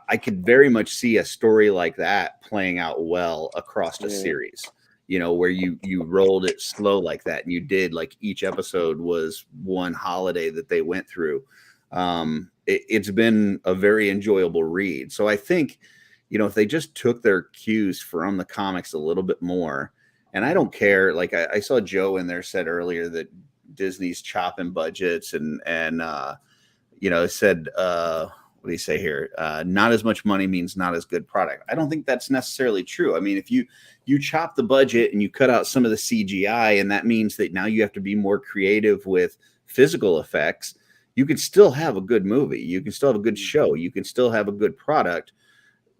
I could very much see a story like that playing out well across a series, where you rolled it slow like that, and you did like each episode was one holiday that they went through. It's been a very enjoyable read. So I think, if they just took their cues from the comics a little bit more, and I don't care, like I saw Joe in there said earlier that Disney's chopping budgets and said, what do you say here? Not as much money means not as good product. I don't think that's necessarily true. I mean, if you chop the budget and you cut out some of the CGI, and that means that now you have to be more creative with physical effects, you can still have a good movie. You can still have a good show. You can still have a good product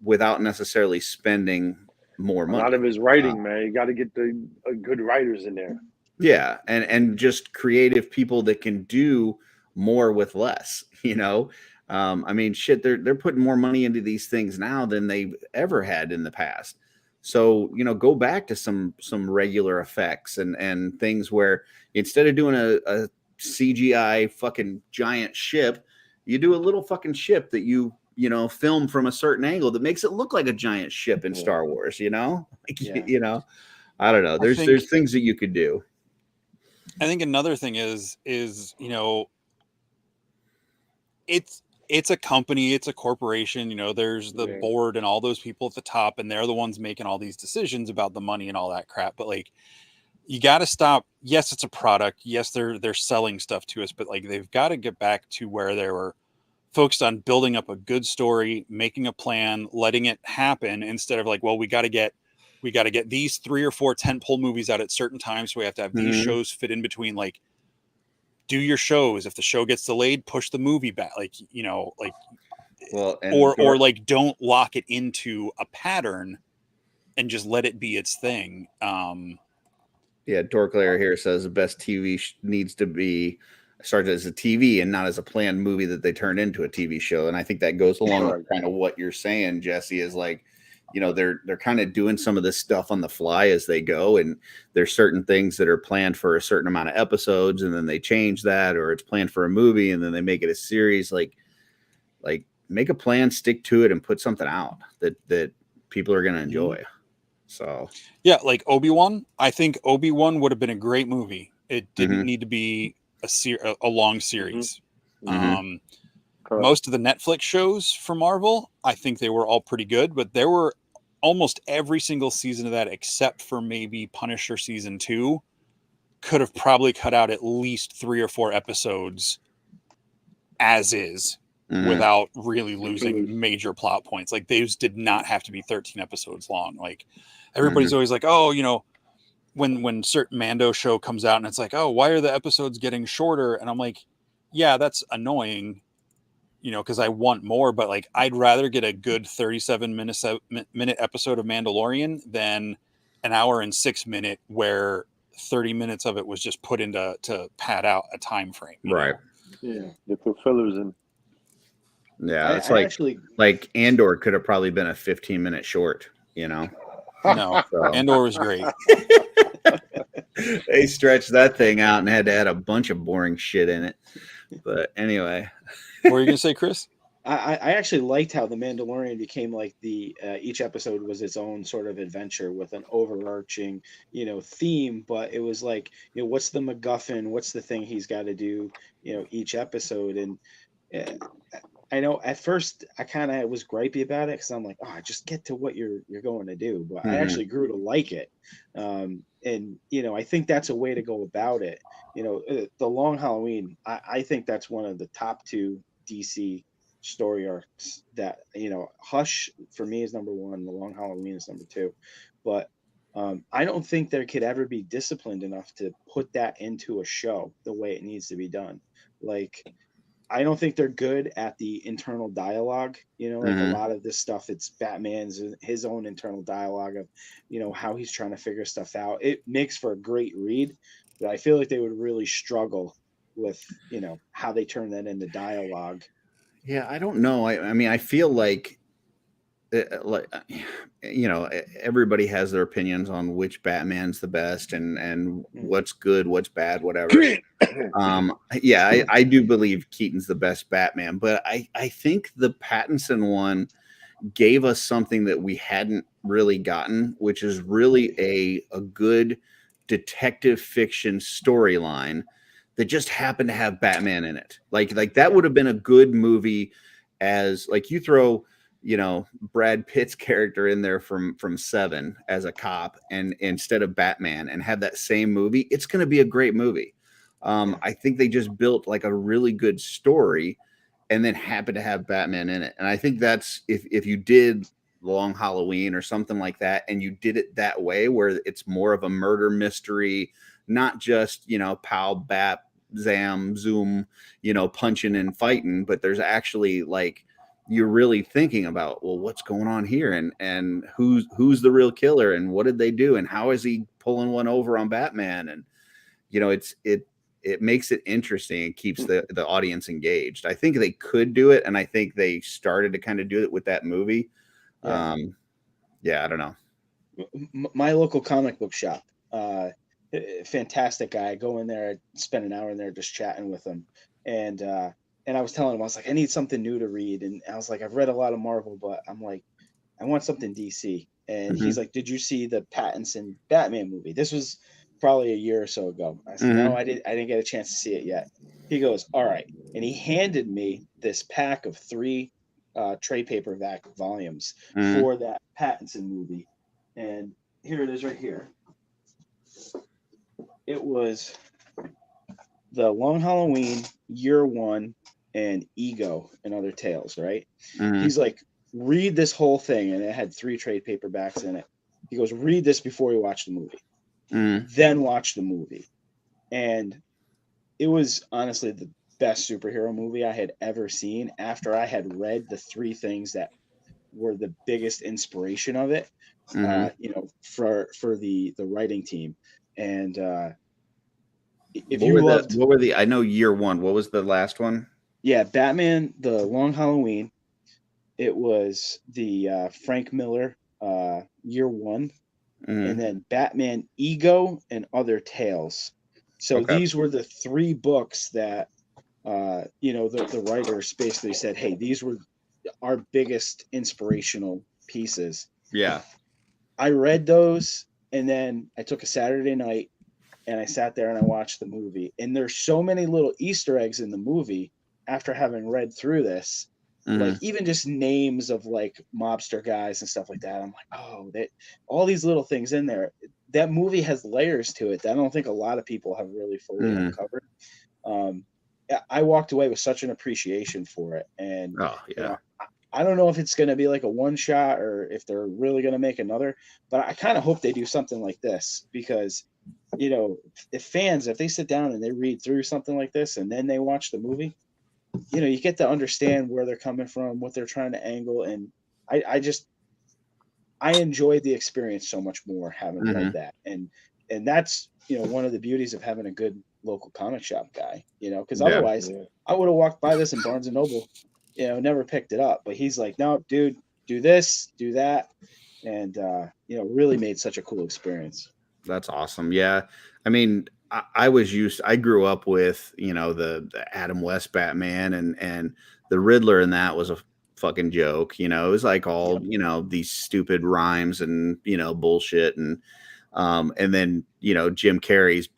without necessarily spending more money. A lot of his writing, man. You got to get the good writers in there. Yeah, and just creative people that can do more with less, I mean, shit, they're putting more money into these things now than they've ever had in the past. So, go back to some regular effects and things where instead of doing a CGI fucking giant ship, you do a little fucking ship that you film from a certain angle that makes it look like a giant ship in Star Wars, I don't know. There's things that you could do. I think another thing is it's a company, it's a corporation, there's the board and all those people at the top, and they're the ones making all these decisions about the money and all that crap. But like, you got to stop. Yes, it's a product. Yes, they're selling stuff to us, but like, they've got to get back to where they were focused on building up a good story, making a plan, letting it happen, instead of like, well, we got to get these 3 or 4 tentpole movies out at certain times, so we have to have these shows fit in between. Like, do your shows. If the show gets delayed, push the movie back. Or like, don't lock it into a pattern and just let it be its thing. Dorklayer here says the best TV needs to be started as a TV and not as a planned movie that they turned into a TV show. And I think that goes along with kind of what you're saying, Jesse, is like, they're kind of doing some of this stuff on the fly as they go. And there's certain things that are planned for a certain amount of episodes, and then they change that, or it's planned for a movie and then they make it a series. Like make a plan, stick to it, and put something out that people are going to enjoy. So yeah, like Obi-Wan, I think Obi-Wan would have been a great movie. It didn't need to be a long series. Most of the Netflix shows for Marvel, I think they were all pretty good, but there were almost every single season of that, except for maybe Punisher season 2, could have probably cut out at least 3 or 4 episodes as is, without really losing major plot points. Like, those did not have to be 13 episodes long. Like, everybody's always like, oh, when certain Mando show comes out and it's like, oh, why are the episodes getting shorter? And I'm like, yeah, that's annoying, because I want more, but like, I'd rather get a good 37-minute episode of Mandalorian than an hour and 6 minute where 30 minutes of it was just put into to pad out a time frame. you Right. know? Yeah, they put fillers in. Yeah, it's I like actually Andor could have probably been a 15-minute short, you know. No, So Andor was great. they stretched that thing out and had to add a bunch of boring shit in it. But anyway, What were you gonna say, Chris? I actually liked how the Mandalorian became like the each episode was its own sort of adventure with an overarching, theme. But it was like, what's the MacGuffin? What's the thing he's got to do? Each episode. And uh, I know at first I kind of was gripey about it because I'm like, oh, just get to what you're going to do. But I actually grew to like it, and I think that's a way to go about it. The Long Halloween. I think that's one of the top two DC story arcs. That Hush for me is number one. The Long Halloween is number two, but I don't think there could ever be disciplined enough to put that into a show the way it needs to be done. Like I don't think they're good at the internal dialogue. Like a lot of this stuff, it's Batman's his own internal dialogue of, how he's trying to figure stuff out. It makes for a great read, but I feel like they would really struggle with, how they turn that into dialogue. yeah, I don't know. I mean, I feel like everybody has their opinions on which Batman's the best and what's good, what's bad, whatever. I do believe Keaton's the best Batman, but I think the Pattinson one gave us something that we hadn't really gotten, which is really a good detective fiction storyline that just happened to have Batman in it. Like that would have been a good movie as like you throw, Brad Pitt's character in there from Seven as a cop and instead of Batman and have that same movie, it's going to be a great movie. I think they just built like a really good story and then happened to have Batman in it. And I think that's if you did Long Halloween or something like that, and you did it that way where it's more of a murder mystery, not just, pow, bap, zam, zoom, punching and fighting, but there's actually like you're really thinking about, well, what's going on here and who's the real killer and what did they do and how is he pulling one over on Batman? And it makes it interesting and keeps the audience engaged. I think they could do it, and I think they started to kind of do it with that movie. I don't know. My local comic book shop, fantastic guy. I go in there, I spend an hour in there just chatting with him, and I was telling him, I was like, I need something new to read, and I was like, I've read a lot of Marvel, but I'm like, I want something DC. And he's like, did you see the Pattinson Batman movie? This was probably a year or so ago. I said, no, I didn't get a chance to see it yet. He goes, all right. And he handed me this pack of 3 trade paperback volumes for that Pattinson movie. And here it is right here. It was the Long Halloween, Year One, and Ego and Other Tales, right? He's like, read this whole thing. And it had 3 trade paperbacks in it. He goes, read this before you watch the movie. Then watch the movie. And it was honestly the best superhero movie I had ever seen after I had read the 3 things that were the biggest inspiration of it, for the writing team. And what were the I know Year One, what was the last one? Yeah, Batman, the Long Halloween. It was the Frank Miller Year One. And then Batman Ego and Other Tales. So these were the 3 books that the writers basically said, hey, these were our biggest inspirational pieces. Yeah. I read those, and then I took a Saturday night and I sat there and I watched the movie. And there's so many little Easter eggs in the movie after having read through this. Like even just names of like mobster guys and stuff like that. I'm like, oh, that all these little things in there. That movie has layers to it that I don't think a lot of people have really fully uncovered. I walked away with such an appreciation for it. And I don't know if it's going to be like a one shot or if they're really going to make another, but I kind of hope they do something like this because, if they sit down and they read through something like this and then they watch the movie, you get to understand where they're coming from, what they're trying to angle. And I enjoyed the experience so much more having read that. And that's one of the beauties of having a good local comic shop guy, because Yeah. otherwise I would have walked by this in Barnes and Noble, never picked it up. But he's like, no, dude, do this, do that. And, really made such a cool experience. That's awesome. Yeah. I mean, I grew up with, the Adam West Batman and the Riddler, and that was a fucking joke. It was like all, these stupid rhymes and, bullshit. And then, Jim Carrey's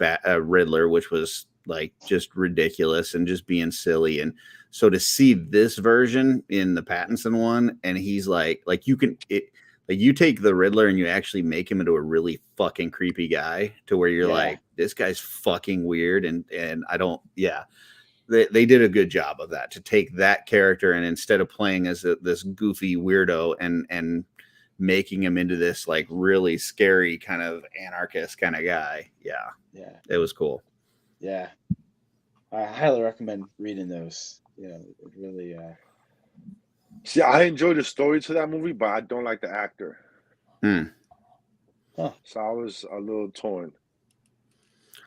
Riddler, which was like just ridiculous and just being silly. And so to see this version in the Pattinson one, and he's like you take the Riddler and you actually make him into a really fucking creepy guy to where you're like, this guy's fucking weird. And I don't, they did a good job of that, to take that character and instead of playing as this goofy weirdo and making him into this like really scary kind of anarchist kind of guy. Yeah. It was cool. Yeah. I highly recommend reading those. It really, See, I enjoy the story to that movie, but I don't like the actor. Huh. So I was a little torn.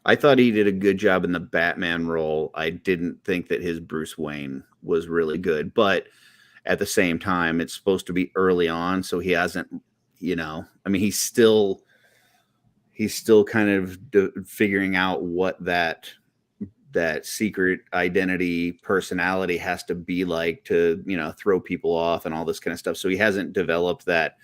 I thought he did a good job in the Batman role. I didn't think that his Bruce Wayne was really good, but at the same time, it's supposed to be early on, so he hasn't, I mean, he's still kind of figuring out what that secret identity personality has to be like to, throw people off and all this kind of stuff. So he hasn't developed that,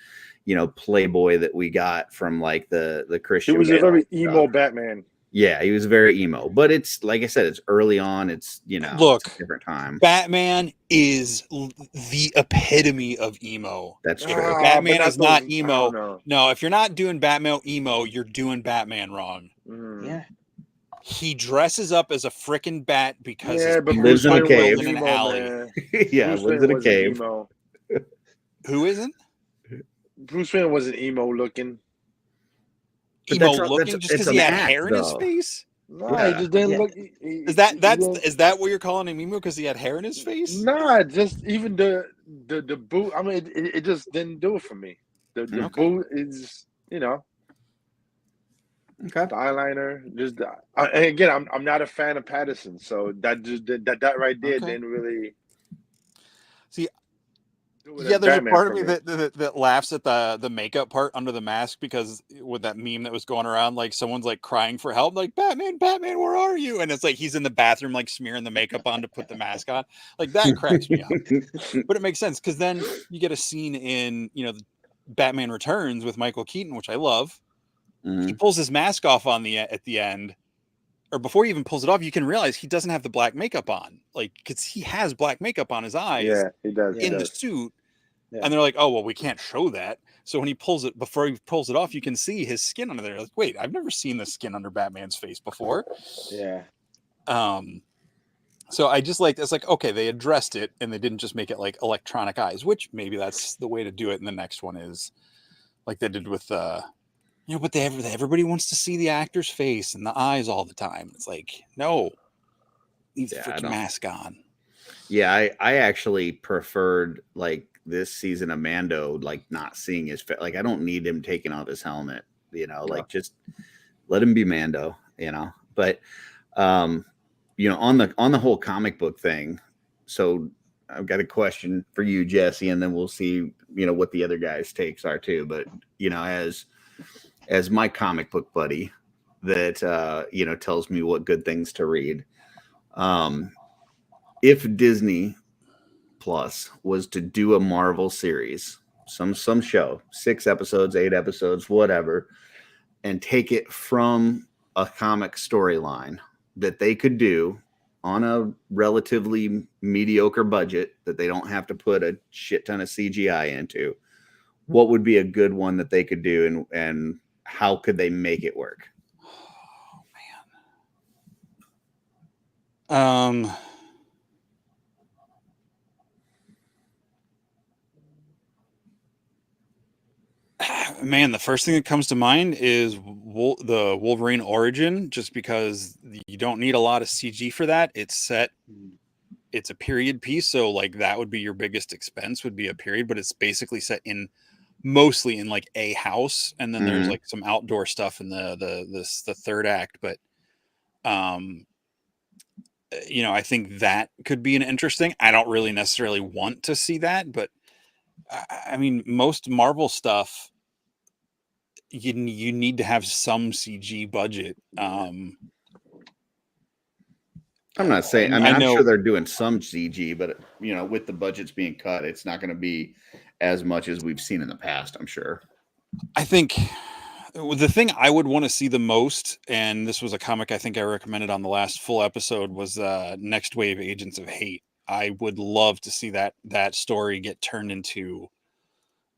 playboy that we got from like the Christian. He was a very emo Batman. Yeah, he was very emo, but it's like I said, it's early on. It's, look, it's a different time. Batman is the epitome of emo. That's true. Batman is not emo. No, if you're not doing Batman emo, you're doing Batman wrong. Yeah. He dresses up as a freaking bat because he lives in a cave in an alley. Yeah, lives in a cave. Who isn't? Bruce Wayne wasn't emo looking. Emo looking just because he had hair in his face? No, he just didn't look. Is that what you're calling him emo because he had hair in his face? Nah, just even the boot. I mean, it just didn't do it for me. The boot is, Okay. The eyeliner. Just and again, I'm not a fan of Pattinson, so that right there didn't really. See, yeah, there's Batman a part of me that laughs at the makeup part under the mask, because with that meme that was going around, like someone's like crying for help, like Batman, where are you? And it's like he's in the bathroom like smearing the makeup on to put the mask on. Like that cracks me up. But it makes sense because then you get a scene in Batman Returns with Michael Keaton, which I love. Mm-hmm. He pulls his mask off at the end, or before he even pulls it off, you can realize he doesn't have the black makeup on, like because he has black makeup on his eyes. Yeah, he does in the suit. Yeah. And they're like, oh, well, we can't show that. So when he pulls it, before he pulls it off, you can see his skin under there. Like, wait, I've never seen the skin under Batman's face before. Yeah. So I just it's like, okay, they addressed it and they didn't just make it like electronic eyes, which maybe that's the way to do it. And the next one is like they did with, but everybody wants to see the actor's face and the eyes all the time. It's like, no, leave the freaking mask on. Yeah, I actually preferred like this season of Mando, like not seeing his face. Like I don't need him taking off his helmet, like just let him be Mando, But on the whole comic book thing. So I've got a question for you, Jesse, and then we'll see, what the other guys' takes are too. But as my comic book buddy that tells me what good things to read. If Disney Plus was to do a Marvel series, some show, 6 episodes, 8 episodes, whatever, and take it from a comic storyline that they could do on a relatively mediocre budget that they don't have to put a shit ton of CGI into, what would be a good one that they could do, and how could they make it work? Oh, man. Man, the first thing that comes to mind is the Wolverine origin, just because you don't need a lot of CG for that. It's a period piece, so like that would be your biggest expense, would be a period, but it's basically set in mostly in like a house, and then there's Mhm. like some outdoor stuff in the third act. But I think that could be an interesting. I don't really necessarily want to see that, but I mean, most Marvel stuff, you need to have some CG budget. I'm not saying. I I mean, I'm know. sure they're doing some CG, but with the budgets being cut, it's not going to be as much as we've seen in the past. I'm sure. I think the thing I would want to see the most, and this was a comic I think I recommended on the last full episode, was Next Wave Agents of Hate. I would love to see that story get turned into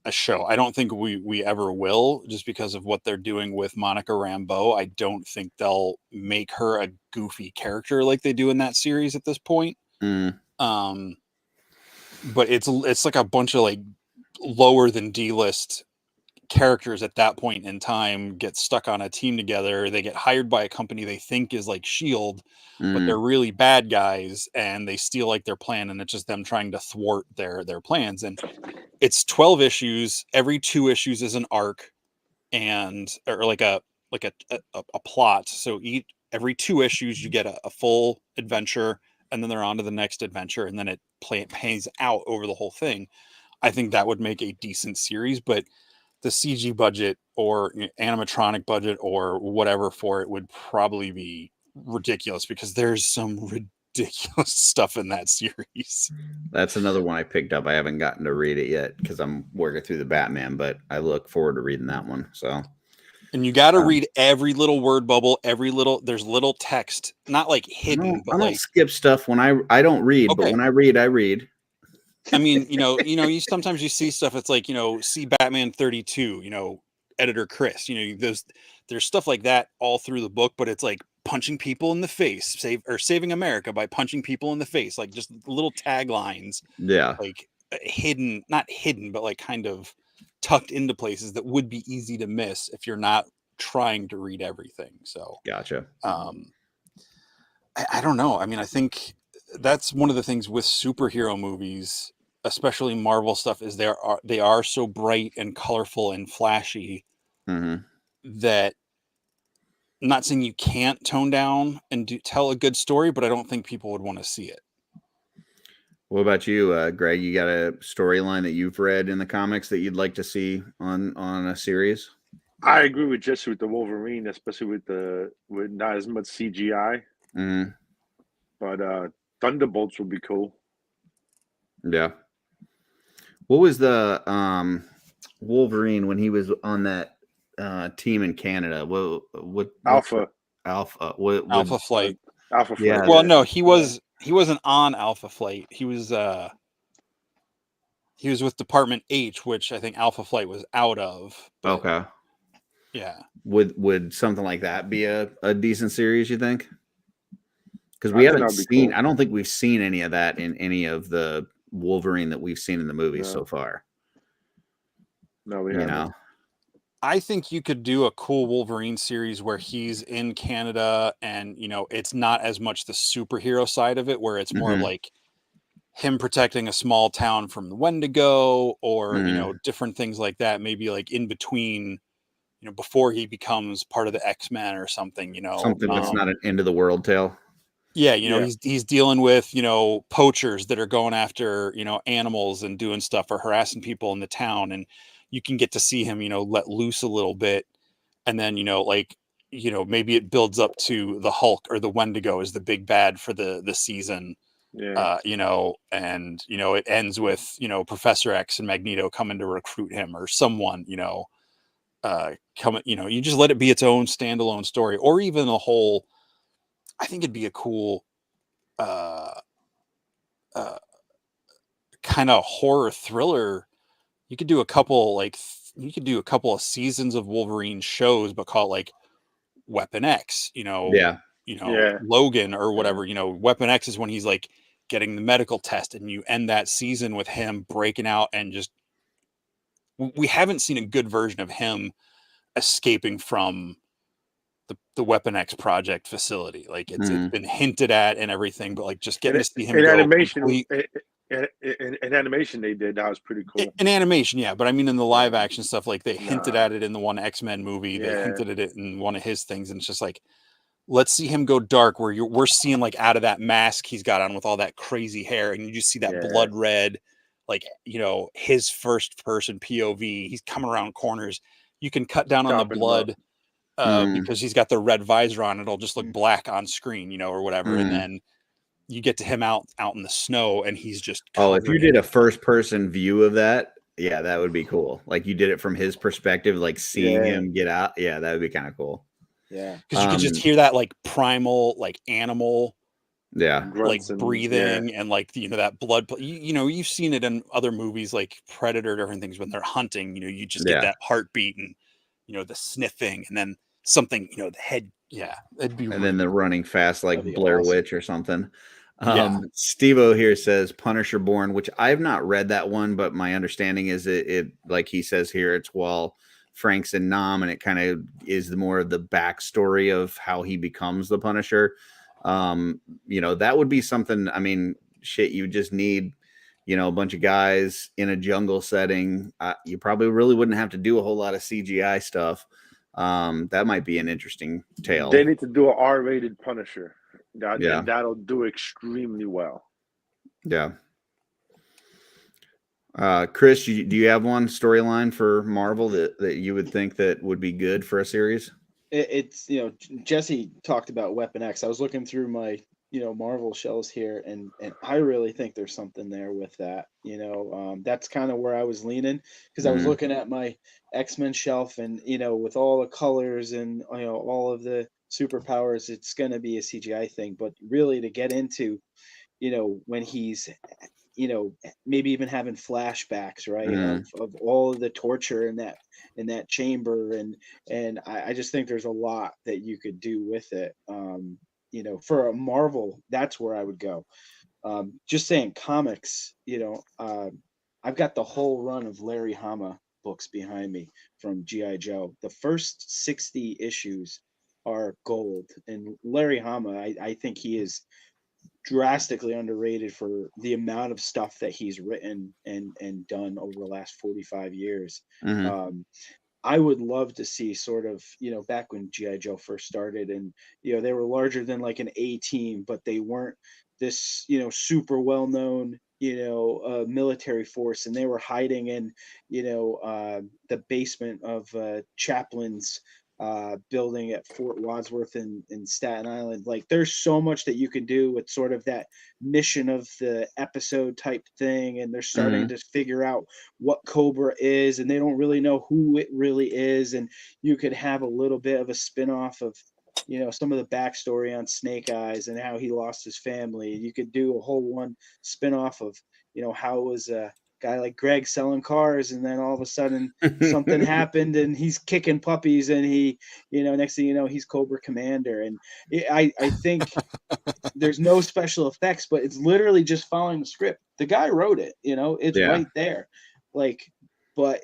a show. I don't think we ever will, just because of what they're doing with Monica Rambeau. I don't think they'll make her a goofy character like they do in that series at this point. Mm. But it's like a bunch of like lower than D-list characters at that point in time get stuck on a team together. They get hired by a company they think is like Shield, but they're really bad guys, and they steal like their plan, and it's just them trying to thwart their plans. And it's 12 issues. Every 2 issues is an arc, and or like a plot. So every 2 issues you get a full adventure, and then they're on to the next adventure, and then it pays out over the whole thing. I think that would make a decent series, but the CG budget or animatronic budget or whatever for it would probably be ridiculous, because there's some ridiculous stuff in that series. That's another one I picked up. I haven't gotten to read it yet because I'm working through the Batman, but I look forward to reading that one. So, and you got to read every little word bubble, there's little text, not like hidden, I don't like skip stuff when I don't read, but okay. when I read, I read. I mean, you sometimes you see stuff. It's like, see Batman 32, editor Chris, there's stuff like that all through the book, but it's like punching people in the face, saving America by punching people in the face, like just little taglines, Yeah, like not hidden, but like kind of tucked into places that would be easy to miss if you're not trying to read everything. So, gotcha. I don't know. I mean, I think that's one of the things with superhero movies, especially Marvel stuff, is they are so bright and colorful and flashy that, I'm not saying you can't tone down and tell a good story, but I don't think people would want to see it. What about you, Greg? You got a storyline that you've read in the comics that you'd like to see on a series? I agree with Jesse with the Wolverine, especially with not as much CGI. But Thunderbolts would be cool. Yeah. What was the Wolverine when he was on that team in Canada? What Alpha Flight. Alpha Flight. Yeah. Well, no, he wasn't on Alpha Flight. He was with Department H, which I think Alpha Flight was out of. Okay. Yeah. Would something like that be a decent series, you think? Because I we think haven't that'd be seen, cool. I don't think we've seen any of that in any of the Wolverine that we've seen in the movies so far. No, we haven't. I think you could do a cool Wolverine series where he's in Canada, and it's not as much the superhero side of it, where it's more like him protecting a small town from the Wendigo, or different things like that. Maybe like in between, before he becomes part of the X-Men or something. Something that's not an end of the world tale. Yeah, he's dealing with poachers that are going after animals and doing stuff, or harassing people in the town, and you can get to see him let loose a little bit, and then maybe it builds up to the Hulk or the Wendigo as the big bad for the season. Yeah. And it ends with Professor X and Magneto coming to recruit him, or someone coming. You just let it be its own standalone story, or even a whole. I think it'd be a cool kind of horror thriller. You could do a couple of seasons of Wolverine shows, but call it like Weapon X, Logan or whatever. Weapon X is when he's like getting the medical test, and you end that season with him breaking out, and just, we haven't seen a good version of him escaping from the Weapon X project facility. Like it's been hinted at and everything, but like just getting to see him in go animation. in animation they did that was pretty cool. In animation, yeah, but I mean in the live action stuff, like they hinted at it in the one X-Men movie, they Yeah. hinted at it in one of his things, and it's just like, let's see him go dark, where we're seeing like out of that mask he's got on with all that crazy hair, and you just see that Yeah. blood red, like, you know, his first person POV. He's coming around corners. You can cut down on the Chopping 'em blood Mhm. because he's got the red visor on. It'll just look black on screen, you know, or whatever, and Mhm. then you get to him out in the snow, and he's just Oh, if you covered did in- a first person view of that, yeah, that would be cool. Like you did it from his perspective, like seeing Yeah. him get out. Yeah, that would be kind of cool. Yeah. because you could just hear that like primal, like animal, Yeah. like Grunts and- breathing, and like, you know, that blood. You know, you've seen it in other movies like Predator, different things when they're hunting. You know, you just get Yeah. that heartbeat and, you know, the sniffing, and then something, you know, the head. Yeah, it'd be. And then the running fast like That'd be Blair awesome. Witch or something. Yeah. Steve-O here says Punisher Born, which I've not read that one, but my understanding is it like he says here, it's while Frank's in Nam, and it kind of is more of the backstory of how he becomes the Punisher. You know, that would be something. I mean, shit, you just need, you know, a bunch of guys in a jungle setting. You probably really wouldn't have to do a whole lot of CGI stuff. That might be an interesting tale. They need to do an R-rated Punisher. Yeah. That'll do extremely well. Yeah. Chris, do you have one storyline for Marvel that you would think that would be good for a series? It's, you know, Jesse talked about Weapon X. I was looking through my, you know, Marvel shelves here, and I really think there's something there with that. You know, that's kind of where I was leaning, because I was Mhm. looking at my X-Men shelf, and, you know, with all the colors and, you know, all of the superpowers, it's going to be a CGI thing. But really, to get into, you know, when he's, you know, maybe even having flashbacks, right, of all of the torture in that chamber, and I just think there's a lot that you could do with it. You know, for a Marvel, that's where I would go. Just saying, comics, you know, I've got the whole run of Larry Hama books behind me from GI Joe. The first 60 issues are gold, and Larry Hama, I think he is drastically underrated for the amount of stuff that he's written and done over the last 45 years. Mhm. I would love to see sort of, you know, back when GI Joe first started, and, you know, they were larger than like an A team, but they weren't this, you know, super well known, you know, military force, and they were hiding in, you know, the basement of Chaplin's building at Fort Wadsworth in Staten Island. Like, there's so much that you can do with sort of that mission of the episode type thing, and they're starting to figure out what Cobra is, and they don't really know who it really is, and you could have a little bit of a spin-off of, you know, some of the backstory on Snake Eyes and how he lost his family. You could do a whole one spin-off of, you know, how it was a guy like Greg selling cars, and then all of a sudden something happened and he's kicking puppies, and he, you know, next thing you know, he's Cobra Commander. And I think there's no special effects, but it's literally just following the script. The guy wrote it, you know, it's Yeah. right there. Like, but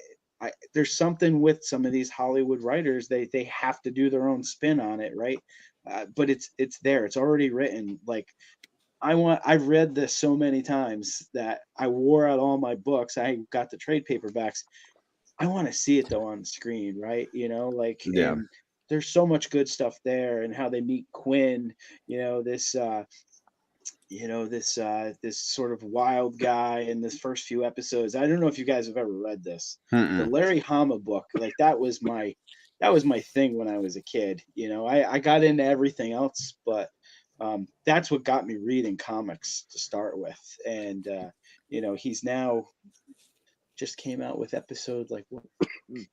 there's something with some of these Hollywood writers, they have to do their own spin on it, right? But it's there, it's already written. Like, I've read this so many times that I wore out all my books. I got the trade paperbacks. I want to see it though on the screen, right? You know, like, Yeah. and there's so much good stuff there, and how they meet Quinn, you know, this sort of wild guy in this first few episodes. I don't know if you guys have ever read this. The Larry Hama book, like, that was my thing when I was a kid. You know, I got into everything else, but that's what got me reading comics to start with. And you know, he's now just came out with episode like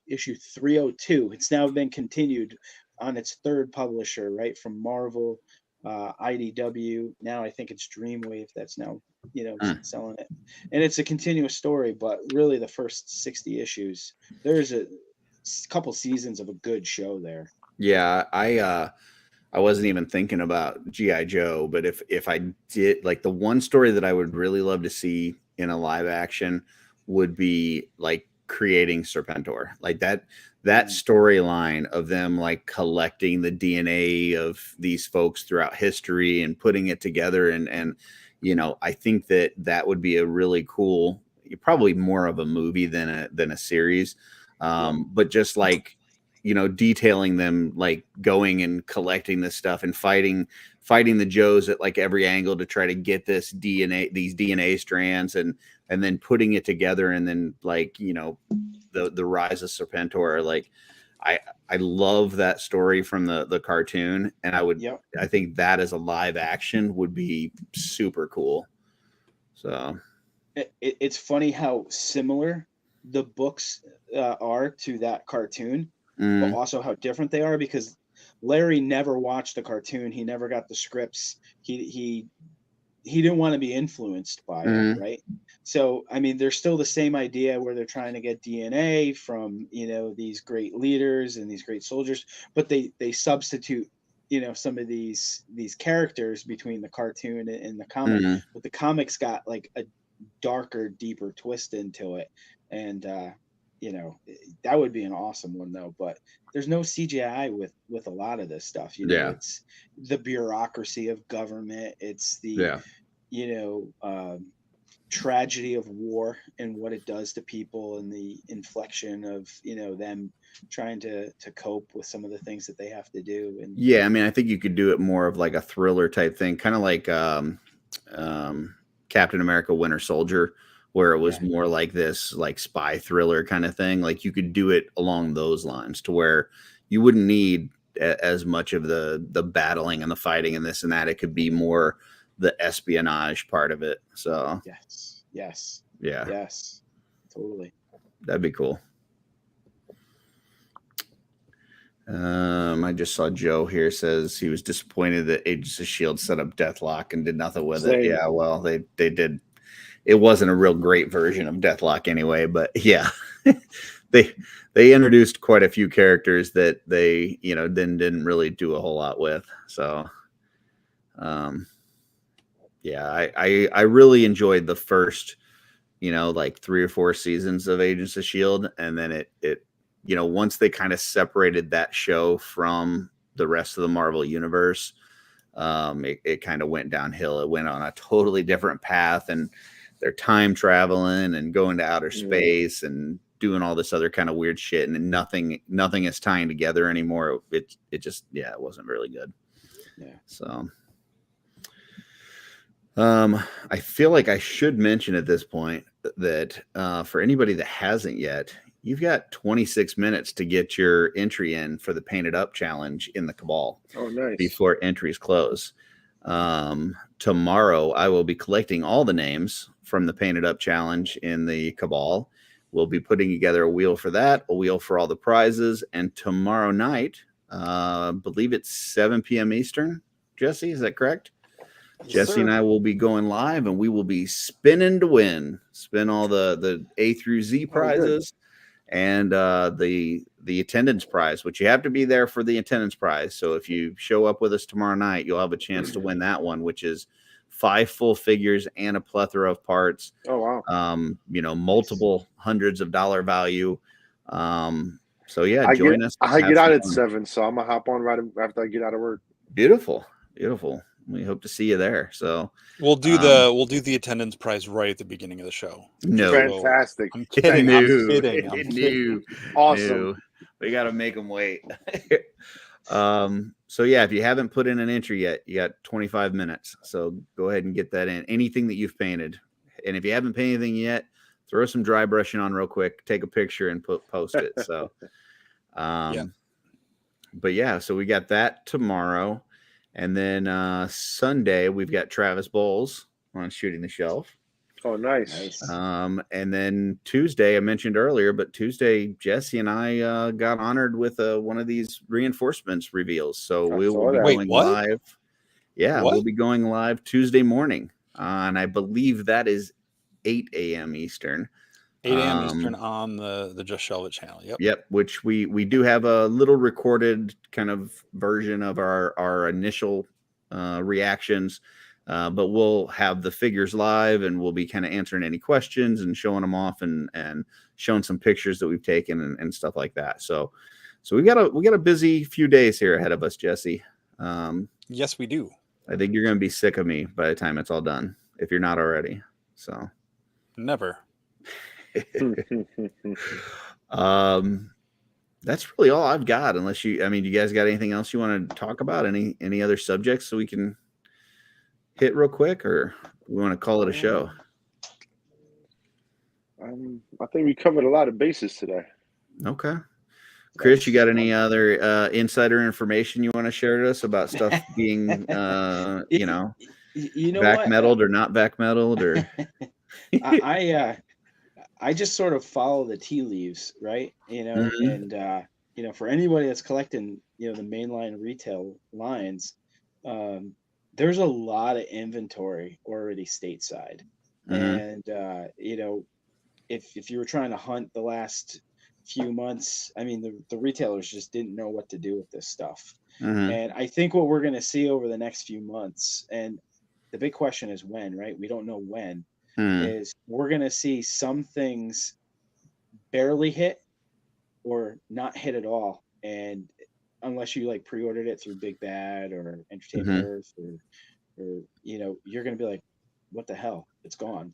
issue 302. It's now been continued on its third publisher, right, from Marvel, IDW. Now I think it's Dreamwave that's now, you know, selling it, and it's a continuous story. But really, the first 60 issues, there's a couple seasons of a good show there. Yeah, I wasn't even thinking about GI Joe, but if I did, like, the one story that I would really love to see in a live action would be like creating Serpentor. Like that storyline of them like collecting the DNA of these folks throughout history and putting it together, and you know, I think that would be a really cool, probably more of a movie than a series, but just like, you know, detailing them like going and collecting this stuff and fighting the Joes at like every angle to try to get these DNA strands, and then putting it together, and then like, you know, the rise of Serpentor. Like I love that story from the cartoon, and I think that as a live action would be super cool. So it's funny how similar the books are to that cartoon, but also how different they are, because Larry never watched the cartoon. He never got the scripts. He didn't want to be influenced by it, right? So, I mean, there's still the same idea where they're trying to get DNA from, you know, these great leaders and these great soldiers, but they substitute, you know, some of these characters between the cartoon and the comic. But the comic's got like a darker, deeper twist into it, and you know, that would be an awesome one though. But there's no CGI with a lot of this stuff. You know, it's the bureaucracy of government. It's the you know, tragedy of war and what it does to people, and the inflection of, you know, them trying to cope with some of the things that they have to do. And yeah, I mean, I think you could do it more of like a thriller type thing, kind of like Captain America Winter Soldier, where it was more like this like spy thriller kind of thing. Like you could do it along those lines to where you wouldn't need as much of the battling and the fighting and this and that. It could be more the espionage part of it. So yes, totally. That'd be cool. I just saw Joe here says he was disappointed that Agents of S.H.I.E.L.D. set up Deathlock and did nothing with it. Yeah, well, they did. It wasn't a real great version of Deathlock anyway, but yeah, they introduced quite a few characters that they, you know, then didn't really do a whole lot with. So, yeah, I really enjoyed the first, you know, like 3 or 4 seasons of Agents of S.H.I.E.L.D. And then it you know, once they kind of separated that show from the rest of the Marvel universe, it kind of went downhill. It went on a totally different path, and they're time traveling and going to outer space and doing all this other kind of weird shit, and nothing is tying together anymore. It just, it wasn't really good. Yeah. So, I feel like I should mention at this point that for anybody that hasn't yet, you've got 26 minutes to get your entry in for the Painted Up Challenge in the Cabal. Oh, nice. Before entries close. Tomorrow, I will be collecting all the names from the Painted Up Challenge in the Cabal. We'll be putting together a wheel for that, a wheel for all the prizes. And tomorrow night, I believe it's 7 p.m. Eastern. Jesse, is that correct? Yes, Jesse sir. and I will be going live, and we will be spinning to win. Spin all the A through Z prizes. And the attendance prize, which you have to be there for the attendance prize. So if you show up with us tomorrow night, you'll have a chance to win that one, which is 5 full figures and a plethora of parts. Oh, wow. You know, multiple hundreds of dollar value. So yeah, join us. I get out at 7, so I'm gonna hop on right after I get out of work. Beautiful. We hope to see you there. So we'll do the attendance prize right at the beginning of the show. No, fantastic. I'm kidding. No. I'm kidding. Awesome. No. We got to make them wait. So yeah, if you haven't put in an entry yet, you got 25 minutes. So go ahead and get that in. Anything that you've painted, and if you haven't painted anything yet, throw some dry brushing on real quick, take a picture, and post it. So, but yeah, so we got that tomorrow. And then Sunday, we've got Travis Bowles on Shooting the Shelf. Oh, nice. And then Tuesday, I mentioned earlier, but Tuesday, Jesse and I got honored with one of these reinforcements reveals. So we will be going live. Yeah, we'll be going live Tuesday morning. And I believe that is 8 a.m. Eastern. 8 a.m. Eastern on the Just Shelve It channel. Yep. Which we do have a little recorded kind of version of our initial reactions. But we'll have the figures live, and we'll be kind of answering any questions and showing them off, and showing some pictures that we've taken and stuff like that. So we got a busy few days here ahead of us, Jesse. Yes, we do. I think you're going to be sick of me by the time it's all done, if you're not already. So Never. That's really all I've got. Unless you guys got anything else you want to talk about? Any other subjects so we can hit real quick, or we want to call it a show? I think we covered a lot of bases today. Okay. Chris, you got any other insider information you want to share to us about stuff being, you know back what? metaled or not back metaled, or? I just sort of follow the tea leaves, right? Mhm. And for anybody that's collecting, the mainline retail lines, there's a lot of inventory already stateside. Mhm. And if you were trying to hunt the last few months, I mean, the retailers just didn't know what to do with this stuff. Mhm. And I think what we're going to see over the next few months, and the big question is when, right? We don't know when, Mhm. is we're going to see some things barely hit or not hit at all. And unless you like pre-ordered it through Big Bad or Entertainment Mhm. Earth, or you're going to be like, what the hell? It's gone.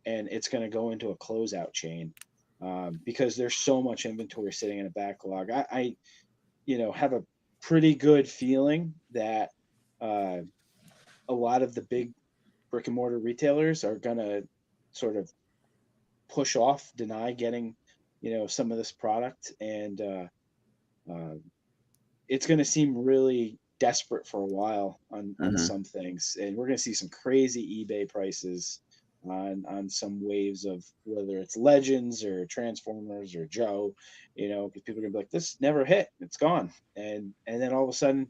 And it's going to go into a closeout chain, because there's so much inventory sitting in a backlog. I have a pretty good feeling that a lot of the big brick and mortar retailers are going to sort of deny getting, some of this product. And uh, it's going to seem really desperate for a while on Mhm. some things. And we're going to see some crazy eBay prices on some waves of whether it's Legends or Transformers or Joe, because people are going to be like, this never hit, it's gone. And then all of a sudden,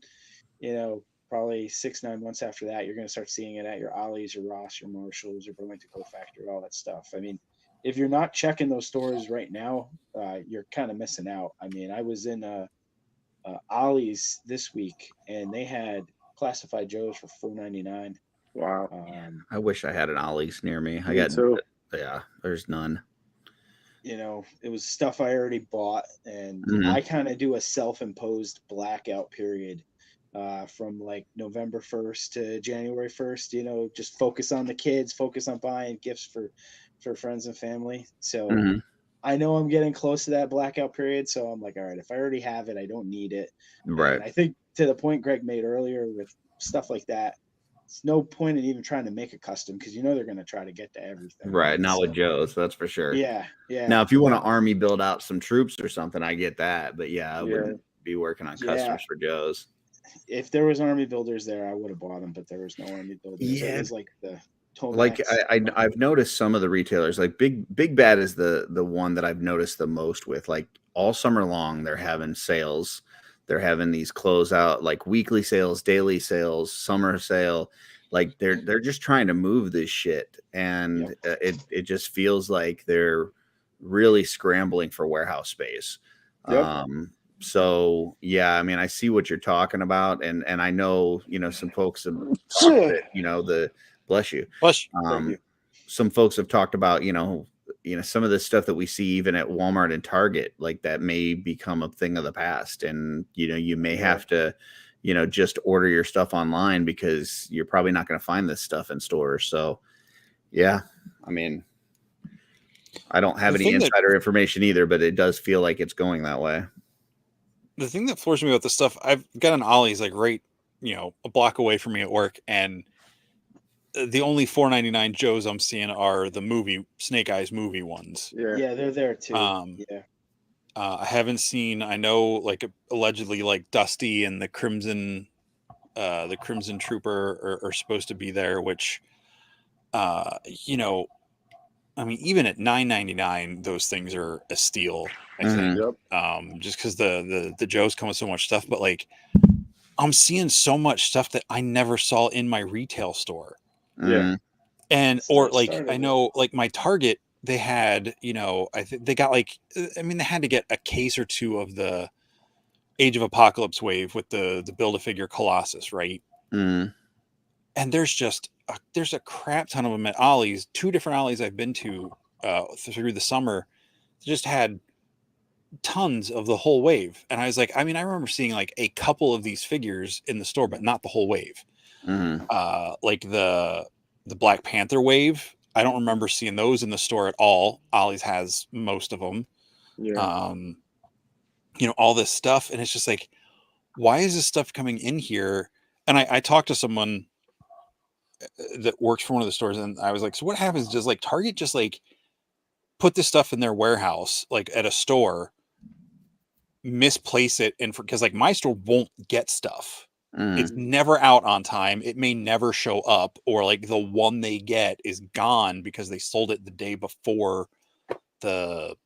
probably 6-9 months after that, you're going to start seeing it at your Ollie's, your Ross, your Marshalls, your Burlington Coat Factory, all that stuff. I mean, if you're not checking those stores right now, you're kind of missing out. I mean, I was in Ollie's this week, and they had classified Joes for $4.99. Wow. I wish I had an Ollie's near me. Me too. There's none. It was stuff I already bought, and Mhm. I kind of do a self-imposed blackout period from like November 1st to January 1st. Just focus on the kids, focus on buying gifts for friends and family. So Mhm. I know I'm getting close to that blackout period, so I'm like, all right, if I already have it, I don't need it. Right. And I think to the point Greg made earlier with stuff like that, it's no point in even trying to make a custom because they're going to try to get to everything, Right. right? Not with So Joe's, that's for sure. yeah, Now, yeah, if you want to army build out some troops or something, I get that. But yeah, I Yeah. wouldn't be working on yeah. customs for Joe's. If there was army builders there, I would have bought them, but there was no army builders. It Yeah, was like the like Tomax. I've noticed some of the retailers, like Big Bad is the one that I've noticed the most with. Like all summer long, they're having sales. They're having these closeout, like weekly sales, daily sales, summer sale. Like they're just trying to move this shit, and Yep. it just feels like they're really scrambling for warehouse space. Yep. So yeah, I mean, I see what you're talking about, and I know some folks have talked that the bless you. Plus, Thank you. Some folks have talked about, some of the stuff that we see even at Walmart and Target, like that may become a thing of the past. And, you may have to, just order your stuff online because you're probably not going to find this stuff in stores. So, yeah, I mean, I don't have The any thing that- insider information either, but it does feel like it's going that way. the thing that floors me about this stuff, I've got an Ollie's like right, a block away from me at work, and the only $4.99 Joes I'm seeing are the movie Snake Eyes movie ones. Yeah. Yeah, they're there too. Yeah. I haven't seen. I know, like allegedly, like Dusty and the Crimson Trooper are supposed to be there. Which, I mean, even at $9.99, those things are a steal. I think, Yep. just because the Joes come with so much stuff, but like I'm seeing so much stuff that I never saw in my retail store. Yeah. And So or it like started I know, like my Target, they had, I think they got like, I mean, they had to get a case or two of the Age of Apocalypse wave with the Build-A-Figure Colossus, right? Mm. And there's just there's a crap ton of them at Ollie's. 2 different Ollie's I've been to through the summer just had tons of the whole wave. And I was like, I mean, I remember seeing like a couple of these figures in the store, but not the whole wave. Like the Black Panther wave. I don't remember seeing those in the store at all. Ollie's has most of them. Yeah. You know, all this stuff. And it's just like, why is this stuff coming in here? And I talked to someone that works for one of the stores, and I was like, so what happens? Does like Target just like put this stuff in their warehouse, like at a store, misplace it, and because like my store won't get stuff. It's never out on time. It may never show up, or like the one they get is gone because they sold it the day before the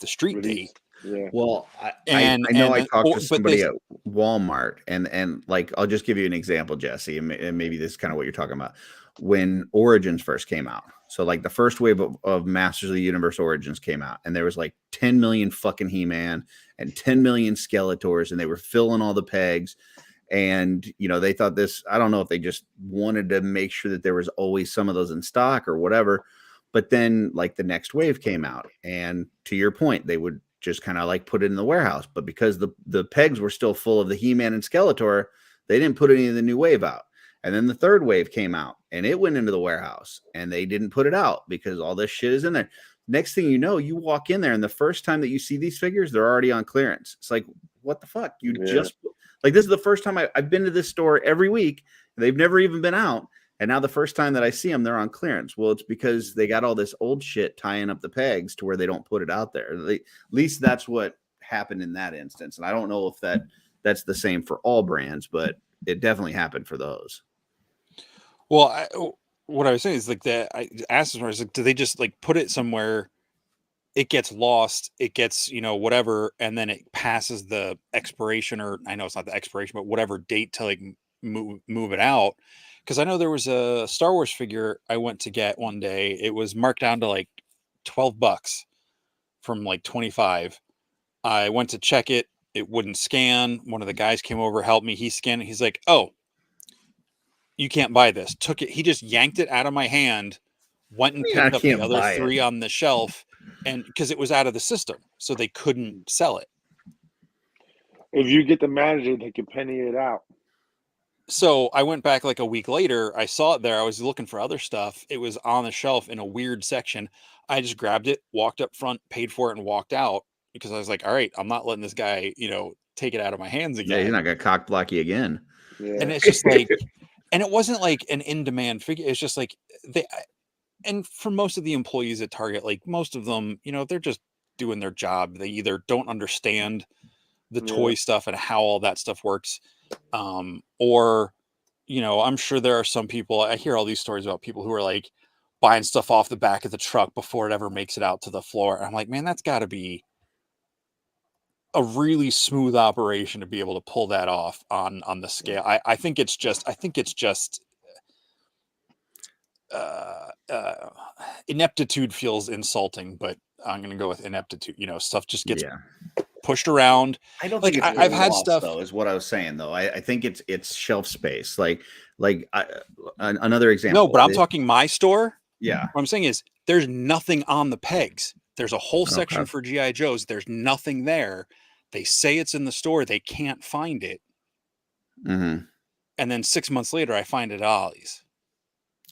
street date. Yeah. Well, And I know I and talked or, to but somebody they, at Walmart, and like I'll just give you an example, Jesse, and maybe this is kind of what you're talking about. When Origins first came out, so like the first wave of Masters of the Universe Origins came out, and there was like 10 million fucking He-Man and 10 million Skeletors, and they were filling all the pegs. And you know, they thought this, I don't know if they just wanted to make sure that there was always some of those in stock or whatever. But then like the next wave came out, and to your point, they would just kind of like put it in the warehouse. But because the pegs were still full of the He-Man and Skeletor, they didn't put any of the new wave out. And then the third wave came out, and it went into the warehouse, and they didn't put it out because all this shit is in there. Next thing you know, you walk in there, and the first time that you see these figures, they're already on clearance. It's like, what the fuck? You just like, this is the first time I've been to this store every week. They've never even been out. And now the first time that I see them, they're on clearance. Well, it's because they got all this old shit tying up the pegs to where they don't put it out there. At least that's what happened in that instance. And I don't know if that's the same for all brands, but it definitely happened for those. well, what I was saying is like that. I asked them, I was like, do they just like put it somewhere? It gets lost, it gets, you know, whatever, and then it passes the expiration, or I know it's not the expiration, but whatever date to like move it out. Because I know there was a Star Wars figure I went to get one day. It was marked down to like $12 from like 25. I went to check it. It wouldn't scan. One of the guys came over, helped me. He scanned it. He's like, oh, you can't buy this. Took it. He just yanked it out of my hand, went and picked up the other 3 on the shelf. And because it was out of the system, so they couldn't sell it. If you get the manager, they can penny it out. So I went back like a week later. I saw it there. I was looking for other stuff. It was on the shelf in a weird section. I just grabbed it, walked up front, paid for it, and walked out because I was like, all right, I'm not letting this guy, you know, take it out of my hands again. Yeah, he's not going to cock block you again. Yeah. And it's just like, and it wasn't like an in-demand figure. It's just like and for most of the employees at Target, like most of them, you know, they're just doing their job. They either don't understand the toy stuff and how all that stuff works, or, you know, I'm sure there are some people, I hear all these stories about people who are like buying stuff off the back of the truck before it ever makes it out to the floor. And I'm like, man, that's got to be a really smooth operation to be able to pull that off on the scale. I think it's just ineptitude feels insulting, but I'm gonna go with ineptitude. You know, stuff just gets pushed around. I don't like think it's I've had lost, stuff though, is what I was saying though. I think it's shelf space. Another example. No, but I'm talking my store. Yeah. What I'm saying is there's nothing on the pegs. There's a whole section for GI Joes. There's nothing there. They say it's in the store. They can't find it. Mm-hmm. And then 6 months later, I find it at Ollie's.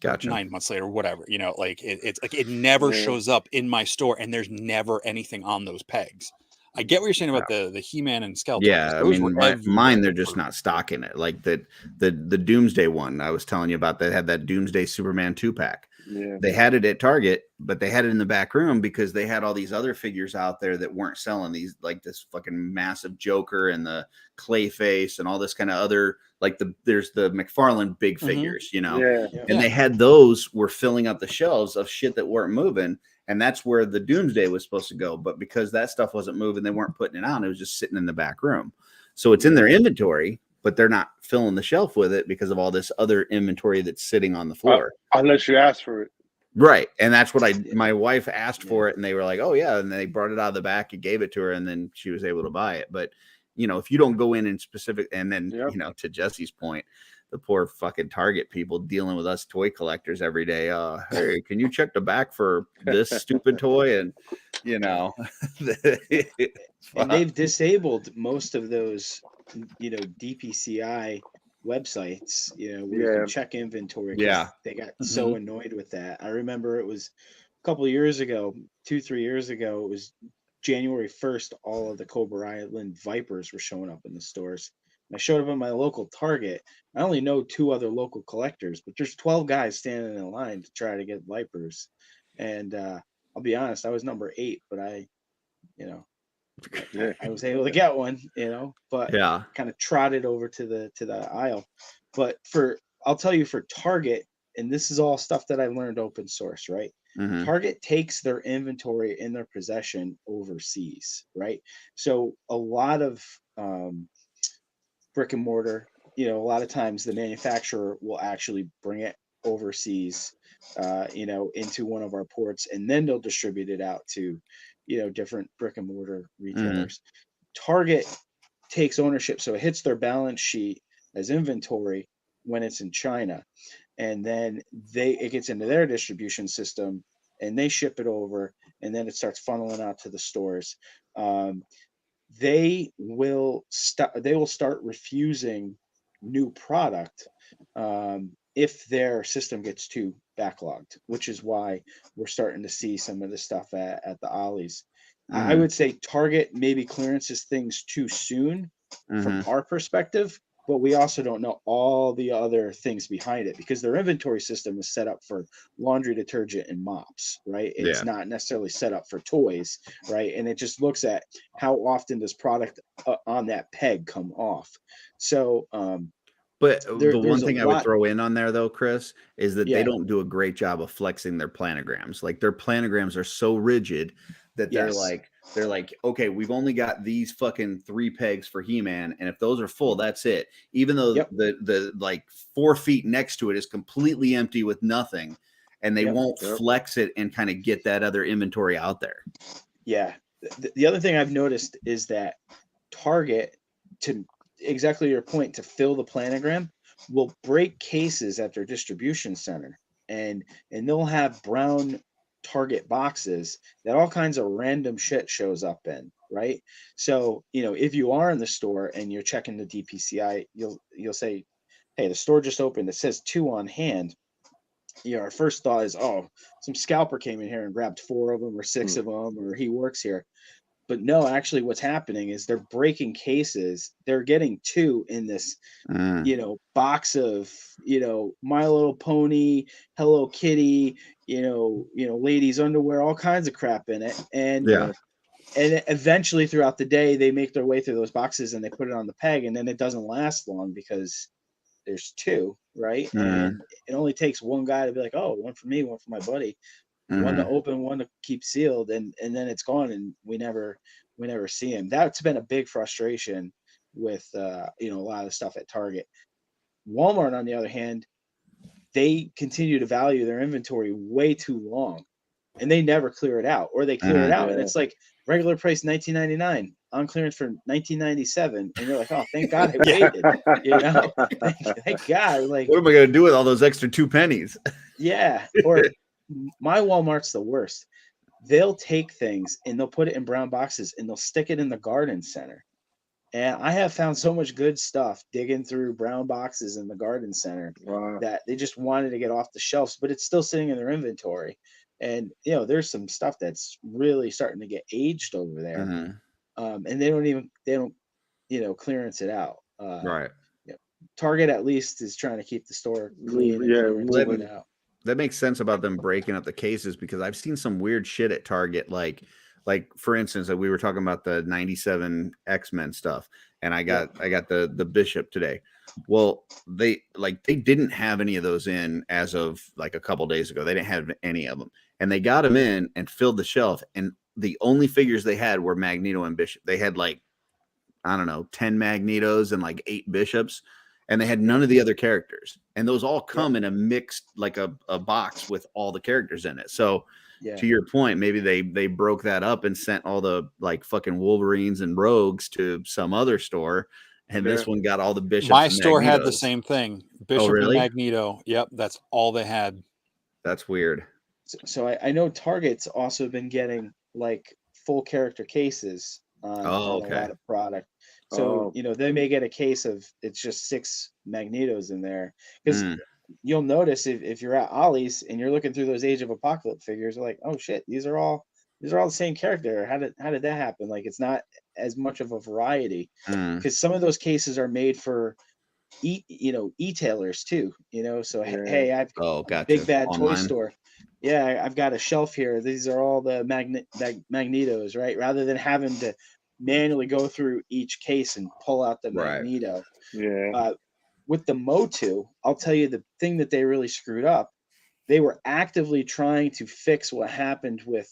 Gotcha. 9 months later, whatever, you know, like it's like it never shows up in my store, and there's never anything on those pegs. I get what you're saying about the He-Man and Skeletor. Yeah, I mean, mine, they're just not stocking it. Like the Doomsday one I was telling you about, that had that Doomsday Superman 2-pack. Yeah. They had it at Target, but they had it in the back room because they had all these other figures out there that weren't selling these, like this fucking massive Joker and the Clayface and all this kind of other, like there's the McFarlane big figures, you know, and they had those were filling up the shelves of shit that weren't moving. And that's where the Doomsday was supposed to go. But because that stuff wasn't moving, they weren't putting it on. It was just sitting in the back room. So it's in their inventory, but they're not filling the shelf with it because of all this other inventory that's sitting on the floor. Unless you ask for it. Right. And that's what my wife asked for it, and they were like, oh yeah. And they brought it out of the back and gave it to her, and then she was able to buy it. But, you know, if you don't go in specific, and then, you know, to Jesse's point, the poor fucking Target people dealing with us toy collectors every day. Hey, can you check the back for this stupid toy? And you know, and they've disabled most of those, DPCI websites, where you can check inventory. 'Cause they got so annoyed with that. I remember it was a couple of years ago, 2-3 years ago, it was January 1st, all of the Cobra Island Vipers were showing up in the stores. And I showed up at my local Target. I only know 2 other local collectors, but there's 12 guys standing in line to try to get Vipers. And I'll be honest, I was number 8, but I was able to get one, but kind of trotted over to the aisle. But I'll tell you, for Target, and this is all stuff that I learned open source, right? Target takes their inventory in their possession overseas, right? So a lot of brick and mortar, a lot of times the manufacturer will actually bring it overseas, into one of our ports, and then they'll distribute it out to, different brick and mortar retailers. Target takes ownership, so it hits their balance sheet as inventory when it's in China, and then it gets into their distribution system, and they ship it over, and then it starts funneling out to the stores. They will start refusing new product if their system gets too backlogged, which is why we're starting to see some of the stuff at the Ollie's. I would say Target maybe clearances things too soon from our perspective, but we also don't know all the other things behind it, because their inventory system is set up for laundry detergent and mops, right? It's not necessarily set up for toys, right? And it just looks at how often does product on that peg come off. So, but the one thing I would throw in on there, though, Chris, is that they don't do a great job of flexing their planograms. Like, their planograms are so rigid that they're like, okay, we've only got these fucking 3 pegs for He-Man, and if those are full, that's it. Even though the like 4 feet next to it is completely empty with nothing, and they won't flex it and kind of get that other inventory out there. Yeah. The other thing I've noticed is that Target, to exactly your point, to fill the planogram, will break cases at their distribution center, and they'll have brown Target boxes that all kinds of random shit shows up in, right? So, if you are in the store and you're checking the DPCI, you'll say, hey, the store just opened, it says 2 on hand. Our first thought is, oh, some scalper came in here and grabbed 4 of them or 6 of them, or he works here. But no, actually what's happening is they're breaking cases. They're getting 2 in this, box of, My Little Pony, Hello Kitty, ladies' underwear, all kinds of crap in it. And eventually throughout the day, they make their way through those boxes and they put it on the peg, and then it doesn't last long because there's 2, right? And it only takes one guy to be like, oh, one for me, one for my buddy. One to open, one to keep sealed, and then it's gone, and we never see him. That's been a big frustration with a lot of the stuff at Target. Walmart, on the other hand, they continue to value their inventory way too long, and they never clear it out, or they clear it out and it's like regular price $19.99 on clearance for $19.97, and you're like, oh, thank God I waited. Thank God. Like, what am I gonna do with all those extra 2 pennies? Yeah. Or my Walmart's the worst. They'll take things and they'll put it in brown boxes and they'll stick it in the garden center. And I have found so much good stuff digging through brown boxes in the garden center that they just wanted to get off the shelves, but it's still sitting in their inventory. And there's some stuff that's really starting to get aged over there. And they don't clearance it out. Right. Target at least is trying to keep the store clean. And out. That makes sense about them breaking up the cases, because I've seen some weird shit at Target. Like for instance, we were talking about the 97 X-Men stuff, and I got the Bishop today. Well, they didn't have any of those in as of like a couple days ago. They didn't have any of them, and they got them in and filled the shelf. And the only figures they had were Magneto and Bishop. They had 10 Magnetos and 8 Bishops. And they had none of the other characters, and those all come in a mixed, like a box with all the characters in it. So to your point, maybe they broke that up and sent all the fucking Wolverines and Rogues to some other store, and Yeah. this one got all the bishops. My and store had the Magnetos. same thing. Bishop really? and Magneto. Yep, that's all they had. That's weird. So I know Target's also been getting like full character cases on a lot of product. So they may get a case of it's just 6 Magnetos in there, because you'll notice if you're at Ollie's and you're looking through those Age of Apocalypse figures, you're like, oh shit, these are all the same character. How did that happen? Like, it's not as much of a variety, because some of those cases are made for e-tailers too. So hey, I've gotcha. Big Bad Toy Online. Store. Yeah, I've got a shelf here. These are all the Magnetos, right? Rather than having to manually go through each case and pull out the Magneto. Yeah. With the Motu, I'll tell you the thing that they really screwed up. They were actively trying to fix what happened with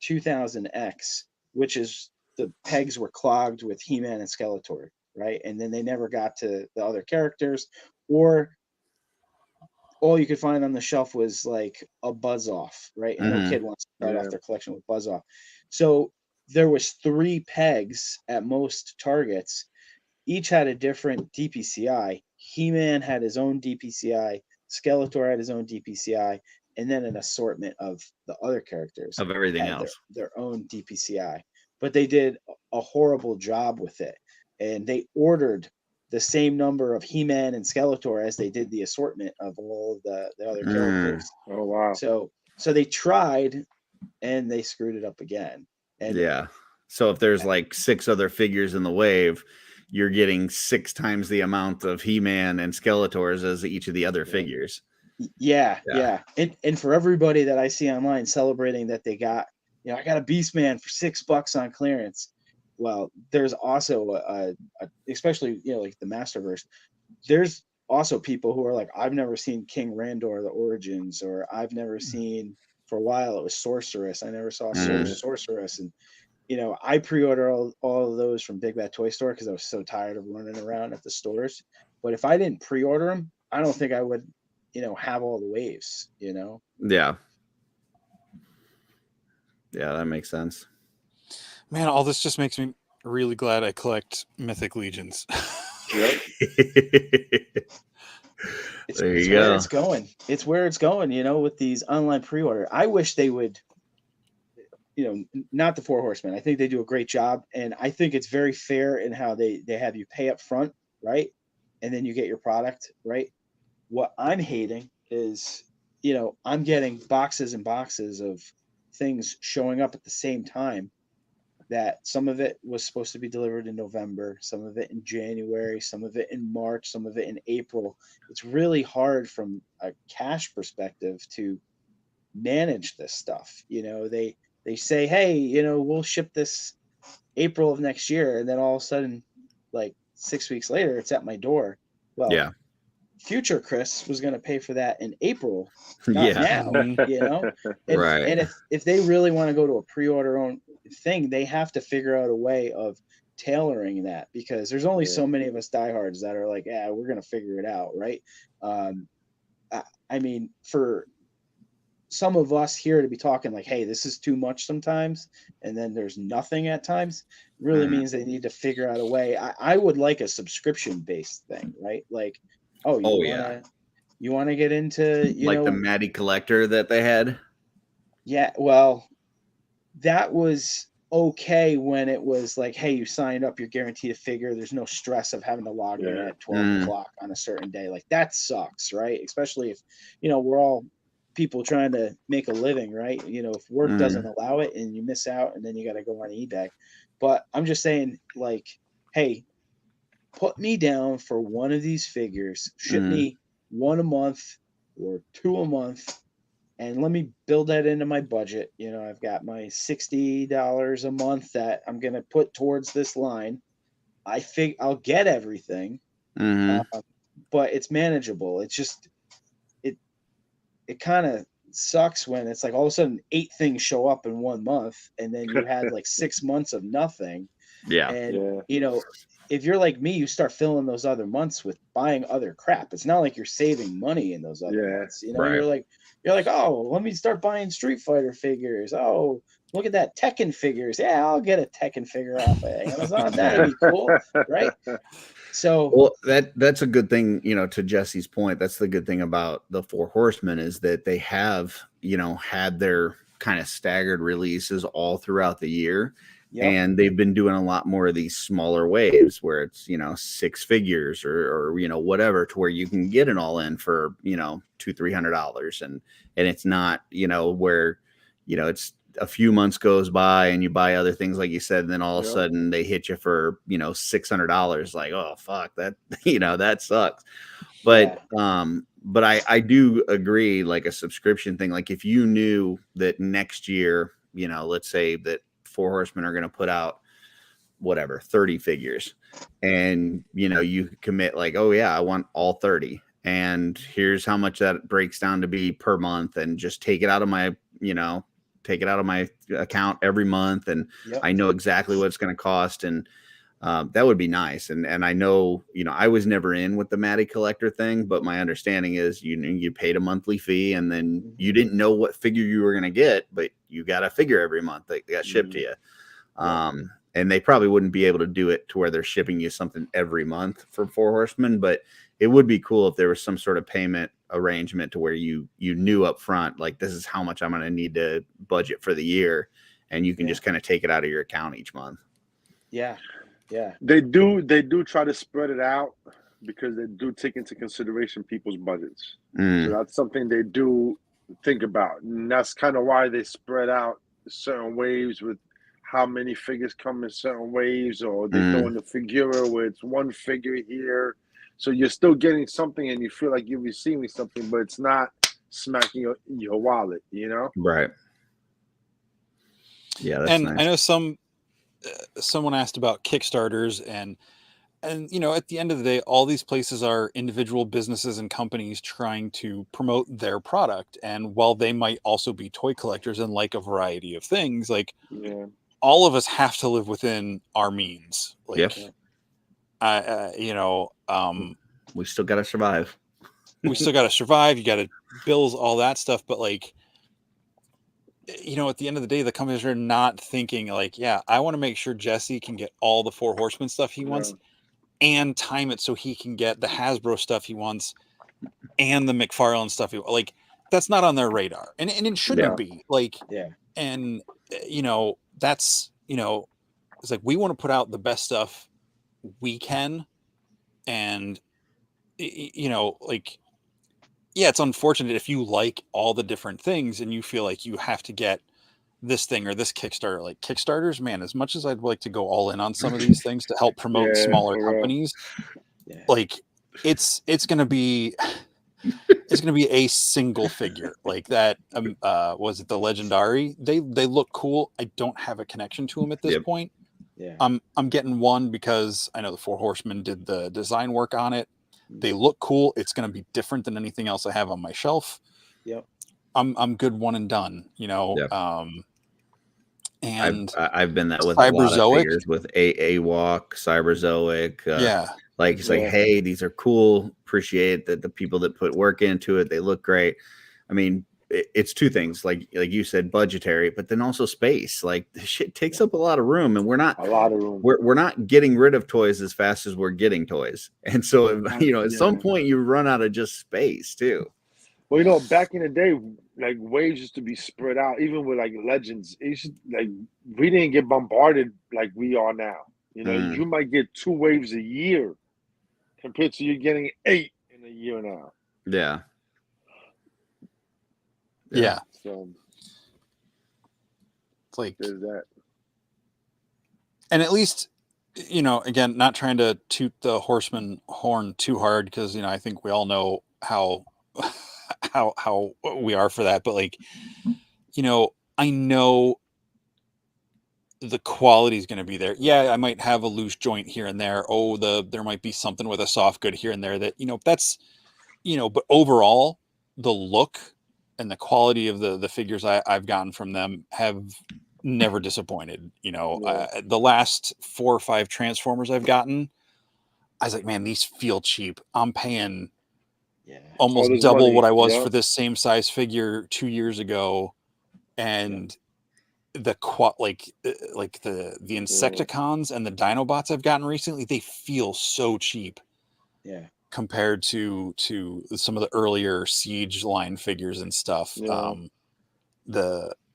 2000X, which is the pegs were clogged with He-Man and Skeletor, right? And then they never got to the other characters, or all you could find on the shelf was like a Buzz Off, right? And no kid wants to start off their collection with Buzz Off. So there was 3 pegs at most Targets. Each had a different DPCI. He-Man had his own DPCI. Skeletor had his own DPCI, and then an assortment of the other characters of everything else, their own DPCI. But they did a horrible job with it, and they ordered the same number of He-Man and Skeletor as they did the assortment of all of the other characters. Oh wow! So they tried, and they screwed it up again. And so if there's like 6 other figures in the wave, you're getting 6 times the amount of He-Man and Skeletors as each of the other figures. Yeah. And for everybody that I see online celebrating that they got, I got a Beastman for $6 on clearance. Well, there's also especially like the Masterverse. There's also people who are like, I've never seen King Randor the Origins, or I've never seen, for a while it was Sorceress. I never saw Sorceress, and I pre-order all of those from Big Bad Toy Store because I was so tired of running around at the stores. But if I didn't pre-order them, I don't think I would, have all the waves. Yeah, that makes sense. Man, all this just makes me really glad I collect Mythic Legions. Yep. It's where it's going. It's where it's going, with these online pre-order. I wish they would, not the 4 Horsemen. I think they do a great job, and I think it's very fair in how they have you pay up front, right? And then you get your product, right? What I'm hating is, I'm getting boxes and boxes of things showing up at the same time, that some of it was supposed to be delivered in November, some of it in January, some of it in March, some of it in April. It's really hard from a cash perspective to manage this stuff. They say, hey, we'll ship this April of next year, and then all of a sudden, like 6 weeks later, it's at my door. Well, future Chris was going to pay for that in April, not now, And, right. And if they really want to go to a pre-order own thing, they have to figure out a way of tailoring that, because there's only so many of us diehards that are like, we're going to figure it out, right? I mean, for some of us here to be talking like, hey, this is too much sometimes, and then there's nothing at times, really means they need to figure out a way. I would like a subscription-based thing, right? Like, you want to get into, like the Maddie Collector that they had? Yeah, well, that was okay when it was like, hey, you signed up, you're guaranteed a figure. There's no stress of having to log in at 12 o'clock on a certain day. Like, that sucks, right? Especially if, we're all people trying to make a living, right? If work doesn't allow it and you miss out, and then you got to go on eBay. But I'm just saying, like, hey, put me down for one of these figures, ship me 1 a month or 2 a month, and let me build that into my budget. I've got my $60 a month that I'm going to put towards this line. I'll get everything, but it's manageable. It's just, it kind of sucks when it's like all of a sudden 8 things show up in 1 month, and then you had like 6 months of nothing. And if you're like me, you start filling those other months with buying other crap. It's not like you're saving money in those other months. You're like, oh, let me start buying Street Fighter figures. Oh, look at that Tekken figures. Yeah, I'll get a Tekken figure off of Amazon. That'd be cool, right? So well, that's a good thing, to Jesse's point. That's the good thing about the Four Horsemen is that they have, had their kind of staggered releases all throughout the year. yep. And they've been doing a lot more of these smaller waves where it's, 6 figures or whatever, to where you can get it all in for, $200-$300. And it's not, where, it's a few months goes by and you buy other things, like you said, and then all of a sudden they hit you for, $600. Like, oh, fuck that, that sucks. But, but I do agree, like a subscription thing, like if you knew that next year, let's say that Four Horsemen are going to put out whatever 30 figures, and you commit like, oh yeah, I want all 30, and here's how much that breaks down to be per month, and just take it out of my account every month, and I know exactly what it's going to cost, and that would be nice. And I know, I was never in with the Matty collector thing, but my understanding is you paid a monthly fee, and then you didn't know what figure you were going to get, but you got a figure every month that got shipped to you. And they probably wouldn't be able to do it to where they're shipping you something every month for Four Horsemen, but it would be cool if there was some sort of payment arrangement to where you knew up front, like, this is how much I'm going to need to budget for the year, and you can just kind of take it out of your account each month. Yeah. They do try to spread it out, because they do take into consideration people's budgets. So that's something they do think about, and that's kind of why they spread out certain waves with how many figures come in certain waves, or they throw in the Figura where it's one figure here, so you're still getting something and you feel like you're receiving something, but it's not smacking your wallet, Right. Yeah, that's and nice. I know someone asked about Kickstarters, and at the end of the day, all these places are individual businesses and companies trying to promote their product. And while they might also be toy collectors and like a variety of things, like all of us have to live within our means. Like, we still got to survive. You got to bills, all that stuff. But like, at the end of the day, the companies are not thinking like, yeah, I want to make sure Jesse can get all the Four Horsemen stuff he wants, and time it so he can get the Hasbro stuff he wants and the McFarlane stuff like, that's not on their radar, and it shouldn't be. Like, and that's it's like, we want to put out the best stuff we can, and like, yeah, it's unfortunate if you like all the different things and you feel like you have to get this thing or this Kickstarter. Like, Kickstarters, man, as much as I'd like to go all in on some of these things to help promote smaller companies, like, it's going to be a single figure like that. Was it the Legendary? They look cool. I don't have a connection to them at this point. I'm getting one because I know the Four Horsemen did the design work on it. They look cool. It's going to be different than anything else I have on my shelf. I'm good, one and done, and I've been that with a lot of figures with AWalk, Cyberzoic. Like, it's like, hey, these are cool. Appreciate that the people that put work into it. They look great. I mean, it's two things, like you said, budgetary, but then also space. Like, this shit takes up a lot of room, and we're not getting rid of toys as fast as we're getting toys. And so, at some point you run out of just space too. Well, back in the day, like, waves used to be spread out, even with like Legends. Like, we didn't get bombarded like we are now. You might get 2 waves a year compared to you getting 8 in a year now. Yeah. So it's like, there's that. And at least, again, not trying to toot the Horseman horn too hard, because I think we all know how we are for that. But like, I know the quality is going to be there. Yeah, I might have a loose joint here and there. There might be something with a soft good here and there that, that's, but overall, the look and the quality of the figures I've gotten from them have never disappointed. The last 4 or 5 Transformers I've gotten, I was like, man, these feel cheap. I'm paying almost double what I was for this same size figure 2 years ago. And like the Insecticons and the Dinobots I've gotten recently, they feel so cheap. Yeah. Compared to some of the earlier Siege line figures and stuff. Yeah.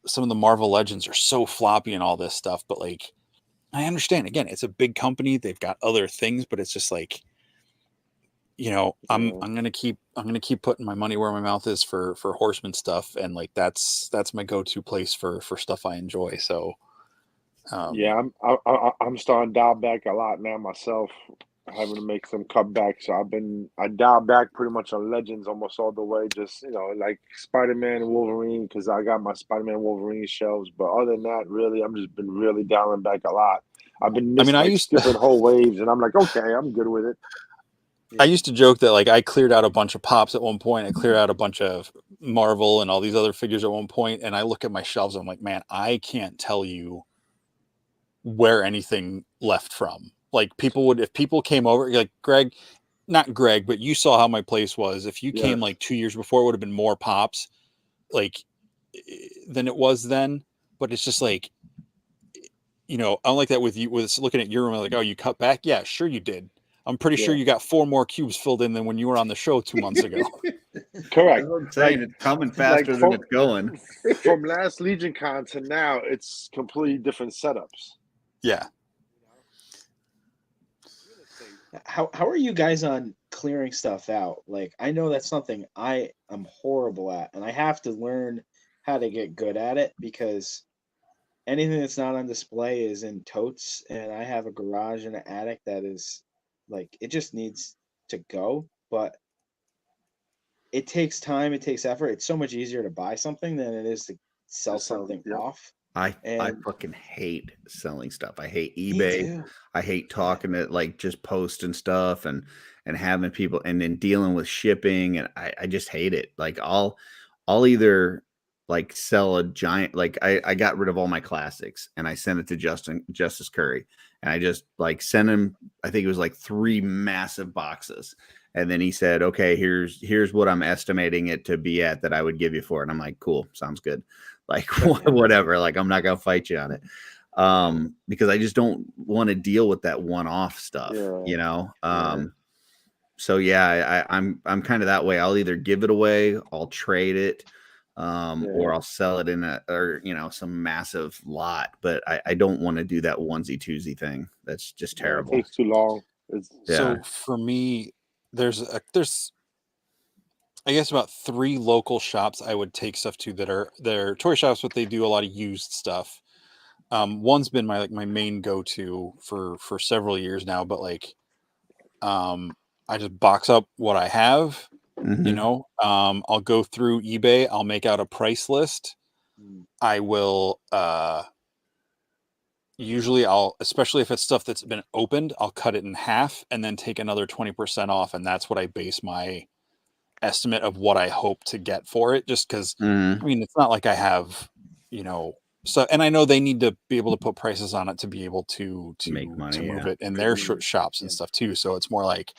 Some of the Marvel Legends are so floppy and all this stuff, but like I understand, again, it's a big company, they've got other things, but it's just like, I'm gonna keep putting my money where my mouth is for Horseman stuff, and like that's my go-to place for stuff I enjoy. So Yeah, I'm starting to dial back a lot now myself, having to make some cutbacks. So I dialed back pretty much on Legends almost all the way. Just like Spider-Man and Wolverine, because I got my Spider-Man and Wolverine shelves. But other than that, really, I'm just been really dialing back a lot. I've been skipping whole waves, and I'm like, okay, I'm good with it. I used to joke that like I cleared out a bunch of Pops at one point. I cleared out a bunch of Marvel and all these other figures at one point, and I look at my shelves. I'm like, man, I can't tell you where anything left from. Like if people came over, like Greg, not Greg, but you saw how my place was. If you came like 2 years before, it would have been more Pops, like than it was then. But it's just like, unlike that with you, with looking at your room, like, oh, you cut back? Yeah, sure you did. I'm pretty sure you got 4 more cubes filled in than when you were on the show 2 months ago. Correct. I'm saying it's coming faster than it's going. From last Legion Con to now, it's completely different setups. Yeah. How are you guys on clearing stuff out? Like, I know that's something I am horrible at, and I have to learn how to get good at it, because anything that's not on display is in totes, and I have a garage and an attic that is like, it just needs to go, but it takes time, it takes effort. It's so much easier to buy something than it is to sell something off. I fucking hate selling stuff. I hate Me eBay. too. I hate talking to like just posting stuff and having people and then dealing with shipping, and I just hate it. Like I'll either like sell a giant, like I got rid of all my classics and I sent it to Justice Curry, and I just like sent him, I think it was like 3 massive boxes. And then he said, okay, here's what I'm estimating it to be at that I would give you for it. And I'm like, cool, sounds good. Like whatever. Like I'm not gonna fight you on it. Because I just don't want to deal with that one-off stuff, So yeah, I'm kind of that way. I'll either give it away, I'll trade it, or I'll sell it in some massive lot. But I don't want to do that onesie twosie thing. That's just terrible. It takes too long. So for me, there's I guess about 3 local shops I would take stuff to they're toy shops, but they do a lot of used stuff. One's been my main go-to for several years now, but like I just box up what I have. I'll go through eBay, I'll make out a price list. I will usually especially if it's stuff that's been opened, I'll cut it in half and then take another 20% off, and that's what I base my estimate of what I hope to get for it, just because I mean, it's not like I have so, and I know they need to be able to put prices on it to be able to make money, to move it in their shops and stuff too. So it's more like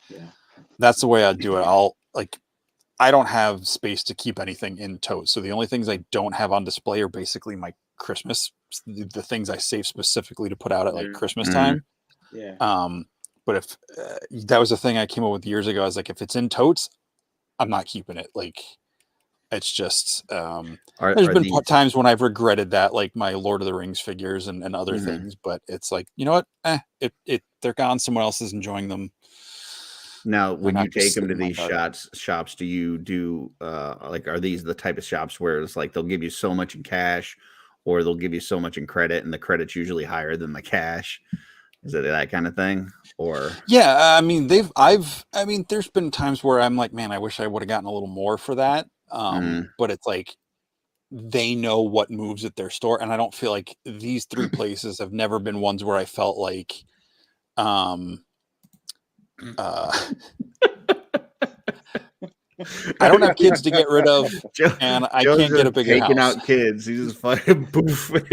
that's the way I do it. I don't have space to keep anything in totes, so the only things I don't have on display are basically my Christmas, the things I save specifically to put out at like Christmas time. But if that was the thing I came up with years ago, I was like, if it's in totes, I'm not keeping it. Like, it's just there's been times when I've regretted that, like my Lord of the Rings figures and other things, but it's like, you know what, they're gone, someone else is enjoying them. Now, when you take them to these shops, do you do like, are these the type of shops where it's like they'll give you so much in cash, or they'll give you so much in credit, and the credit's usually higher than the cash? Is it that kind of thing? Or I mean, there's been times where I'm like, man, I wish I would have gotten a little more for that. But it's like they know what moves at their store, and I don't feel like these 3 places have never been ones where I felt like I don't have kids to get rid of, Joe, and I Joe's can't get a just bigger taking house. out kids. He's just fucking poof. Like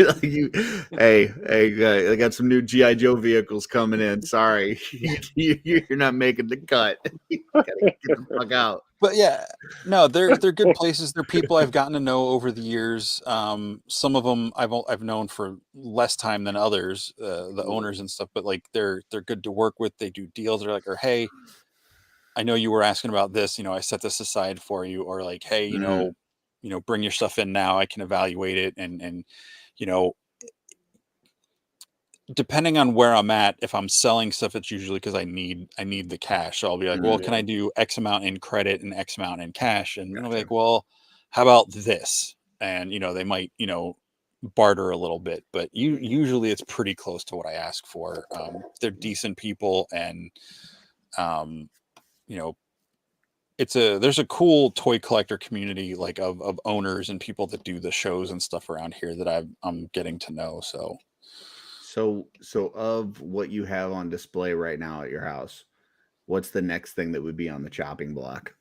hey, I got some new GI Joe vehicles coming in. Sorry, you're not making the cut. You gotta get the fuck out. But yeah, no, they're good places. They're people I've gotten to know over the years. Some of them I've known for less time than others, the owners and stuff. But like they're good to work with. They do deals. They're like, or hey, I know you were asking about this. I set this aside for you. Or like, hey, bring your stuff in now. I can evaluate it. And you know, depending on where I'm at, if I'm selling stuff, it's usually because I need the cash. So I'll be like, well, can I do X amount in credit and X amount in cash? And they'll be like, well, how about this? And they might barter a little bit, but usually it's pretty close to what I ask for. They're decent people, and there's a cool toy collector community like of owners and people that do the shows and stuff around here that I'm getting to know. So of what you have on display right now at your house, what's the next thing that would be on the chopping block?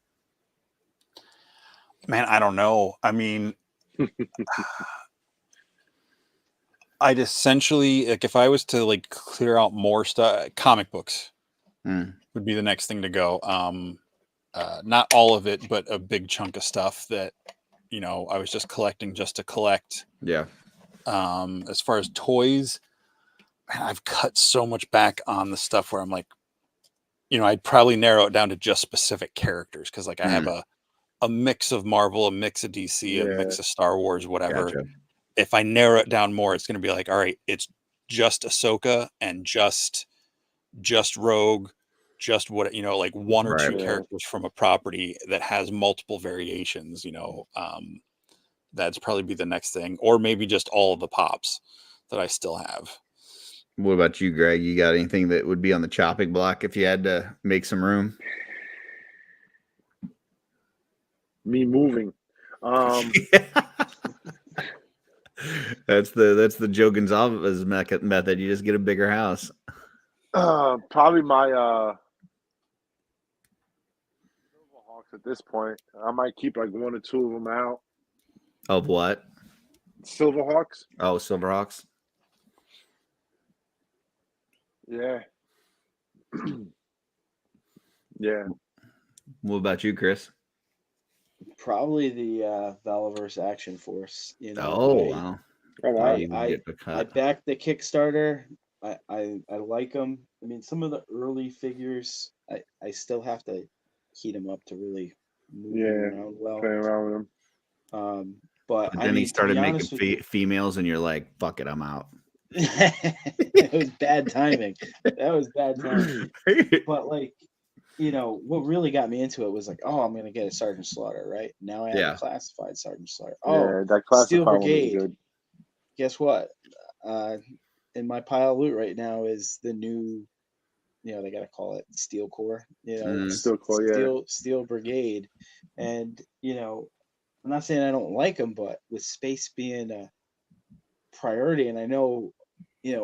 Man, I don't know. I mean, I'd essentially, like, if I was to like clear out more stuff, comic books would be the next thing to go. Not all of it, but a big chunk of stuff that I was just collecting just to collect. Yeah. As far as toys, man, I've cut so much back on the stuff where I'm like, I'd probably narrow it down to just specific characters, because like I have a mix of Marvel, a mix of DC, a mix of Star Wars, whatever. Gotcha. If I narrow it down more, it's going to be like, all right, it's just Ahsoka and just Rogue, just what like one or two characters from a property that has multiple variations. That's probably be the next thing, or maybe just all of the pops that I still have. What about you, Greg? You got anything that would be on the chopping block if you had to make some room? Me moving. That's the Joe Gonzalez method. You just get a bigger house. Probably my Silverhawks at this point. I might keep like one or two of them out. Of what? Silverhawks. Oh, Silverhawks. Yeah. Yeah. What about you, Chris? Probably the Valaverse Action Force. Wow. I backed the Kickstarter. I like them. I mean, some of the early figures, I still have to heat them up to really move them around well. Play around with them. But then he started making females, and you're like, "Fuck it, I'm out." It was bad timing. That was bad timing. But like, what really got me into it was like, oh, I'm gonna get a Sergeant Slaughter, right? Now I have a classified Sergeant Slaughter. Oh, that classified Steel Brigade. One is good. Guess what? In my pile of loot right now is the new, they gotta call it Steel Corps. Steel Corps, Steel Brigade, and I'm not saying I don't like them, but with space being a priority, and I know,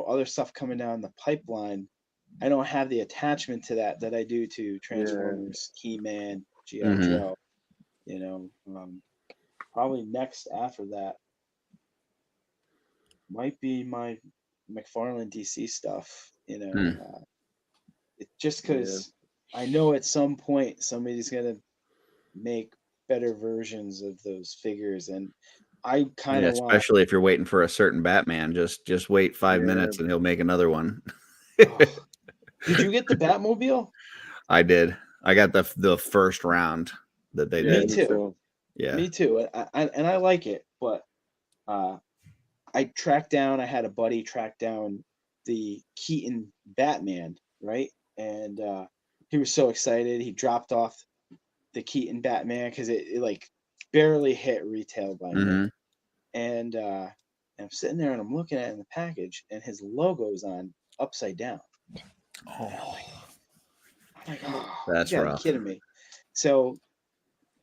other stuff coming down the pipeline, I don't have the attachment to that I do to Transformers, He-Man, G.I. Joe. Probably next after that might be my McFarlane DC stuff. It just because I know at some point somebody's gonna make better versions of those figures, and I kind of especially if you're waiting for a certain Batman, just wait 5 minutes and he'll make another one. Did you get the Batmobile? I did. I got the first round that they did. Me too. Yeah, me too. And I like it, but I had a buddy track down the Keaton Batman, right? And he was so excited. He dropped off the Keaton Batman because it like barely hit retail by me. And I'm sitting there and I'm looking at it in the package, and his logo's on upside down. Oh, that's you rough. kidding me? So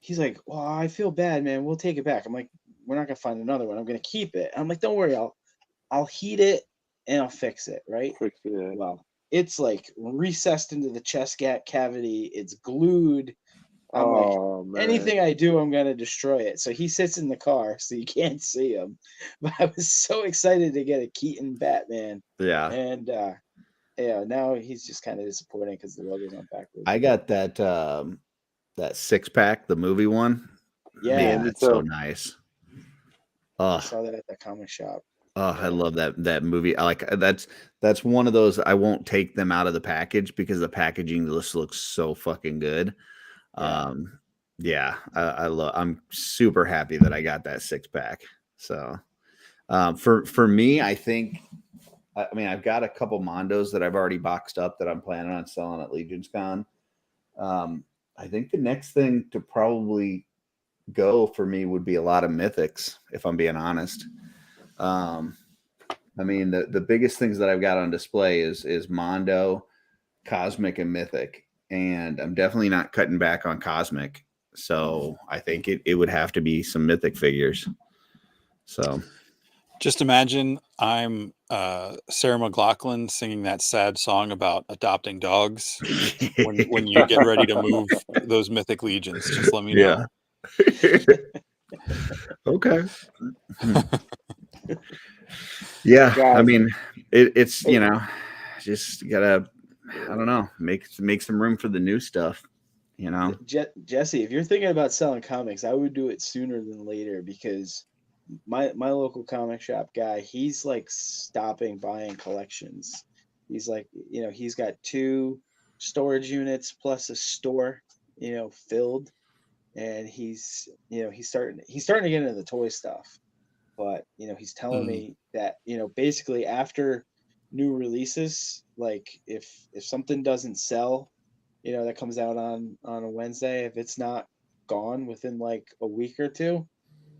he's like, "Well, I feel bad, man. We'll take it back." I'm like, "We're not gonna find another one. I'm gonna keep it." I'm like, "Don't worry, I'll heat it and I'll fix it." Right? Well, it's like recessed into the chest cavity. It's glued. I'm like, Oh man. anything I do, I'm gonna destroy it. So he sits in the car, so you can't see him. But I was so excited to get a Keaton Batman, Yeah. and yeah, now he's just kind of disappointing because the logo's on backwards. I got that that 6-pack, the movie one. Yeah, Man, me it's so too. nice. I Oh, saw that at the comic shop. I love that movie. I like that's one of those I won't take them out of the package because the packaging just looks so fucking good. Yeah. Yeah, I'm super happy that I got that 6-pack. So for me, I think I mean I've got a couple Mondos that I've already boxed up that I'm planning on selling at Legion's Con. I think the next thing to probably go for me would be a lot of mythics, if I'm being honest. I mean, the biggest things that I've got on display is Mondo, Cosmic, and Mythic, and I'm definitely not cutting back on Cosmic. So I think it would have to be some Mythic figures. So Just imagine I'm Sarah McLachlan singing that sad song about adopting dogs when you get ready to move those Mythic Legions. Just let me know. Okay. Yeah, Guys. I mean, it's just gotta, I don't know, make some room for the new stuff. Jesse, if you're thinking about selling comics, I would do it sooner than later because my local comic shop guy, he's like stopping buying collections. He's like, he's got 2 storage units plus a store, filled, and he's starting to get into the toy stuff. But he's telling me that basically after new releases, like if something doesn't sell, that comes out on a Wednesday, if it's not gone within like a week or 2,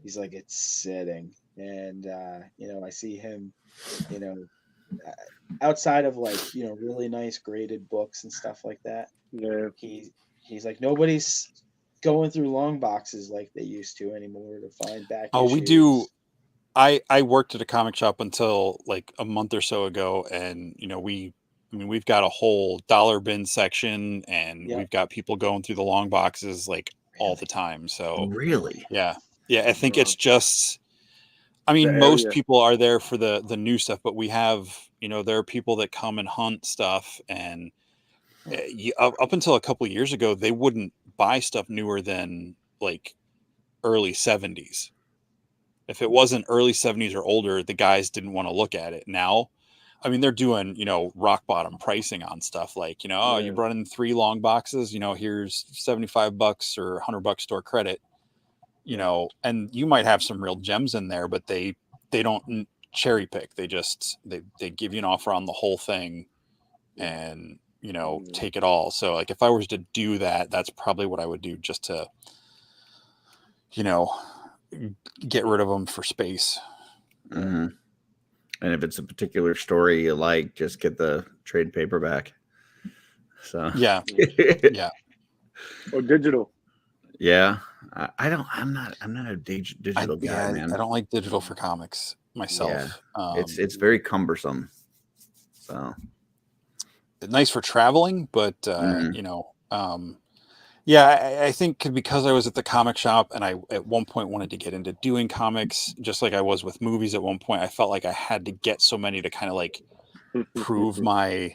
he's like, it's sitting. And I see him, outside of like really nice graded books and stuff like that. Yeah. He's like, nobody's going through long boxes like they used to anymore to find back Oh, issues. we do. I worked at a comic shop until like a month or so ago, and we've got a whole dollar bin section, and Yep. we've got people going through the long boxes like all the time. So Really? yeah, I think it's just, I mean, The most area. people are there for the new stuff, but we have, there are people that come and hunt stuff, and up until a couple of years ago, they wouldn't buy stuff newer than like early 70s. If it wasn't early 70s or older, the guys didn't want to look at it. Now, I mean, they're doing, rock bottom pricing on stuff like, oh, you brought in 3 long boxes, here's $75 or $100 store credit, and you might have some real gems in there, but they don't cherry pick. They just, they give you an offer on the whole thing and, take it all. So like, if I was to do that, that's probably what I would do, just to, get rid of them for space. Mm-hmm. And if it's a particular story you like, just get the trade paperback. So yeah. Or digital. Yeah, I'm not a digital guy, man. I don't like digital for comics myself. Yeah. It's very cumbersome. So nice for traveling, but I think because I was at the comic shop and I at one point wanted to get into doing comics, just like I was with movies at one point, I felt like I had to get so many to kind of like prove my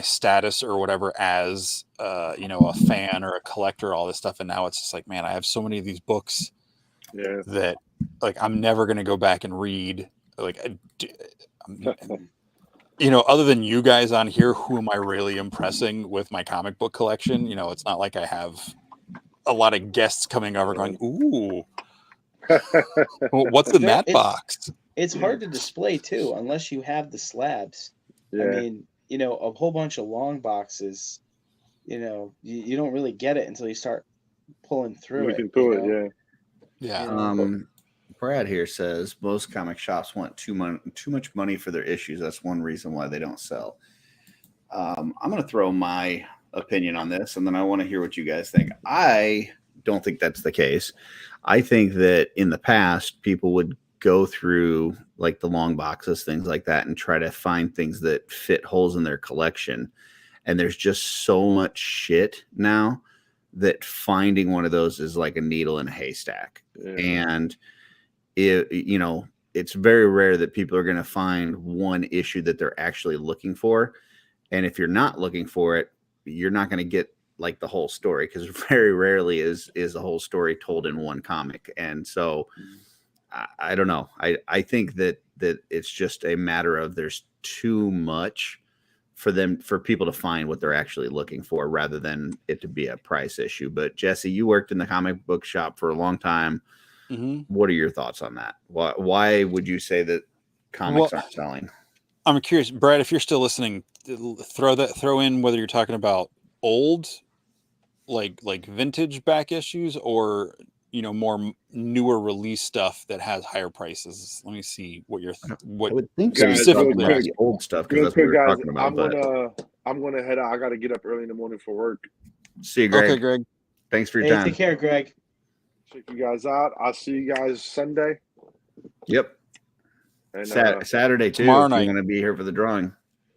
status or whatever as a fan or a collector, all this stuff. And now it's just like, man, I have so many of these books that like I'm never going to go back and read. Like, other than you guys on here, who am I really impressing with my comic book collection? It's not like I have a lot of guests coming over going, ooh, what's in that box? It's hard to display too, unless you have the slabs. Yeah. I mean, a whole bunch of long boxes, you don't really get it until you start pulling through it. Yeah. Brad here says most comic shops want too much money for their issues. That's one reason why they don't sell. I'm going to throw my opinion on this, and then I want to hear what you guys think. I don't think that's the case. I think that in the past, people would go through like the long boxes, things like that, and try to find things that fit holes in their collection. And there's just so much shit now that finding one of those is like a needle in a haystack. Yeah. And it's very rare that people are going to find one issue that they're actually looking for. And if you're not looking for it, you're not going to get like the whole story, because very rarely is the whole story told in one comic. And so I don't know. I think that it's just a matter of there's too much for people to find what they're actually looking for, rather than it to be a price issue. But Jesse, you worked in the comic book shop for a long time. Mm-hmm. What are your thoughts on that? Why would you say that comics aren't selling? I'm curious, Brad, if you're still listening, throw in whether you're talking about old, like vintage back issues, or more newer release stuff that has higher prices. Let me see what I would think specifically real quick, the old stuff, because Real that's what quick, we're guys, talking about. I'm gonna head out. I gotta get up early in the morning for work. See you, Greg. Okay, Greg. Thanks for your Hey, time. take care, Greg. Check you guys out. I'll see you guys Sunday. Yep. And Saturday too. tomorrow If night. you want to be here for the drawing.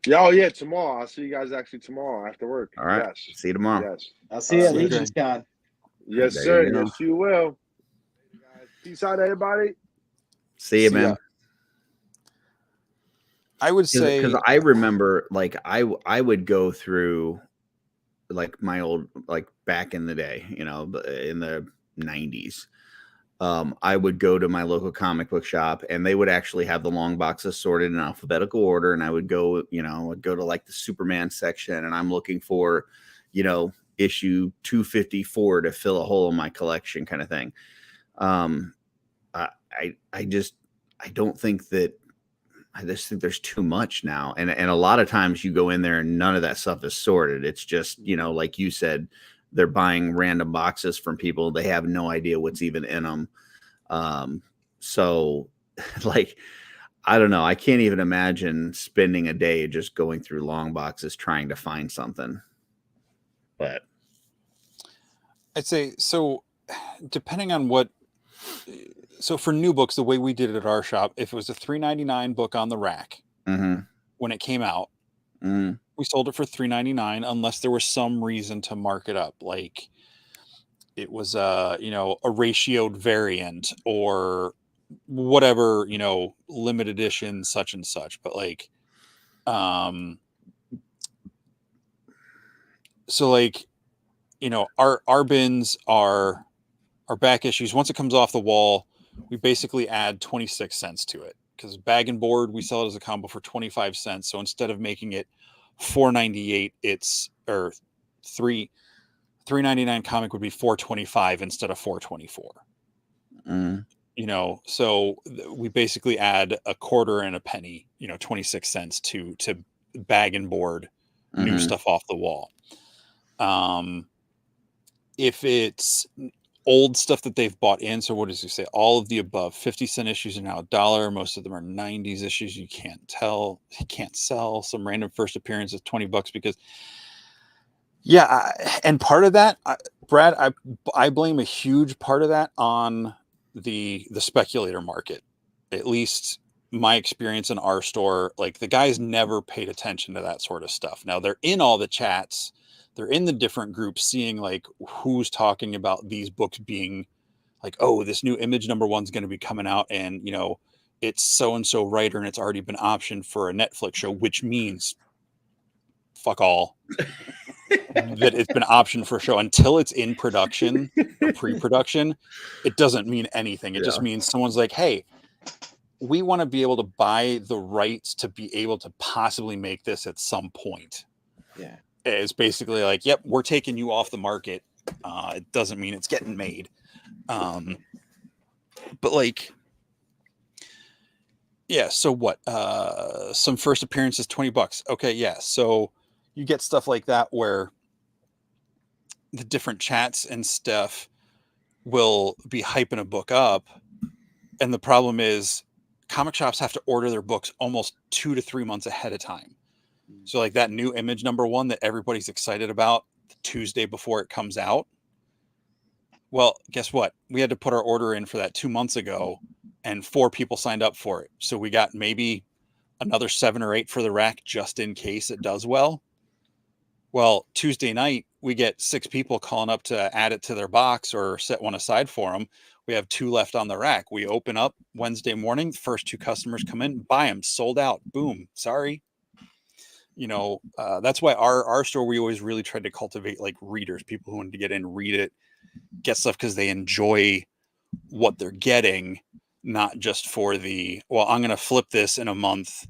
yeah, tomorrow. I'll see you guys actually tomorrow after work. All right. Yes. See you tomorrow. Yes. I'll see you at See you, Legion's Con. Yes, There sir. you go. Yes, you will. Peace out, everybody. See you, See man. ya. I would say, Because I remember, like, I would go through like my old, like back in the day, in the 90s. I would go to my local comic book shop, and they would actually have the long boxes sorted in alphabetical order. And I would go, to like the Superman section, and I'm looking for, issue 254 to fill a hole in my collection, kind of thing. I don't think that. I just think there's too much now. And a lot of times you go in there and none of that stuff is sorted. It's just, like you said, they're buying random boxes from people. They have no idea what's even in them. So like, I don't know. I can't even imagine spending a day just going through long boxes trying to find something. But I'd say, so depending on so for new books, the way we did it at our shop, if it was a $3.99 book on the rack, when it came out, we sold it for $3.99 unless there was some reason to mark it up, like it was a ratioed variant or whatever, limited edition such and such. But like so like our bins are our back issues. Once it comes off the wall, we basically add 26 cents to it, because bag and board, we sell it as a combo for 25 cents. So instead of making it $4.98, it's or $3.99 comic would be $4.25 instead of $4.24. So we basically add a quarter and a penny, 26 cents to bag and board new stuff off the wall. If it's old stuff that they've bought in, so what does he say? All of the above 50-cent issues are now $1. Most of them are 90s issues. You can't tell. You can't sell. Some random first appearance is $20 because, and part of that, Brad, I blame a huge part of that on the speculator market. At least my experience in our store, like the guys never paid attention to that sort of stuff. Now they're in all the chats. They're in the different groups, seeing like who's talking about these books being like, oh, this new Image #1 is going to be coming out, and it's so-and-so writer, and it's already been optioned for a Netflix show, which means fuck all. That it's been optioned for a show until it's in production or pre-production. It doesn't mean anything. It just means someone's like, hey, we want to be able to buy the rights to be able to possibly make this at some point. Yeah. It's basically like, yep, we're taking you off the market. It doesn't mean it's getting made. But like, yeah. So what? Some first appearances, $20. Okay. Yeah. So you get stuff like that where the different chats and stuff will be hyping a book up. And the problem is comic shops have to order their books almost 2 to 3 months ahead of time. So like that new Image #1 that everybody's excited about the Tuesday before it comes out. Well, guess what? We had to put our order in for that 2 months ago, and 4 people signed up for it. So we got maybe another 7 or 8 for the rack just in case it does well. Well, Tuesday night, we get 6 people calling up to add it to their box or set one aside for them. We have 2 left on the rack. We open up Wednesday morning. First 2 customers come in, buy them, sold out. Boom. Sorry. That's why our store, we always really tried to cultivate like readers, people who wanted to get in, read it, get stuff because they enjoy what they're getting, not just for well, I'm going to flip this in a month.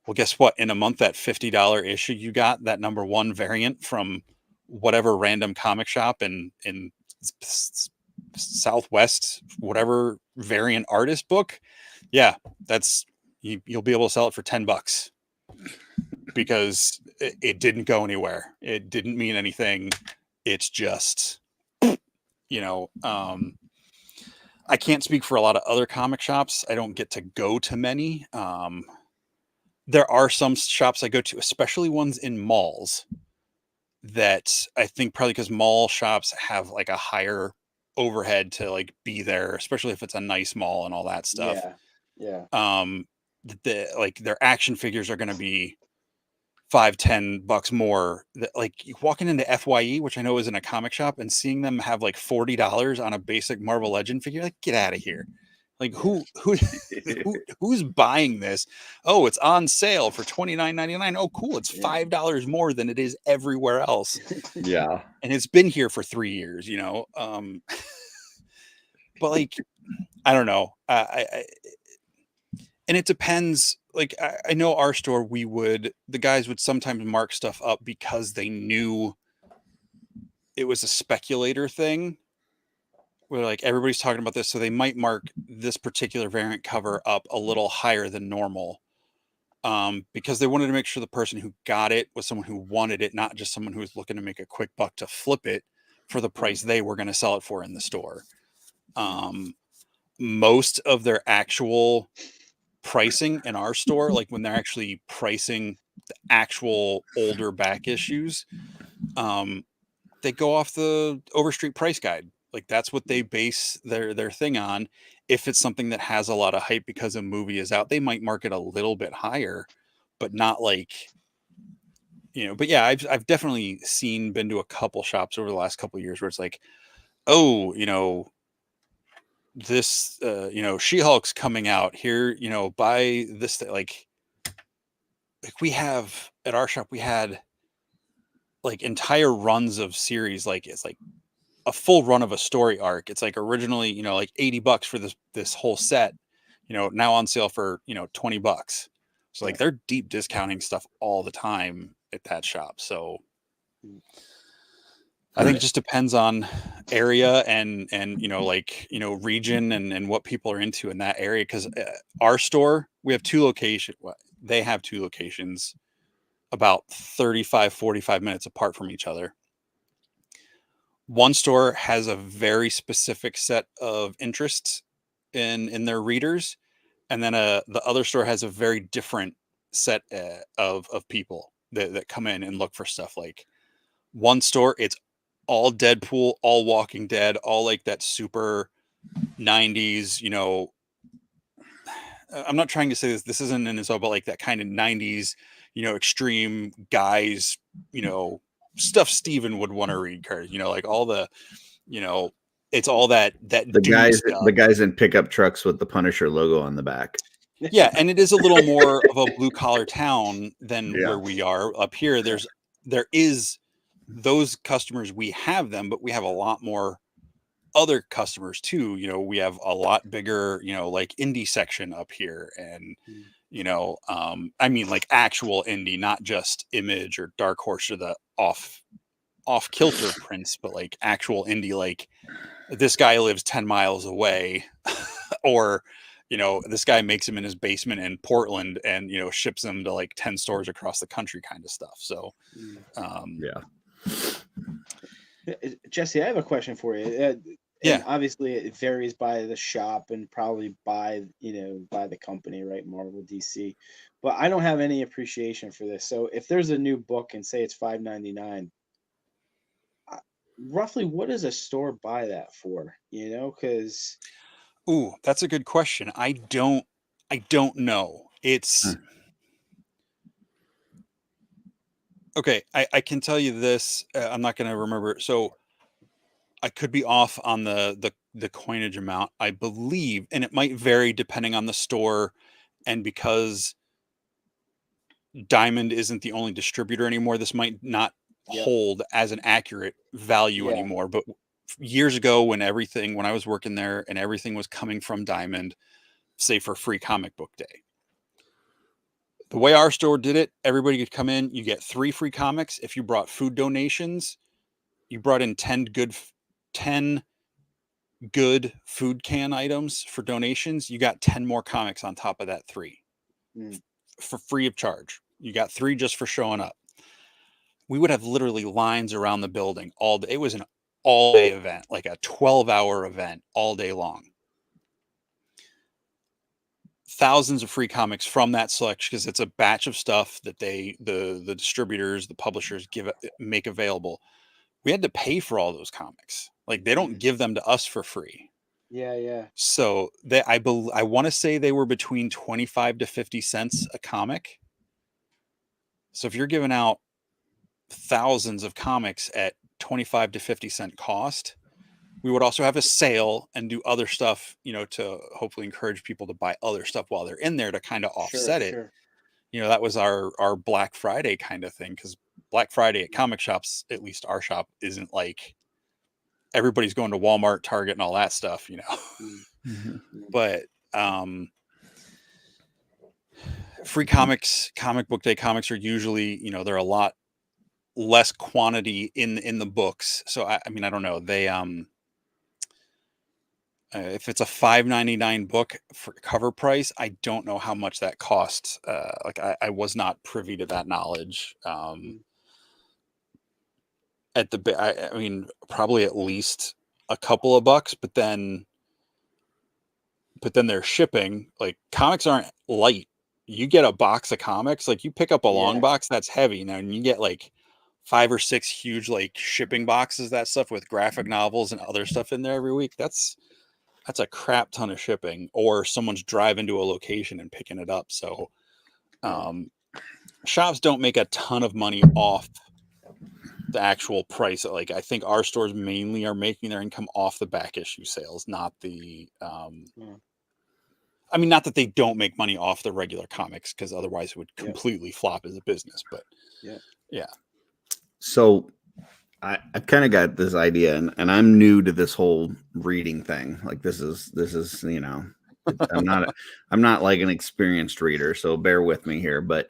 Well, guess what? In a month, that $50 issue you got, that #1 variant from whatever random comic shop in Southwest, whatever variant artist book. Yeah, that's you'll be able to sell it for $10 because it didn't go anywhere. It didn't mean anything. It's just, I can't speak for a lot of other comic shops. I don't get to go to many. There are some shops I go to, especially ones in malls, that I think probably because mall shops have like a higher overhead to like be there, especially if it's a nice mall and all that stuff. Yeah. Like their action figures are going to be $5-10 more. Like walking into FYE, which I know is in a comic shop, and seeing them have like $40 on a basic Marvel Legend figure, like get out of here. Like who's buying this? Oh, it's on sale for $29.99. Oh, cool. It's $5 more than it is everywhere else. Yeah. And it's been here for 3 years, but like, I don't know. And it depends. Like, I know our store, the guys would sometimes mark stuff up because they knew it was a speculator thing where like everybody's talking about this. So they might mark this particular variant cover up a little higher than normal. Because they wanted to make sure the person who got it was someone who wanted it, not just someone who was looking to make a quick buck to flip it for the price they were going to sell it for in the store. Most of their actual pricing in our store, like when they're actually pricing the actual older back issues, they go off the Overstreet price guide. Like that's what they base their thing on. If it's something that has a lot of hype because a movie is out, they might mark it a little bit higher, but not like, but yeah, I've definitely been to a couple shops over the last couple of years where it's like, oh, this, She-Hulk's coming out here, buy this, like we have at our shop, we had like entire runs of series. Like it's like a full run of a story arc. It's like originally, like $80 for this whole set, now on sale for, $20. So like they're deep discounting stuff all the time at that shop. So I think it just depends on area and region and what people are into in that area. Cause our store, we have 2 locations. They have 2 locations about 45 minutes apart from each other. One store has a very specific set of interests in their readers, and then the other store has a very different set of people that come in and look for stuff. Like one store, it's all Deadpool, all Walking Dead, all like that super 90s, I'm not trying to say this isn't an insult, but like that kind of 90s, extreme guys, stuff Steven would want to read, Kurt, like all the, it's all that the guys in pickup trucks with the Punisher logo on the back. Yeah, and it is a little more of a blue collar town than where we are up here. There is those customers, we have them, but we have a lot more other customers too. We have a lot bigger, like indie section up here, and I mean like actual indie, not just Image or Dark Horse or the off kilter prints, but like actual indie, like this guy lives 10 miles away or this guy makes them in his basement in Portland and ships them to like 10 stores across the country kind of stuff. So Jesse, I have a question for you. Yeah, obviously it varies by the shop and probably by the company, right? Marvel, DC, but I don't have any appreciation for this. So if there's a new book and say it's $5.99, roughly what does a store buy that for? Because that's a good question. I don't know. It's Okay, I can tell you this. I'm not going to remember. So I could be off on the coinage amount. I believe, and it might vary depending on the store, and because Diamond isn't the only distributor anymore, this might not Yep. hold as an accurate value Yeah. anymore. But years ago, when I was working there and everything was coming from Diamond, say for Free Comic Book Day, the way our store did it, everybody could come in, you get 3 free comics. If you brought food donations, you brought in 10 good food can items for donations, you got 10 more comics on top of that 3 for free of charge. You got 3 just for showing up. We would have literally lines around the building all day. It was an all day event, like a 12-hour event all day long. Thousands of free comics from that selection, because it's a batch of stuff that the distributors, the publishers make available. We had to pay for all those comics. Like, they don't give them to us for free. Yeah. So I want to say they were between 25 to 50 cents a comic. So if you're giving out thousands of comics at 25 to 50 cent cost, we would also have a sale and do other stuff, to hopefully encourage people to buy other stuff while they're in there to kind of offset it. Sure. That was our Black Friday kind of thing, because Black Friday at comic shops, at least our shop, isn't like everybody's going to Walmart, Target, and all that stuff, But free comics, comic book day comics are usually, they're a lot less quantity in the books. So I mean, I don't know. They if it's a $5.99 book for cover price, I don't know how much that costs. Like I was not privy to that knowledge. I mean, probably at least a couple of bucks, but then they're shipping. Like, comics aren't light. You get a box of comics, like you pick up a long box, that's heavy now, and you get like 5 or 6 huge like shipping boxes, that stuff with graphic novels and other stuff in there every week. That's a crap ton of shipping, or someone's driving to a location and picking it up. So shops don't make a ton of money off the actual price. Like, I think our stores mainly are making their income off the back issue sales, not the I mean, not that they don't make money off the regular comics, because otherwise it would completely flop as a business. But yeah. So I kind of got this idea, and I'm new to this whole reading thing. Like, this is I'm not like an experienced reader, so bear with me here. But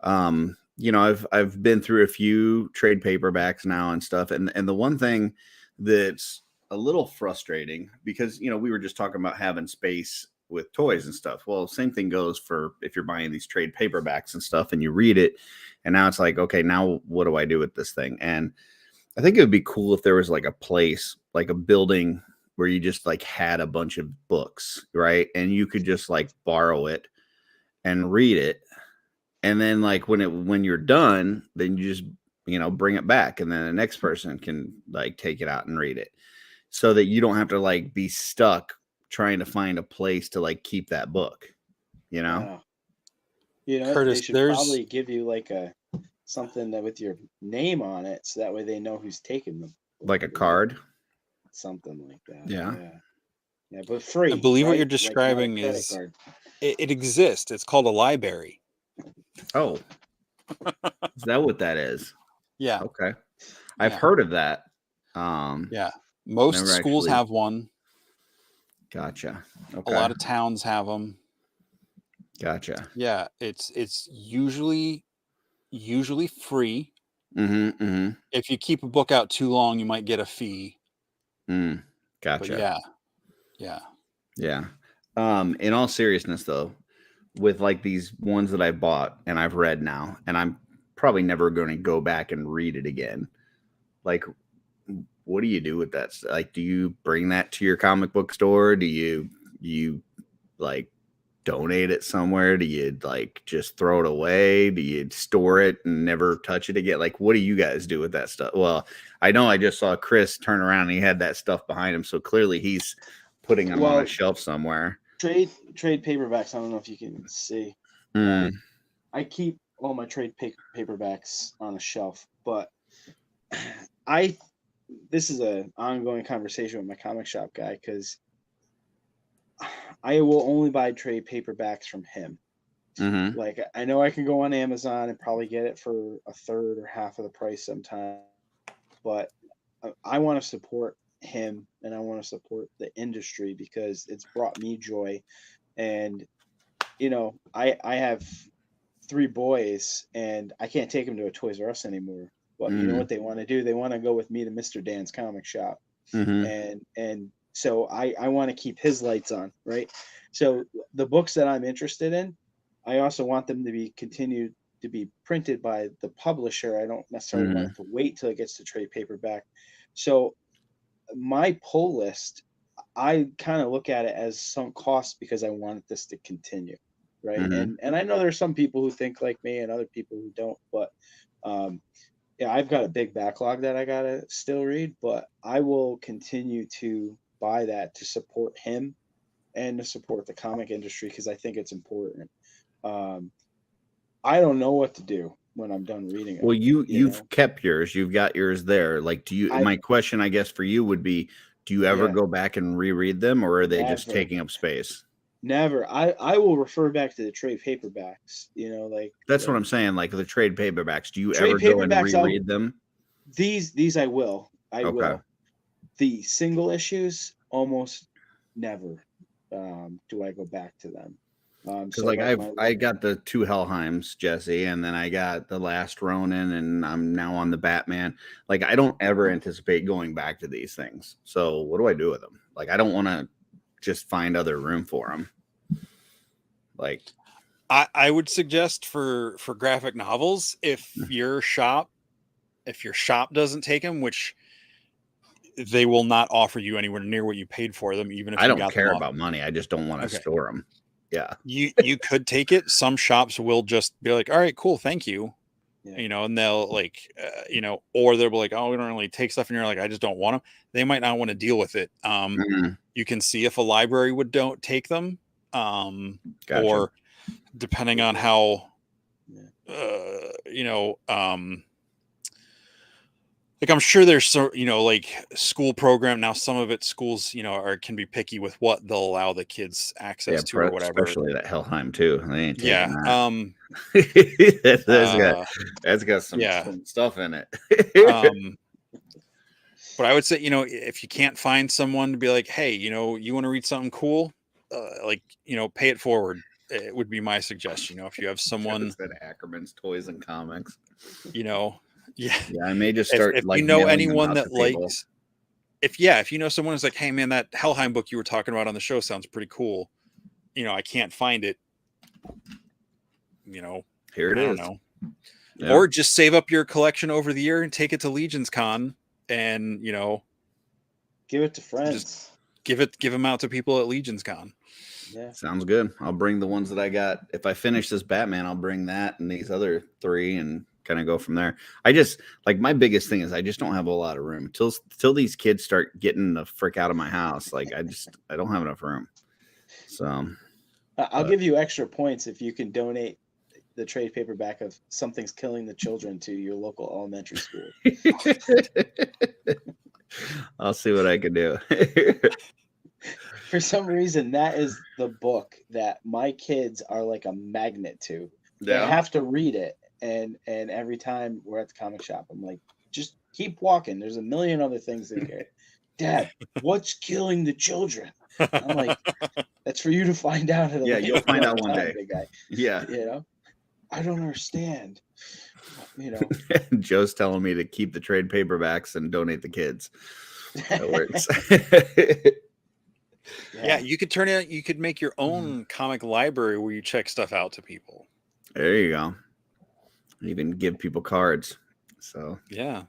I've been through a few trade paperbacks now and stuff, and the one thing that's a little frustrating, because we were just talking about having space with toys and stuff. Well, same thing goes for if you're buying these trade paperbacks and stuff, and you read it, and now it's like, okay, now what do I do with this thing? And I think it would be cool if there was like a place, like a building, where you just like had a bunch of books, right? And you could just like borrow it and read it. And then like when you're done, then you just, bring it back, and then the next person can like take it out and read it, so that you don't have to like be stuck trying to find a place to like keep that book, Curtis, they should probably give you like something that with your name on it, so that way they know who's taking them. Like a card, something like that. Yeah, but free. I believe what you're describing is it exists. It's called a library. Oh, is that what that is? Yeah. Okay. I've heard of that. Most schools have one. Gotcha. Okay. A lot of towns have them. Gotcha. Yeah, it's usually free. If you keep a book out too long, you might get a fee. Gotcha. But yeah. In all seriousness, though, with like these ones that I bought and I've read now, and I'm probably never going to go back and read it again. Like, what do you do with that? Like, do you bring that to your comic book store? Do you like donate it somewhere? Do you like just throw it away? Do you store it and never touch it again? Like, what do you guys do with that stuff? Well, I know I just saw Chris turn around and he had that stuff behind him, so clearly he's putting them on a shelf somewhere. Trade paperbacks. I don't know if you can see. I keep all my trade paperbacks on a shelf, but this is an ongoing conversation with my comic shop guy because I will only buy trade paperbacks from him. Mm-hmm. Like I know I can go on Amazon and probably get it for a third or half of the price sometimes, but I want to support him and I want to support the industry because it's brought me joy. And you know, I have 3 boys and I can't take them to a Toys R Us anymore. But you know what they want to do? They want to go with me to Mr. Dan's comic shop. Mm-hmm. And so I want to keep his lights on, right? So the books that I'm interested in, I also want them to be continued to be printed by the publisher. I don't necessarily want it to wait till it gets to trade paperback. So my pull list, I kind of look at it as sunk cost because I want this to continue, right? And I know there's some people who think like me and other people who don't, but yeah, I've got a big backlog that I gotta still read, but I will continue to buy that to support him and to support the comic industry because I think it's important. I don't know what to do when I'm done reading it. Well, you've know? kept yours. You've got yours there. Like, do you? My question, I guess, for you would be: do you ever go back and reread them, or are they just taking up space? Never. I will refer back to the trade paperbacks. You know, like that's what I'm saying. Like the trade paperbacks, do you ever go and reread them? These I will. I will. The single issues almost never do I go back to them. Because like I got the 2 Helheims, Jesse, and then I got the Last Ronin, and I'm now on the Batman. Like I don't ever anticipate going back to these things. So what do I do with them? Like I don't want to just find other room for them. Like I would suggest for graphic novels, if your shop doesn't take them, which they will not offer you anywhere near what you paid for them, even if I don't care about money. I just don't want to store them. Yeah, you could take it. Some shops will just be like, all right, cool, thank you. Yeah. You know, and they'll like, you know, or they'll be like, oh, we don't really take stuff, and you're like, I just don't want them. They might not want to deal with it. You can see if a library would don't take them, gotcha. Or depending on how, you know, like I'm sure there's so, you know, like school program now. Some of it schools, you know, can be picky with what they'll allow the kids access to or whatever. Especially that Helheim too. They ain't taking that. That's got some stuff in it. But I would say, you know, if you can't find someone to be like, hey, you know, you want to read something cool, like, you know, pay it forward. It would be my suggestion. You know, if you have someone that Ackerman's Toys and Comics, you know. Yeah, I may just start. If you know anyone that likes, if you know someone who's like, hey man, that Helheim book you were talking about on the show sounds pretty cool. You know, I can't find it. You know, here it is. Yeah. Or just save up your collection over the year and take it to Legion's Con, and you know, give it to friends. Just give them out to people at Legion's Con. Yeah, sounds good. I'll bring the ones that I got. If I finish this Batman, I'll bring that and these other 3 and kind of go from there. I just like my biggest thing is I just don't have a lot of room till these kids start getting the frick out of my house. Like I don't have enough room. So I'll give you extra points if you can donate the trade paperback of Something's Killing the Children to your local elementary school. I'll see what I can do. For some reason, that is the book that my kids are like a magnet to. They have to read it. And every time we're at the comic shop, I'm like, just keep walking. There's a million other things in here. Dad, what's killing the children? I'm like, that's for you to find out. You'll find out one day. Big guy. Yeah. You know, I don't understand. You know, Joe's telling me to keep the trade paperbacks and donate the kids. That works. Yeah, you could turn it. You could make your own comic library where you check stuff out to people. There you go. Even give people cards. So yeah.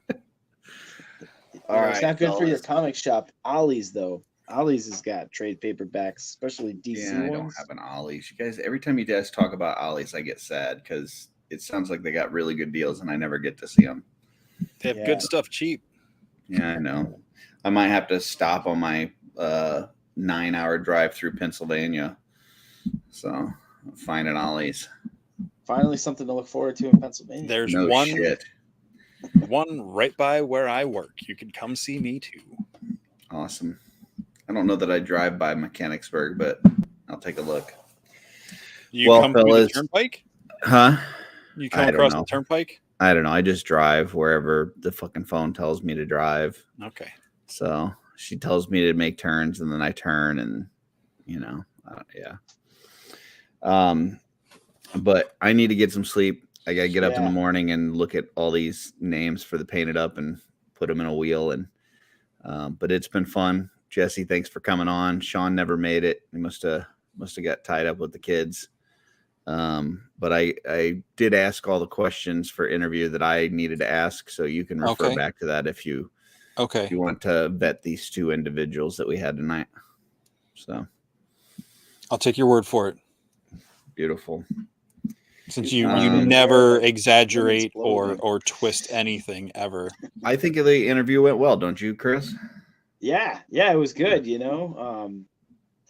All right. It's not good for your comic shop. Ollie's though. Ollie's has got trade paperbacks, especially DC ones. I don't have an Ollie's. You guys, every time you guys talk about Ollie's, I get sad because it sounds like they got really good deals and I never get to see them. They have good stuff cheap. Yeah, I know. I might have to stop on my 9-hour drive through Pennsylvania. So find an Ollie's. Finally, something to look forward to in Pennsylvania. There's No one shit. one right by where I work. You can come see me too. Awesome. I don't know that I drive by Mechanicsburg, but I'll take a look. You Well, come through the fellas- turnpike? Huh? You come I don't across know. the turnpike? I don't know. I just drive wherever the fucking phone tells me to drive. Okay. So she tells me to make turns, and then I turn, and yeah. But I need to get some sleep. I gotta get up in the morning and look at all these names for the painted up and put them in a wheel. And but it's been fun. Jesse, thanks for coming on. Sean never made it. He must have got tied up with the kids. But I did ask all the questions for interview that I needed to ask, so you can refer back to that if you want to vet these two individuals that we had tonight. So I'll take your word for it. Beautiful. Since you never exaggerate or twist anything ever. I think the interview went well, don't you, Chris? Yeah, it was good. I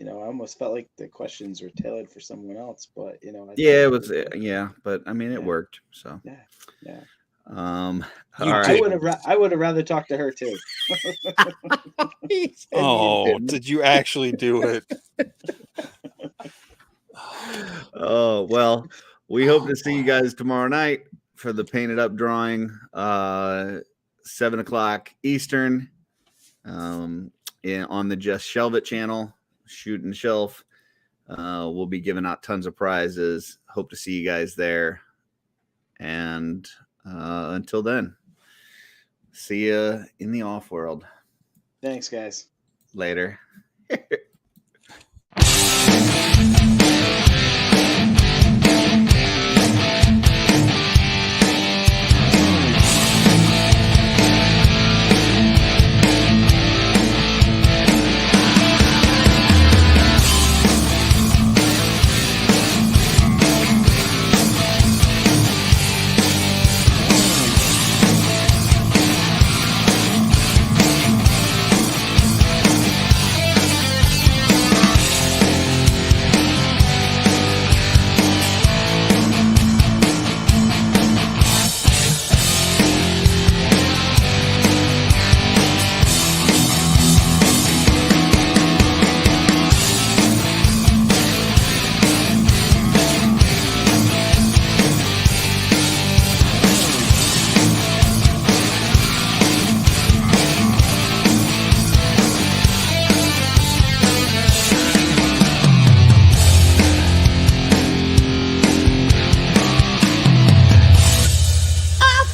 almost felt like the questions were tailored for someone else, but it was. Yeah, but I mean, it worked. So yeah. All I right. would have rather talked to her too. Oh, did you actually do it? Oh, well, we hope to see you guys tomorrow night for the painted up drawing, 7:00 Eastern, on the Just Shelve It channel, Shoot and Shelf. We'll be giving out tons of prizes. Hope to see you guys there. And until then, see you in the off world. Thanks, guys. Later.